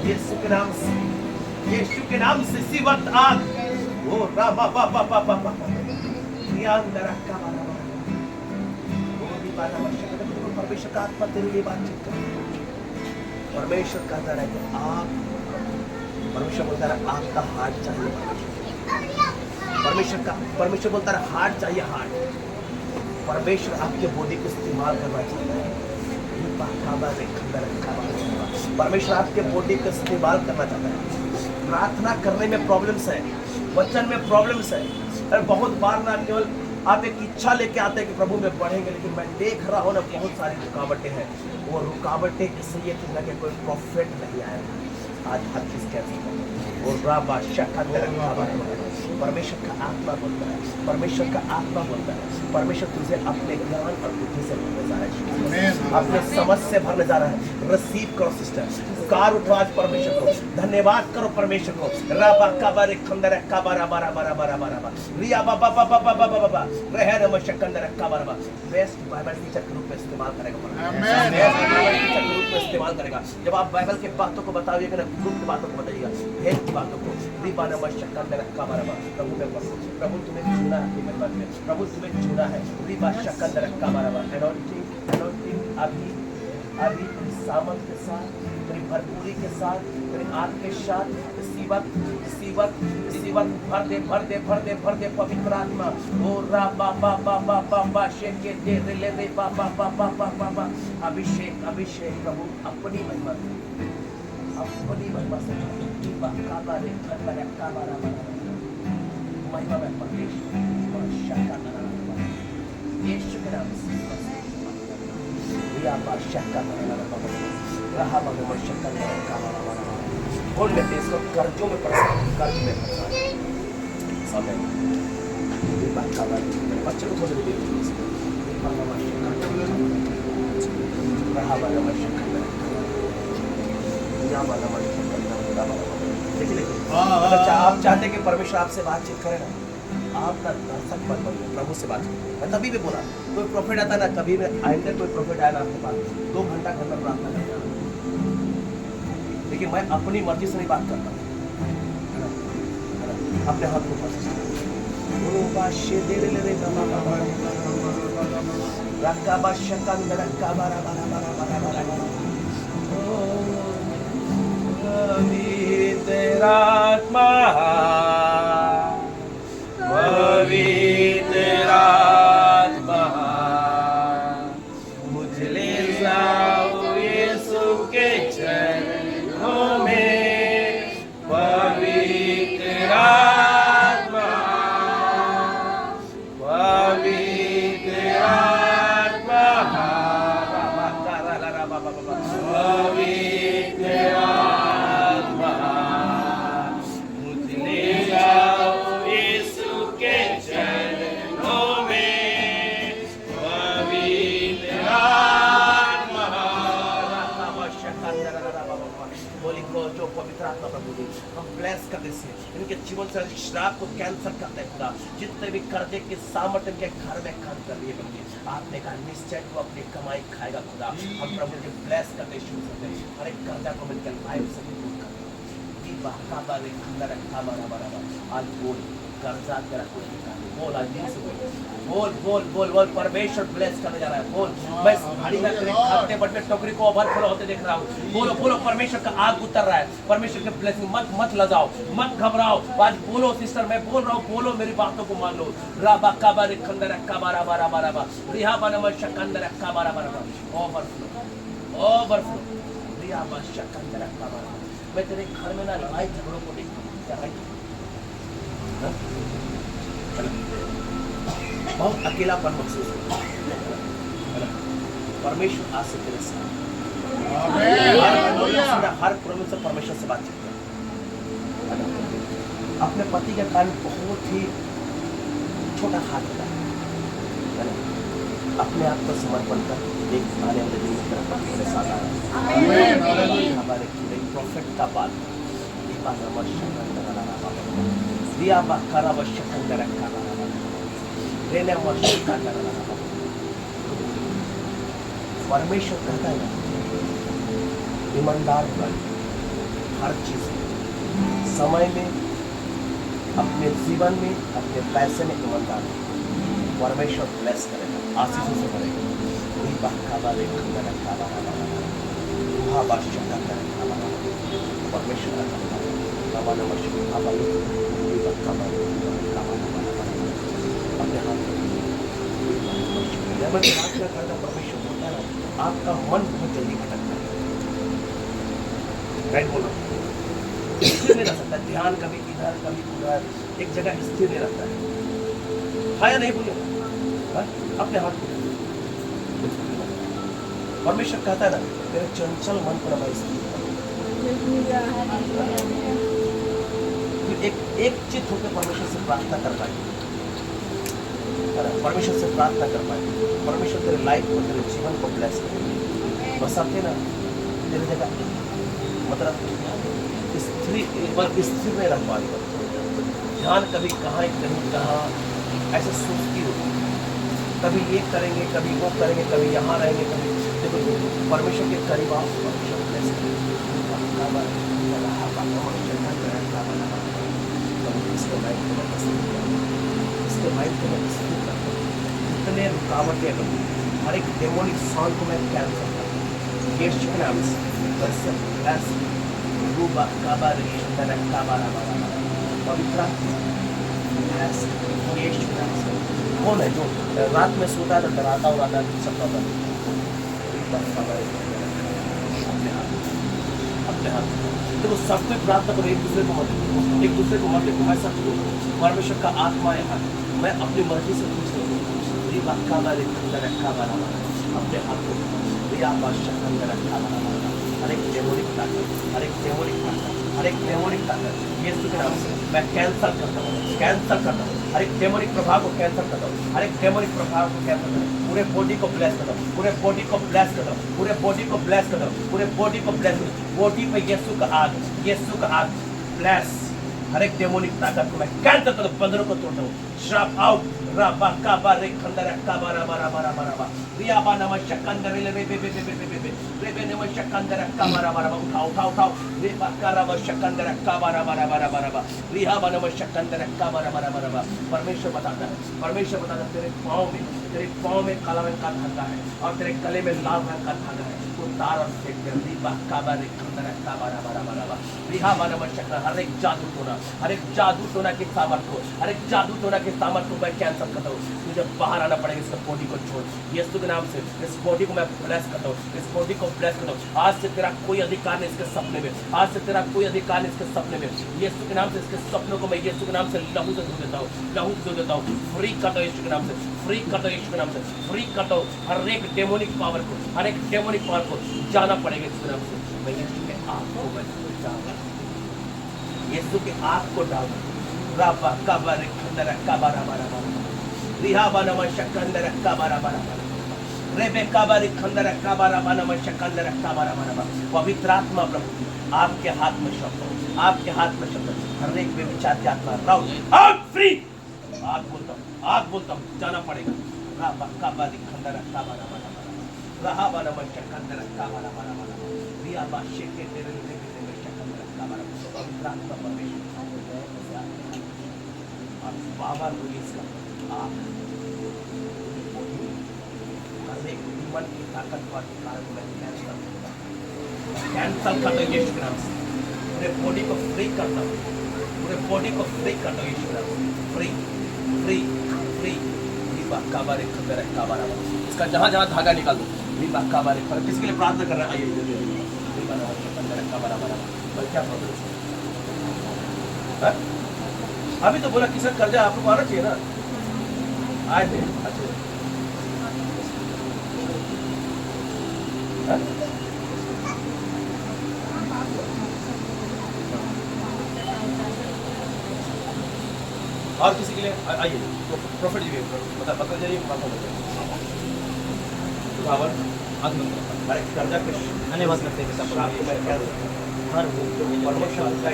यीशु के नाम से, यीशु के नाम से इसी वक्त आग वो रामा बाबा बाबा परमेश्वर का आत्मा तेरे लिए बातचीत कर। परमेश्वर कहता है कि आप, परमेश्वर बोलता है आपका हार्ट चाहिए। परमेश्वर बोलता है हार्ट चाहिए, हार्ट। परमेश्वर आपके बॉडी को इस्तेमाल करना चाहता है। परमेश्वर आपके बॉडी को इस्तेमाल करना चाहता है। प्रार्थना करने में प्रॉब्लम्स है, वचन में प्रॉब्लम्स है। और बहुत बार ना केवल आप एक इच्छा लेके आते हैं कि प्रभु में बढ़ेंगे, लेकिन मैं देख रहा हूँ ना बहुत सारी रुकावटें हैं। वो रुकावटें इसलिए कि ना कि कोई प्रॉफिट नहीं आया। आज हर चीज कैसे और परमेश्वर का आत्मा बोलता है, परमेश्वर का आत्मा बोलता है, परमेश्वर तुझे अपने ज्ञान और बुद्धि से भरने जा रहा है, अपने समझ से भरने जा रहा है। रिसीव करो सिस्टर, कार उठो आज परमेश्वर को, धन्यवाद करो परमेश्वर को। राबा काबारे खंदर काबारा बारा बारा बारा बारा बारा रिया बाबा बाबा बाबा बाबा रहन मशकंदर काबारा। बेस्ट बाइबल टीचर के रूप में इस्तेमाल करेगा परमेश्वर, बेस्ट बाइबल टीचर के रूप में इस्तेमाल करेगा। जब आप बाइबल की बातों को बताइएगा ना, ग्रुप की बातों को बताइएगा, भेद की बातों को, रिबाना मशकंदर काबारा। प्रभु में पढ़ो, प्रभु तुम्हें चुना है, प्रभु तुम्हें चुना है। रिबा शकंदर काबारा। एनॉइंटिंग अभी अभी सामर्थ के साथ, तेरी भरपूरी के साथ, तेरी आत्मा के साथ इसी वक्त भर दे भर दे भर दे भर दे पवित्र आत्मा। ओ रा बा बा बा बा बा बा शेके दे रे रे बा बा बा बा बा बा बा। अभिषेक अभिषेक प्रभु अपनी महिमा से, अपनी महिमा से काबारे काबारे काबारा महिमा में परमेश्वर शक्का ना यीशु के नाम से बोल लेते इसको कर्जों में फंसा, कर्ज में फंसा समय बच्चे को थोड़ी देर आप चाहते कि परमेश्वर आपसे बातचीत करे ना, आप ना दर्शक मत बनिए, प्रभु से बात करिए। मैं तभी भी बोला कोई प्रॉफिट आता ना, कभी में आएंगे कोई प्रॉफिट आया ना आपके पास 2 घंटा घर में प्रार्थना करता, लेकिन मैं अपनी मर्जी से नहीं बात करता, अपने हाथ को पवित्र आत्मा पवित्र आत्मा मुझ ले जाओ यीशु के चरणों में। पवित्र आत्मा पवित्र आत्मा पवित्र आत्मा प्रभु ने हम ब्लेस करते से इनके जीवन से श्राप को कैंसिल करते हैं खुदा। जितने भी कर्जे की सामर्थ्य इनके घर में काम कर रही है प्रभु, आपने कहा निश्चय वो अपनी कमाई खाएगा खुदा। हम प्रभु के ब्लेस करते शुरू करते हैं, हर एक कर्जा को मिलकर लाइफ से दूर करते हैं। आज बोल कर्जा तेरा कोई निकाल बोल, आज दिल से बोल बोल बोल बोल परमेश्वर ब्लेस करने जा रहा है। बोल मैं घड़ी में तेरे खाते बट में टोकरी को ओवरफ्लो होते देख रहा हूँ। बोलो बोलो परमेश्वर का आग उतर रहा है, परमेश्वर के ब्लेसिंग मत लजाओ, मत घबराओ। आज बोलो सिस्टर, मैं बोल रहा हूँ, बोलो मेरी बातों को मान लो। राबा काबारे खंदर काबारा बारा बारा बा रिहा बनम शकंदर काबारा बारा बा ओवरफ्लो रिहा बा शकंदर काबारा। मैं तेरे घर में ना लड़ाई झगड़ों को देखता हूँ, बहुत अकेलापन महसूस होता है। परमेश्वर आज से तेरे साथ हर प्रॉब्लम से परमेश्वर से बातचीत कर। अपने पति के कारण बहुत ही छोटा हाथ होता है, अपने आप को समर्पण कर एक आने वाले दिन की तरफ मेरे साथ आया। हमारे प्रॉफिट का बात दिया बकरा वशकंदर का लेने वशकंदर का परमेश्वर कहता है ईमानदार बन, हर चीज समय में, अपने जीवन में, अपने पैसे में ईमानदार परमेश्वर ब्लेस करेगा, आशीषों से भरेगा। परमेश्वर अपने हाथ परमेश्वर होता है। आपका मन बहुत जल्दी भटकता है, राइट बोलो, स्थिर नहीं रह सकता, ध्यान कभी इधर कभी उधर एक जगह स्थिर नहीं रहता है। हाँ या नहीं बोलिए, अपने हाथ को परमेश्वर कहता है ना तेरे चंचल मन को ना स्थिर एक चित होकर परमेश्वर से प्रार्थना कर पाए, परमेश्वर से प्रार्थना कर पाए, परमेश्वर तेरे लाइफ को, तेरे जीवन को ब्लेस करे। बस आपके ना तेरे जगह मतलब स्थिर नहीं रख पा रही, ध्यान कभी कहाँ कहीं कहाँ ऐसे सोचती हो, कभी ये करेंगे कभी वो करेंगे, कभी यहाँ रहेंगे कभी। देखो परमेश्वर के करीब आओ, परमेश्वर ब्लेस करें। इसके माइंड को मैं स्थिर करता हूँ, जितने रुकावटें हैं हर एक डेमोनिक साउंड को मैं कैंसिल करता हूँ यीशु के नाम से। वैसे ऐसे रूबा काबार शंदर काबारा बारा पवित्र ऐसे यीशु के नाम से। कौन है जो रात में सोता है तो डराता हुआ आता है सबका बंद अपने हाथ देखो, सब कोई प्रार्थना करो, एक दूसरे को मत देखो, एक दूसरे को मत देखो। मैं सब परमेश्वर का आत्मा है, मैं अपनी मर्जी से कुछ नहीं अपने हाथ को हर एक डेमोनिक ताकत, हर एक डेमोनिक ताकत, हर एक डेमोनिक ताकत यीशु के नाम से मैं कैंसल करता हूँ, कैंसल करता हूँ। हर एक डेमोनिक प्रभाव को कैंसल करता हूँ, हर एक डेमोनिक प्रभाव को कैंसल करता हूँ। पूरे बॉडी को ब्लेस करता हूँ, पूरे बॉडी को ब्लेस करता हूँ, पूरे बॉडी को ब्लेस करता हूँ, पूरे बॉडी को ब्लेस करता हूँ। बॉडी पे यीशु का आग, यीशु का आग ब्लेस। हर एक डेमोनिक ताकत को मैं कैंसल करता हूँ, बंधनों को तोड़ता हूँ। श्राप आउट राबा काबा रे खंदर काबा राबा राबा राबा राबा रियाबा नमः शकंदर रे बे बे बे बे बे बे रे बे नमः शकंदर काबा राबा राबा उठाओ उठाओ उठाओ रे बाकाराबा शकंदर काबा राबा राबा राबा राबा रियाबा नमः शकंदर काबा राबा राबा राबा। परमेश्वर बताता है, परमेश्वर बताता है तेरे पाँव में काला रंग का धागा है और तेरे गले में लाल रंग का धागा है। तो तार और फेंक दे रिबा काबा रे खंदर काबा राबा राबा राबा रियाबा नमः शकंदर। हर एक जादू टोना, हर एक जादू टोना के सामर्थ को, हर एक जादू टोना के सामर्थ को मैं कैंसल करता हूँ। मुझे बाहर आना पड़ेगा, इस बॉडी को छोड़ यीशु के नाम से। इस बॉडी को मैं ब्लेस करता हूँ, इस बॉडी को ब्लेस करता हूँ। आज से तेरा कोई अधिकार नहीं इसके सपने में, आज से तेरा कोई अधिकार नहीं इसके सपने में। यीशु के नाम से इसके सपनों को मैं यीशु के नाम से लहू से धो देता हूँ, लहू से धो देता हूँ। फ्री करता हूँ यीशु के नाम से, फ्री करता हूँ यीशु के नाम से, फ्री करता हूँ। हर एक डेमोनिक पावर को, हर एक डेमोनिक पावर को जाना पड़ेगा इसके नाम से। मैं यीशु के आग को मैं डालूंगा, यीशु के आग को डालूंगा। राबा काबा रे खंदर काबा राबा राबा रिहाबा नमः शकंदर काबा राबा राबा रेबेका बारी खंडर काबारा मानव शकंदर काबारा मानव। पवित्र आत्मा प्रभु आपके हाथ में शब्द हो, आपके हाथ में शब्द हो। हर एक व्यभिचार की आत्मा आउट फ्री। आग बोलता हूँ जाना पड़ेगा। राबा बारी खंडर काबारा मानव रहा मानव शकंदर काबारा मानव रिया बाशे के तेरे शकंदर काबारा। पवित्र आत्मा परमेश्वर बाबा रिलीज कर आप एक मन की ताकत पर कारण में कैंसल कर दो यीशु के नाम से। पूरे बॉडी को फ्री करता हूँ, पूरे बॉडी को फ्री करता हूँ यीशु के नाम से। फ्री फ्री फ्री दीपा काबारे खबर है काबारा। इसका जहाँ जहाँ धागा निकाल दो दीपा काबारे खबर। किसके लिए प्रार्थना कर रहे हैं? आइए दीपा खबर है काबारा बारा। क्या प्रॉब्लम है? अभी तो बोला किसान कर्जा आपको आना चाहिए ना। आए थे अच्छे और किसी के लिए आइए प्रॉफिट जी बता जाइए कर्जा के धन्यवाद करते हैं पिता हर वो प्रमोशन का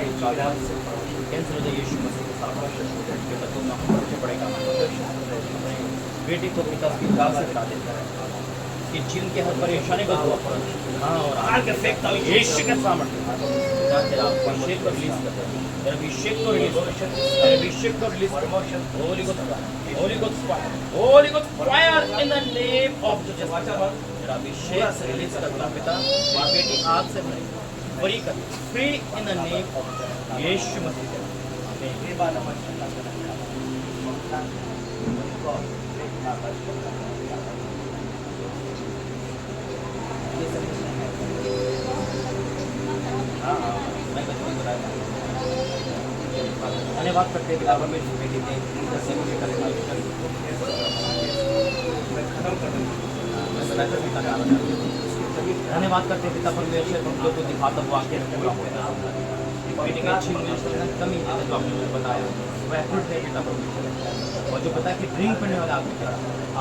कैंसिल हो जाए यीशु मसीह के साथ पिता तुम ना पड़ेगा। बेटी को पिता की दास से हटा देता है कि जिनके हर परेशानी को दुआ करो। हाँ और आगे फेंकता हूँ यीशु के सामर्थ्य तेरा अभिषेक को रिलीज करता है। तेरा अभिषेक को रिलीज तेरा अभिषेक को release promotion Holi ghost fire in the name of Jesus. तेरा अभिषेक से रिलीज करता पिता और बेटी आग से भरी फ्री कर free in the name of Yeshu Masih. धन्यवाद करते हैं पिता परमेश्वर बेटी ने धन्यवाद करते हैं पिता परमेश्वर जो को दिखाता हुआ आके पूरा होता है। बेटी की अच्छी कमी है जो आपने मुझे बताया वह फ्रूट है पिता परमेश्वर। और जो पता है कि ड्रिंक करने वाला आदमी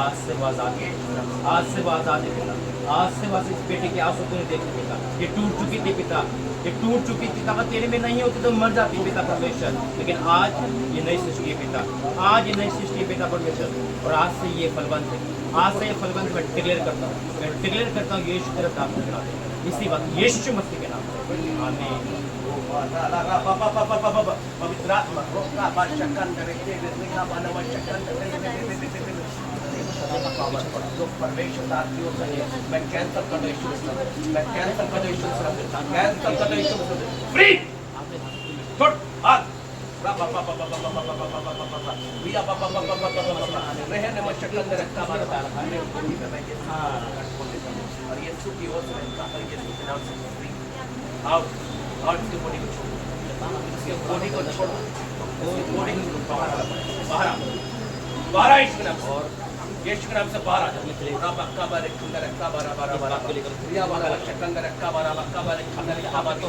आज से वो आजाद है, आज से वो आजाद है पिता। आज से बस इस बेटी के आंसू को नहीं देखते पिता। ये टूट चुकी थी पिता, ये टूट चुकी थी। ताकत तेरे में नहीं होती तो मर जाती पिता परमेश्वर। लेकिन आज ये नई सृष्टि है पिता, आज ये नई सृष्टि है पिता परमेश्वर। और आज से ये फलवंत है, आज से ये फलवंत मैं डिक्लेयर करता हूँ, मैं डिक्लेयर करता हूँ यीशु तेरा नाम करा दे इसी बात यीशु मसीह के नाम से आमीन। पवित्र आत्मा रोका बाशकंदर के निका मानव शकंदर जो परमेश्वर ताकियों से मैं कैंसल कर दूं यीशु मैं कैंसल कर दूं यीशु कैंसल कर दूं यीशु फ्री छोड़ आग रहने में शकंदर का मारा और ये सुखी हो से यीशु के नाम से फ्री आउट और इसके बॉडी को छोड़, इसके बॉडी को छोड़, बॉडी को बाहर बाहर इसके नाम और यीशु के नाम से बाहर आ जाओ। राबा काबारे खंडर काबारा बारा बारा रिया बारा शकंदर काबारा काबारे खंडर काबारा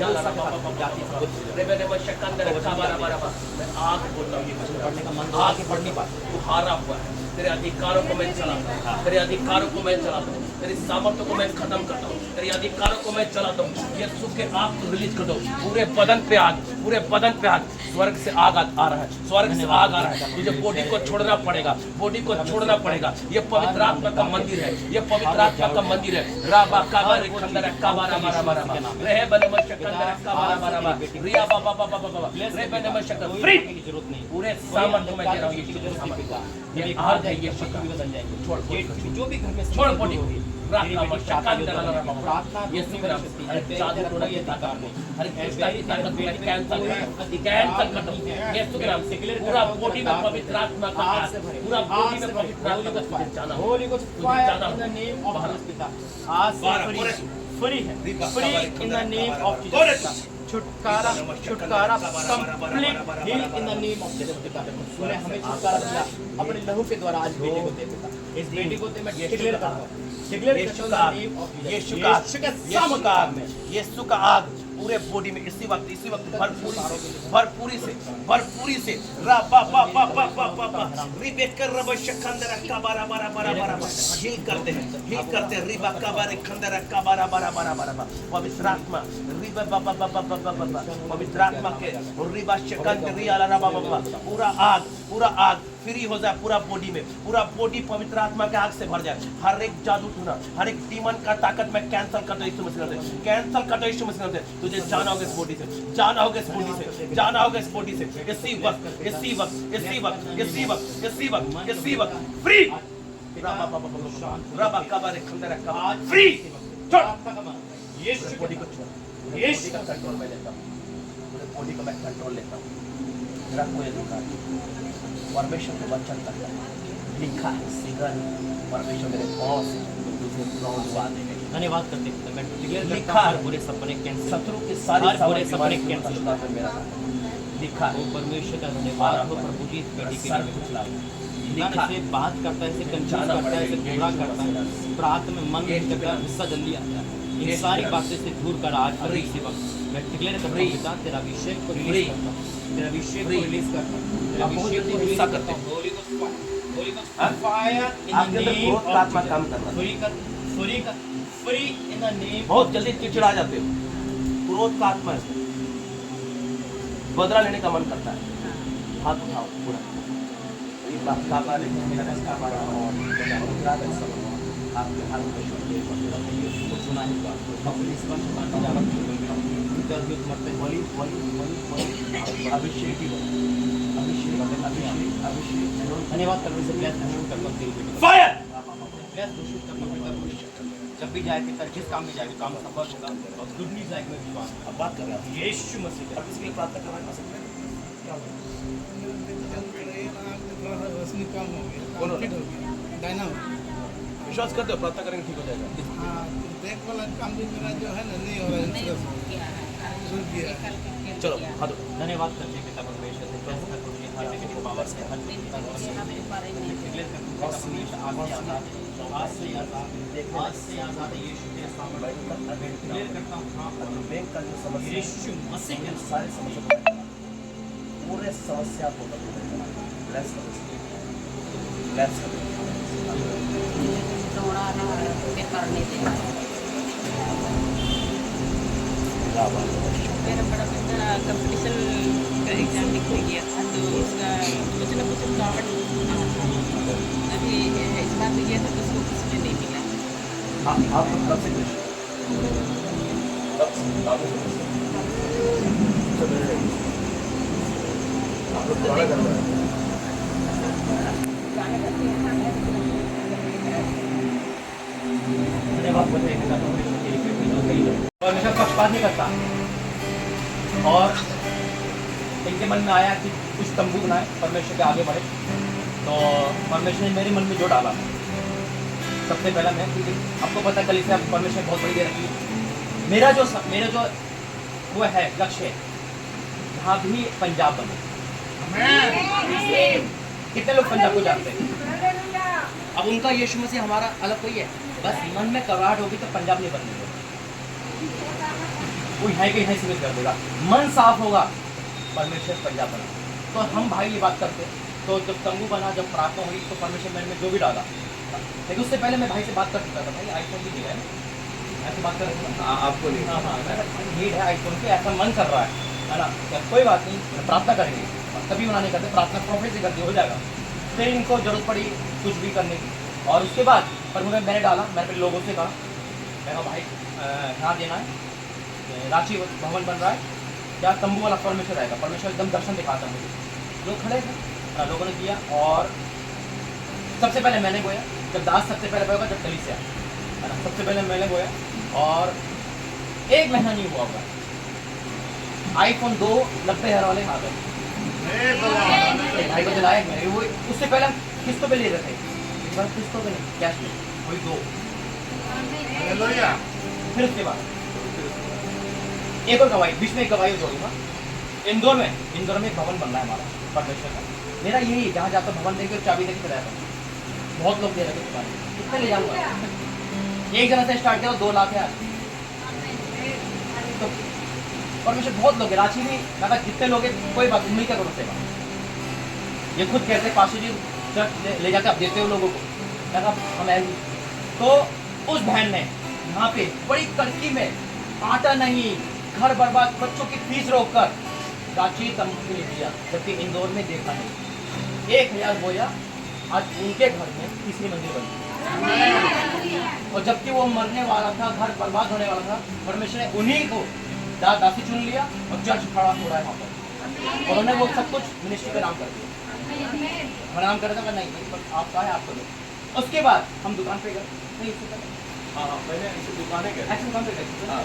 रेबे रेबे शकंदर काबारा बारा मैं आग बोलता हूँ ये पढ़ने का मन आग पढ़ नहीं पाता। तू हारा हुआ है, तेरे अधिकारों को मैं चलाता हूँ, तेरे अधिकारों को मैं चलाता हूँ, तेरी सामर्थ्य को मैं खत्म करता हूँ, तेरे अधिकारों को मैं चलाता हूँ। यीशु के आग को रिलीज कर दो पूरे बदन पे आग, पूरे बदन पे आग। स्वर्ग से आग आ रहा है, स्वर्ग से आग आ रहा है। तुझे बॉडी को छोड़ना पड़ेगा, बॉडी को छोड़ना पड़ेगा। ये पवित्र आत्मा का मंदिर है, ये पवित्र आत्मा का मंदिर है। राबा काबारे खंडर काबारा मारा मारा रहे बने में शकंदर काबारा मारा रिया बाबा बाबा बाबा रे बने में शकंदर फ्री की जरूरत नहीं। पूरे सामर्थ्य में दे रहा हूं यीशु के सामर्थ्य। ये आग है, ये शक्ति बदल जाएगी। छोड़ जो भी घर में छोड़ बॉडी होगी प्रार्थना में शकंदर प्रार्थना यीशु के नाम से जादू टोना की ताकत में हर दुष्टता की ताकत में कैंसल कर दो यीशु के नाम से। पूरा बॉडी में पवित्र आत्मा का आग, पूरा बॉडी में पवित्र आत्मा का जाना होली को fire in the name of पिता। आज से फ्री है, free in the name of Jesus. छुटकारा छुटकारा complete heal in the name of Jesus पिता। तूने हमें छुटकारा दिया अपने लहू के द्वारा। आज बेटे को दे पिता, इस बेटी को दे मैं डिक्लेयर करता हूँ, डिक्लेयर करता हूँ यीशु का आग में, यीशु का आग, यीशु का आग पूरे बॉडी में इसी वक्त भरपूरी से रा बा बा बा बा बा बा बा रिबेकर रब शखंदर का बारा बारा बारा बारा हील करते हैं रिबा का बारे खंदर का बारा बारा बारा बारा पवित्र आत्मा रिबा बा बा बा बा बा बा पवित्र आत्मा के रिबा शखंदर रियाला रा बा बा पूरा आग फ्री हो जाए पूरा बॉडी पवित्र आत्मा के आग से भर जाए। हर एक जादू टूना, हर एक डीमन का ताकत में कैंसल करता यीशु मसीह से, कैंसल करता यीशु मसीह से। तुझे जाना होगा इस बॉडी से, जाना होगा इस बॉडी से, जाना होगा इस बॉडी से। इसी वक्त फ्री रबा कबारे खंदर का फ्री छोड़ यीशु बॉडी को छोड़, यीशु का कंट्रोल में लेता हूं, पूरे बॉडी का मैं कंट्रोल लेता हूं। मेरा कोई अधिकार परमेश्वर के वचन तक लिखा है, सिगन परमेश्वर मेरे पांव से तुझे प्रौढ़वा देंगे। धन्यवाद करते हैं। मैं क्लियर लिखा लिखा है। बुरे सपने कैंसिल, शत्रु के सारे बुरे सपने कैंसिल मेरा लिखा है। वो परमेश्वर का धन्यवाद हो प्रभु जी इस बेटी के सर लिए। कुछ लाभ लिखा से बात करता है, इसे कंफ्यूज करता है, इसे गुमराह करता है, प्रात में मन करता है, गुस्सा जल्दी आता है। इन सारी बातें से दूर कर आज अभी इसी वक्त मैं क्लियर करता हूं पिता, तेरा अभिषेक को रिलीज करता हूं, तेरा अभिषेक को रिलीज करता हूं, तेरा अभिषेक को रिलीज करता हूं। Holi ghost fire in the name of आत्मा काम करना फ्री इन द नेम। बहुत जल्दी चिड़चिड़ा जाते हो, क्रोध का आत्मा है, बदला लेने का मन करता है। हाथ उठाओ पूरा आपके हाथ में सुना है अपनी स्पर्श करना जाना अभिषेक धन्यवाद करने से ब्लेस करता हूं तेरी बेटी फायर ब्लेस घोषित करता हूं पिता। जब भी जाए पिता, जिस काम में जाए वो काम सफल होगा और गुड न्यूज़ आएगी। मैं विश्वास करता अब बात कर रहे हैं यीशु मसीह के, अब इसके लिए प्रार्थना करना है सकते हैं क्या होगा? विश्वास करते हो प्रार्थना करेंगे ठीक हो जाएगा? चलो हाँ दो धन्यवाद करते हैं पिता परमेश्वर से ब्लेस कर दूं हर नेगेटिव पावर से हर आज से आजाद यीशु के सामने क्लियर करता हूं। हां बैंक का जो समस्या यीशु मसीह के सारे समस्या पूरे समस्या को ब्लेस करो, ब्लेस करो। मेरा बड़ा बेटा कंपटीशन का एग्ज़ाम लिखने गया था, तो उसका कुछ न कुछ रुकावट अभी इस बार भी गया था तो उसको कुछ में नहीं मिला। आप कब से आप लोग पुराना कर रहे हैं धन्यवाद करते हैं पिता परमेश्वर तेरी बेटी जो गई है और हमेशा पक्षपात नहीं करता। और इनके मन में आया कि कुछ तंबू बनाए, परमेश्वर के आगे बढ़े, तो परमेश्वर ने मेरे मन में जो डाला सबसे पहला मैं, क्योंकि आपको पता है कल इसे परमेश्वर बहुत बड़ी दे रखी है। मेरा जो वो है लक्ष्य है जहाँ भी पंजाब बने। कितने लोग पंजाब को जानते हैं? अब उनका यीशु मसीह हमारा अलग कोई है, बस मन में कवाहट होगी तो पंजाब नहीं बनने देगा, कोई है कि है सीमित कर देगा। मन साफ होगा परमेश्वर पंजाब बना। तो हम भाई ये बात करते, तो जब तंबू बना, जब प्रार्थना हुई तो परमेश्वर मैंने में जो भी डाला, लेकिन उससे पहले मैं भाई से बात कर चुका था, भाई आईफोन भी दिया है, ऐसे बात कर रहे थे ना आपको नहीं। हाँ हाँ मैं नीड है आईफोन की, ऐसा मन कर रहा है ना, तो कोई बात नहीं, प्रार्थना करेंगे, कभी मना नहीं करते, प्रार्थना प्रोफेट से करते हो जाएगा। फिर इनको जरूरत पड़ी कुछ भी करने की, और उसके बाद पर मैंने डाला, मैंने फिर लोगों से कहा, मैं कहा भाई यहाँ देना है, रांची भवन बन रहा है, क्या तंबू वाला परमेश्वर आएगा, परमेश्वर एकदम दर्शन दिखाता मुझे। लोग खड़े थे, लोगों ने किया, और सबसे पहले मैंने बोया, जब दास सबसे पहले बोया जब कली से आया, है ना, सबसे पहले मैंने बोया, और 1 महीना नहीं हुआ होगा आईफोन 2 90,000 वाले आ गए। भाई को दिलाया मैंने, वो उससे पहले हम किस्तों पे ले रहे थे, इस बार किस्तों पे नहीं, कैश में, वही 2। फिर उसके बाद एक और गवाही, बीच में एक गवाही जोड़ूंगा। इंदौर में एक भवन बनना है हमारा परमेश्वर का। मेरा यही जहाँ जाता भवन देके चाबी देके चला जाता हूँ। बहुत लोग दे रहे थे कितने ले जाऊंगा, एक जगह से स्टार्ट किया 2 लाख है। तो परमेश्वर बहुत लोग हैं, रांची में लगा जितने लोग हैं कोई बात नहीं क्या करो सेवा। ये खुद कहते हैं पाशु जी चर्च ले जाकर आप देते हो लोगों को, लगा हम ऐसे। तो उस बहन ने यहाँ पे बड़ी कड़की में आटा नहीं, घर बर्बाद, बच्चों की फीस रोककर रांची तंबू के लिए दिया, जबकि इंदौर में देखा नहीं। 1000 बोया आज उनके घर में तीसरी मंजिल बनी, और जबकि वो मरने वाला था, घर बर्बाद होने वाला था, परमेश्वर ने उन्हीं को दासी चुन लिया और चर्च खड़ा हो रहा है वहाँ पर। उन्होंने वो सब कुछ मिनिस्ट्री का नाम कर दिया। हमारा नाम कर था नहीं, पर आपका है, आपको दो। उसके बाद हम दुकान पे गए, नहीं हाँ मैंने ऐसे दुकानें गए, ऐसे दुकान पे गए। हाँ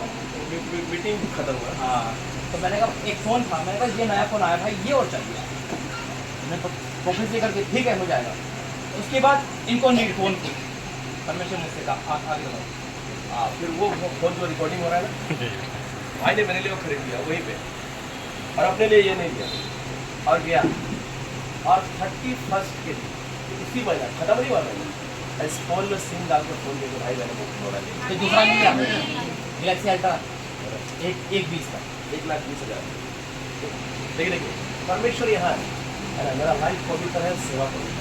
मीटिंग खत्म हुआ। हाँ, तो मैंने कहा एक फ़ोन था, मैंने कहा ये नया फ़ोन आया भाई, ये और चल गया। मैंने प्रोफेस लेकर के ठीक है हो जाएगा। उसके बाद इनको नीड फ़ोन की, परमेश्वर मुझसे कहा आगे बढ़ो। हाँ फिर वो फोन जो रिकॉर्डिंग हो रहा है ना, भाई ने मेरे लिए वो खरीद लिया वहीं पे, और अपने लिए ये नहीं लिया और गया। और 31 के दिन इसी महीना खत्म नहीं हुआ मैंने, इस फोन में सिम डाल कर फोन देकर भाई मैंने वो थोड़ा लिया। तो दूसरा नहीं लिया गैलेक्सी अल्ट्रा 120 का 1,20,000। देखिए देखिए परमेश्वर यहाँ है ना, मेरा लाइफ पवित्र है, सेवा पवित्र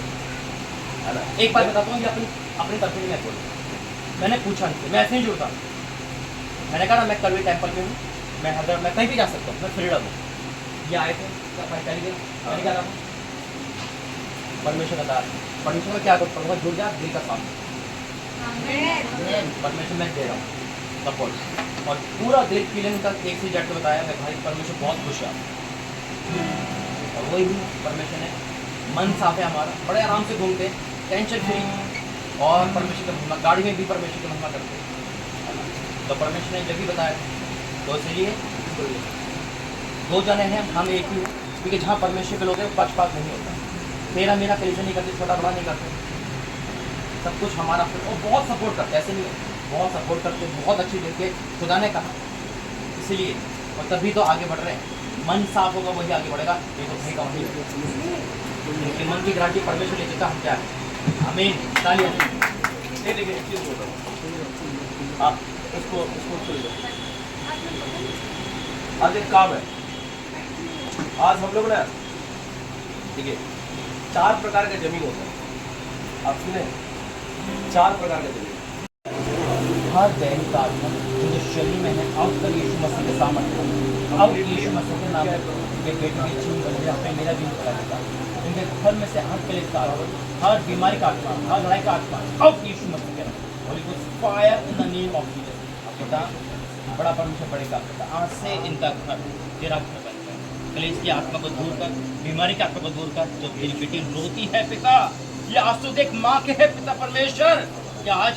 है ना। एक बात बताता हूँ, ये अपनी तरफ से मैं बोलूँ, मैंने पूछा नहीं, मैं ऐसे नहीं जुड़ता। मैंने कहा ना मैं कलवी टेम्पल में हूँ, मैं हर मैं कहीं भी जा सकता हूँ, मैं फ्रीडम हूँ। ये आए थे पहले दिन, मैंने क्या कहा परमेश्वर का परमेश्वर का क्या करूँगा, जुड़ जा दिल का साथ, परमेश्वर मैं दे रहा हूँ सपोर्ट, और पूरा दिल फीलिंग तक एक से जट के बताया मैं भाई परमेश्वर बहुत खुश है। और वही परमेश्वर ने मन साफ है हमारा, बड़े आराम से घूमते, टेंशन फ्री, और परमेश्वर का महिमा, गाड़ी में भी परमेश्वर की महिमा करते है ना। तो परमेश्वर ने जब भी बताया, तो इसलिए 2 जने हैं, हम एक ही, क्योंकि जहाँ परमेश्वर के लोग हैं पक्षपात नहीं होता, मेरा कलेक्शन नहीं करते, छोटा बड़ा नहीं करते, सब कुछ हमारा, और बहुत सपोर्ट करते, ऐसे नहीं है, बहुत सपोर्ट करते, बहुत अच्छी देते, खुदा ने कहा इसलिए, और तभी तो आगे बढ़ रहे हैं। मन साफ होगा वही आगे बढ़ेगा, ये तो सही का वही है। मन की गारंटी परमेश्वर ले देता, हम क्या है, आमीन, तालियां। ये देखिए एक चीज़ बोल रहा हूँ, आप उसको सुन लो। आज एक काम है, आज हम लोग ना देखिए 4 प्रकार का जमीन होता है, आप सुने 4 प्रकार का जमीन। हर दैनिक आत्मा जो शरीर में है, अब तक यीशु मसीह के सामर्थ्य, अब यीशु मसीह के नाम के बेटे की चीन बन गया, पे मेरा भी निकला, उनके घर में से हर कलेश का आत्मा, हर बीमारी का आत्मा, हर लड़ाई का आत्मा, अब यीशु मसीह के नाम, Holi ghost fire in the name of Jesus. बेटा बड़ा परमेश्वर बढ़ेगा, आज से इनका घर तेरा घर बन जाए, कलेश की आत्मा को दूर कर, बीमारी की आत्मा को दूर कर। जो तेरी बेटी रोती है पिता, ये आंसू देख माँ के है पिता परमेश्वर, क्या आज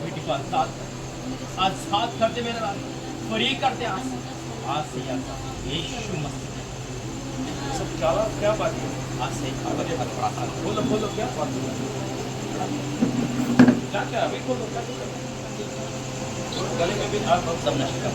बेटी को आज साथ करते मेरे रात फ्री करते आज से यीशु मसीह सब क्या बात है, आज से बोलो क्या बात है, क्या अभी बोलो क्या गले में भी आप सब नशे का